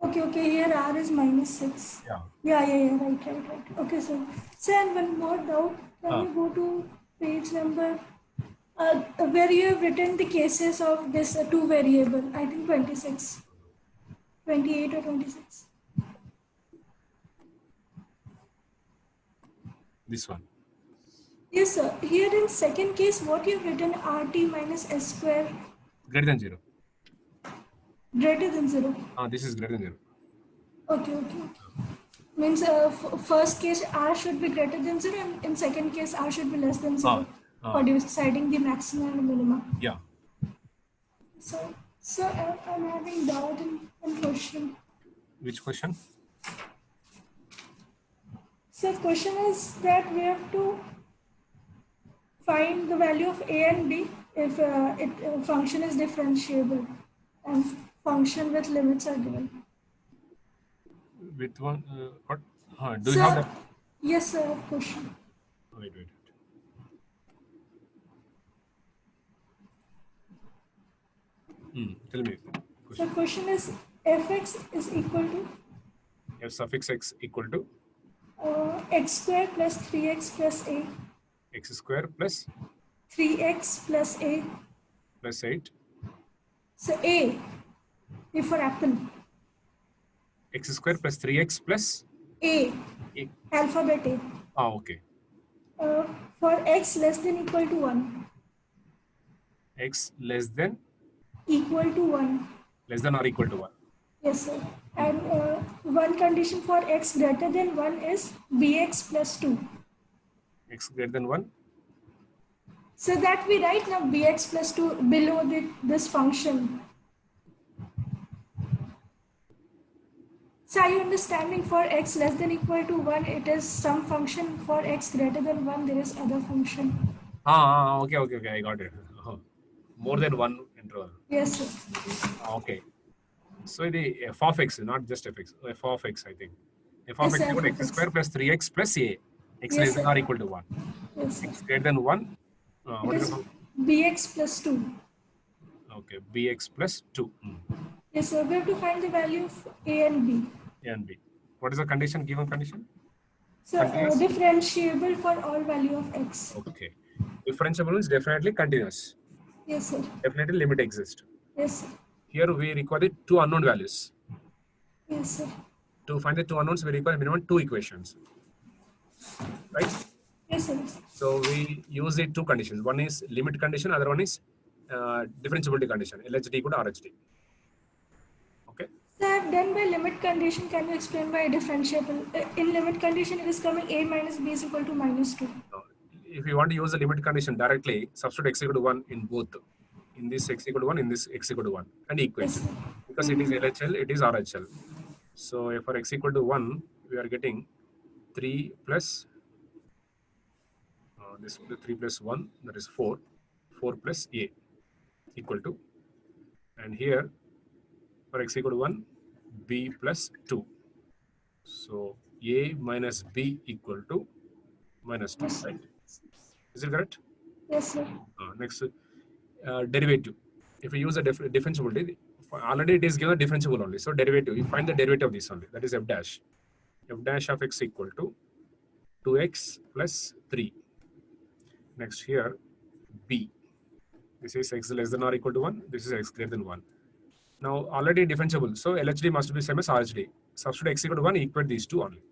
Okay, here R is -6. Yeah. Right. Okay, sir. So, and one more doubt. Can you go to page number where you have written the cases of this two variable? I think 26, 28 or 26. This one. Yes, sir. Here in second case, what you have written RT minus S square Greater than 0. greater than 0. This is greater than 0. Okay. Means first case R should be greater than 0 and in second case R should be less than 0 for deciding the maximum and minimum. Yeah. So I'm having doubt in question. Which question? So question is that we have to find the value of A and B if function is differentiable and function with limits are given. With one, what? Do you have that? Yes, sir. Question. Wait. Tell me. The question is fx is equal to F suffix x equal to x square plus 3x plus a. X square plus 3x plus a. plus 8. So a for apple. X square plus 3x plus A. Alphabet A. Okay. For x less than equal to 1. X less than Equal to 1. less than or equal to 1. Yes, sir. And one condition for x greater than 1 is bx plus 2. X greater than 1. So that we write now bx plus 2 below this function. So are you understanding for x less than equal to 1, it is some function. For x greater than 1, there is other function. Okay. I got it. More than one interval. Yes, sir. Okay. So the f of x, not just fx. F of x, I think. F of x equal to x square plus 3x plus a. X less than or equal to 1. Yes, X greater than 1. What is the bx plus 2. Okay, bx plus 2. Yes, sir. We have to find the value of a and b. A and b. What is the condition? Given condition? So differentiable for all value of x. Okay. Differentiable is definitely continuous. Yes, sir. Definitely limit exists. Yes, sir. Here we require the two unknown values. Yes, sir. To find the two unknowns, we require minimum two equations. Right? Yes, sir. So we use the two conditions. One is limit condition, other one is differentiability condition. LHD equal to RHD. Okay. Sir, then by limit condition, can you explain by differentiable? In limit condition, it is coming a minus b is equal to -2. If you want to use the limit condition directly, substitute x equal to 1 in both. In this x equal to 1, in this x equal to 1 and equate. Yes, Because it is LHL, it is RHL. So for x equal to 1, we are getting 3 plus this 3 plus 1, that is 4. 4 plus a equal to, and here for x equal to 1, b plus 2. So a minus b equal to -2, right? Is it correct? Yes, sir. Next, derivative. If we use a differentiability, already it is given differentiable only. So derivative, you find the derivative of this only. That is f dash. F dash of x equal to 2x plus 3. Next here, b. This is x less than or equal to 1. This is x greater than 1. Now already differentiable. So LHD must be same as RHD. Substitute x equal to 1, equate these two only.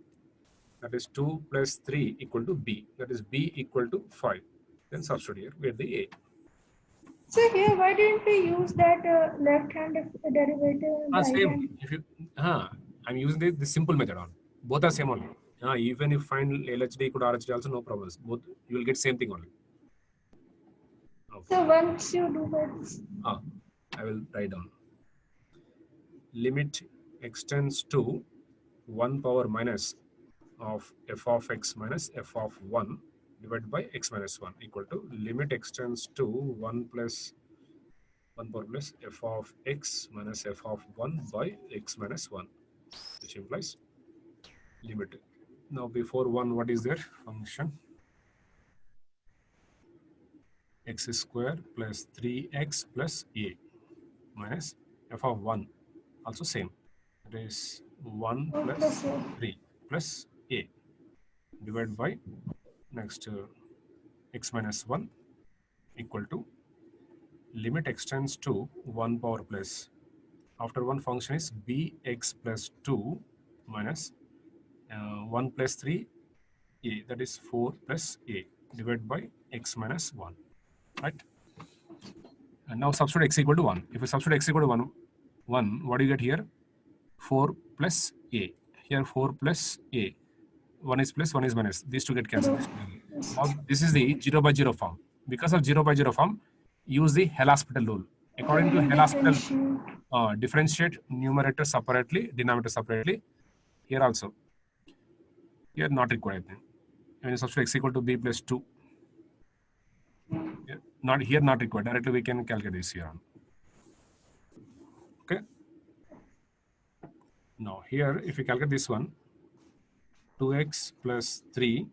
That is 2 plus 3 equal to b. That is b equal to 5. Then substitute here, we get the a. So here, why didn't we use that left-hand derivative? Same. If you, I'm using the simple method on. Both are same only. Even if find LHD equal to RHD also no problems. Both you will get same thing only. Okay. So once you do this, I will write down. Limit extends to 1 power minus of f of x minus f of 1 divided by x minus 1 equal to limit extends to 1 power plus f of x minus f of 1 by x minus 1. which implies limit. Now before 1, what is their function? X square plus 3x plus a minus f of 1, also same. That is 1 plus 3 plus a divided by next x minus 1 equal to limit extends to 1 power plus. After 1 function is bx plus 2 minus 1 plus 3 a, that is 4 plus a divided by x minus 1, right? And now substitute x equal to 1. If you substitute x equal to 1, what do you get here? 4 plus a. Here 4 plus a. 1 is plus, 1 is minus. These two get cancelled. Now this is the 0 by 0 form. Because of 0 by 0 form, use the L'Hospital rule. According to L'Hospital, differentiate numerator separately, denominator separately. Here also. Here not required. When you substitute x equal to b plus 2. Not here, not required. Directly we can calculate this here on. Okay. Now here, if you calculate this one, 2x plus 3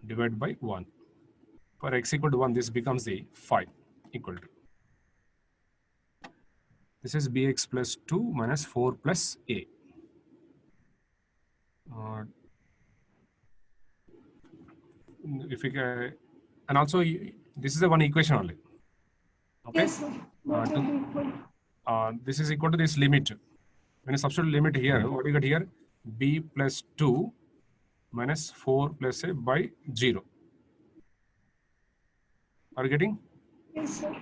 divided by 1. For x equal to 1, this becomes the 5 equal to. This is bx plus 2 minus 4 plus a. If we and also this is the one equation only. Okay. Yes, sir. This is equal to this limit. When you substitute limit here, what do you get here? B plus 2 minus 4 plus a by 0. Are you getting? Yes, sir.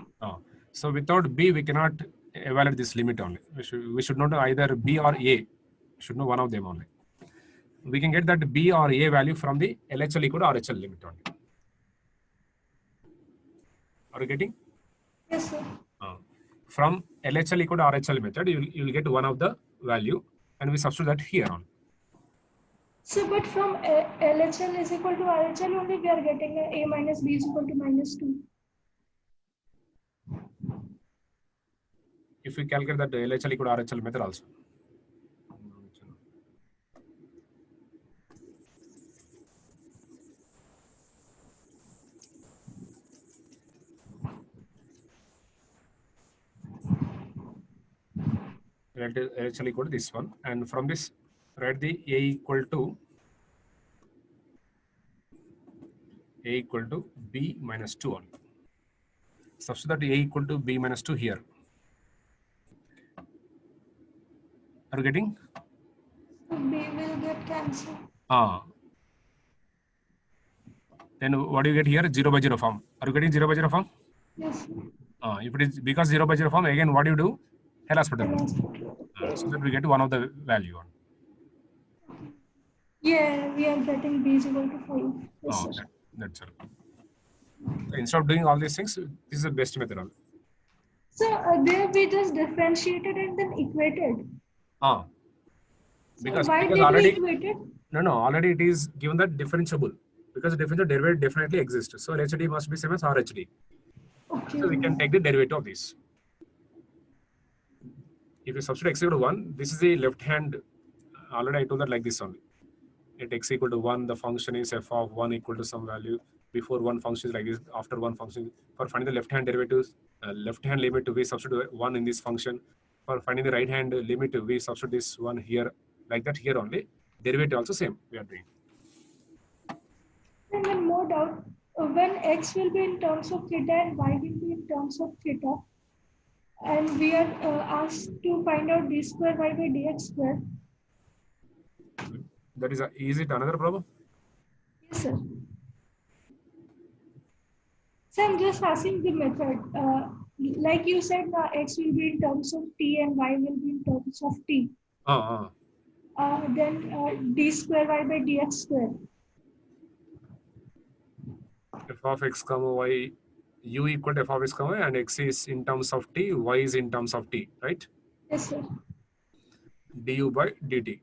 So without b, we cannot evaluate this limit only. We should not know either b or a. We should know one of them only. We can get that b or a value from the LHL equal to RHL limit only. Are you getting? Yes, sir. From LHL equal to RHL method, you will get one of the value, and we substitute that here on. So, but from LHL is equal to RHL only, we are getting a minus b is equal to minus 2. If we calculate that LHL equal to RHL method also. LHL equal to this one, and from this write the a equal to b minus 2 only. Substitute that a equal to b minus 2 here. Are you getting? So b will get cancelled. Then what do you get here? 0 by 0 form. Are you getting 0 by 0 form? Yes, sir. If it is because 0 by 0 form, again what do you do? L'Hospital. So that we get one of the value on. Yeah, we are getting b is equal to 5. Yes, sir. That's all. Instead of doing all these things, this is the best method. So there we just differentiated and then equated. Because, so why because did already we equate it? No, already it is given that differentiable, because the differential derivative definitely exists. So LHD must be same as RHD. Okay. So we can take the derivative of this. If you substitute x equal to 1, this is the left hand. Already I told that like this only. At x equal to 1, the function is f of 1 equal to some value. Before one function is like this, after one function. For finding the left hand derivatives, left hand limit, we substitute 1 in this function. For finding the right hand limit, we substitute this one here, like that here only. Derivative also same we are doing. And one more doubt. When x will be in terms of theta and y will be in terms of theta, and we are asked to find out d square y by dx square. That is it another problem? Yes, sir. So I'm just asking the method. Like you said, x will be in terms of t and y will be in terms of t. Then d square y by dx square. F of x comma y, u equal to f of x comma y, and x is in terms of t, y is in terms of t, right? Yes, sir. Du by dt.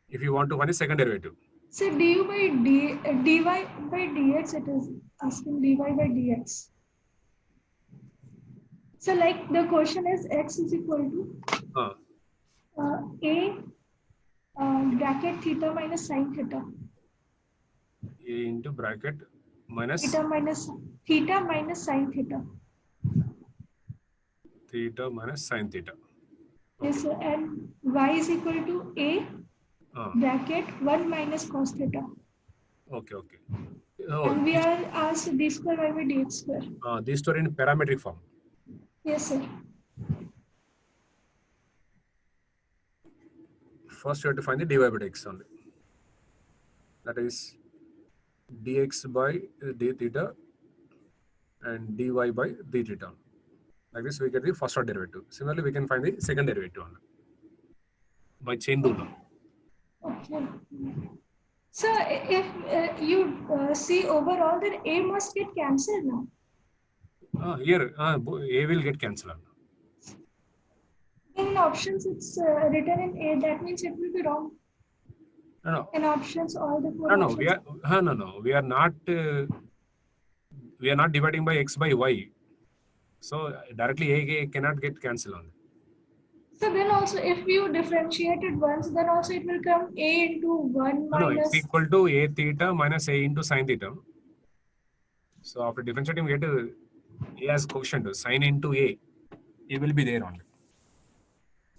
If you want to find the second derivative. So du by dy by dx, it is asking dy by dx. So like the question is x is equal to A bracket theta minus sine theta. A into bracket minus Theta minus sine theta. theta minus sine theta. Yes, sir. And y is equal to A bracket 1 minus cos theta. Okay, okay. And we are asked d square y by dx square. These two are in parametric form. Yes, sir. First, you have to find the dy by dx only. That is dx by d theta and dy by d theta. Like this, we get the first order derivative. Similarly, we can find the second derivative only by chain rule. Okay. So if you see overall, then A must get cancelled now. Here, A will get cancelled. In options, it's written in A. That means it will be wrong. No. In options, all the four No, options. we are not. We are not dividing by x by y. So directly A cannot get cancelled on. So then also, if you differentiate it once, then also it will come A into 1 minus. No, it's equal to A theta minus A into sine theta. So after differentiating, we get A as quotient, sine into A. A will be there only.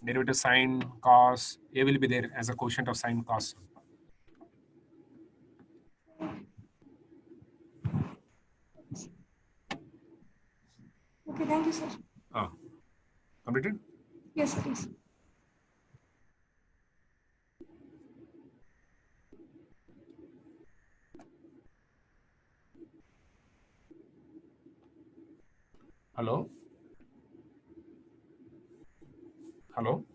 Derivative sine, cos, A will be there as a quotient of sine, cos. Okay, thank you, sir. Completed? Yes, please. Hello? Hello?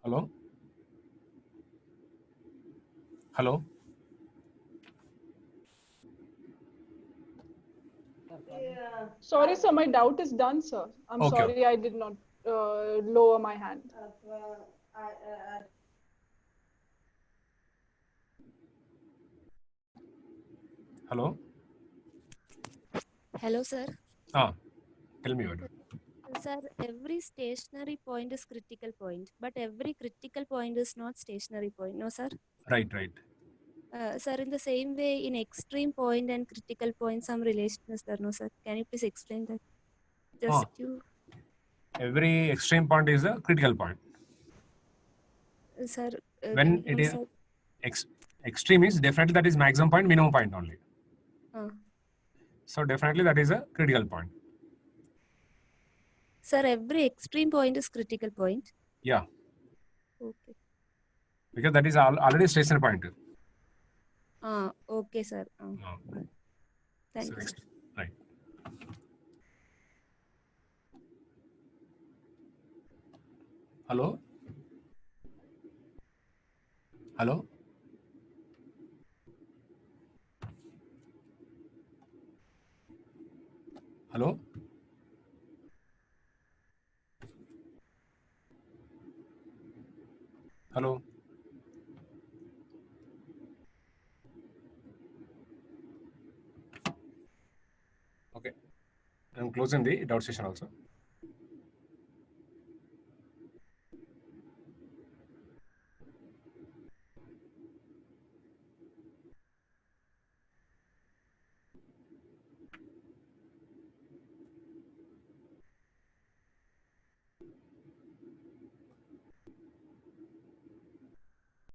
Hello? Hello? Sorry, sir, my doubt is done, sir. I'm Okay. sorry I did not lower my hand. Hello? Hello, sir. Tell me what. Sir, every stationary point is critical point, but every critical point is not stationary point. No, sir? Right, right. Sir, in the same way, in extreme point and critical point, some relation is there. No, sir? Can you please explain that? Just you. Every extreme point is a critical point. Sir, When it is extreme is definitely that is maximum point, minimum point only. So definitely that is a critical point. Sir, every extreme point is critical point. Yeah. Okay. Because that is already stationary point. Okay, sir. Thank you. Right. Hello? Hello? Hello? Hello? Okay. I'm closing the doubt session also.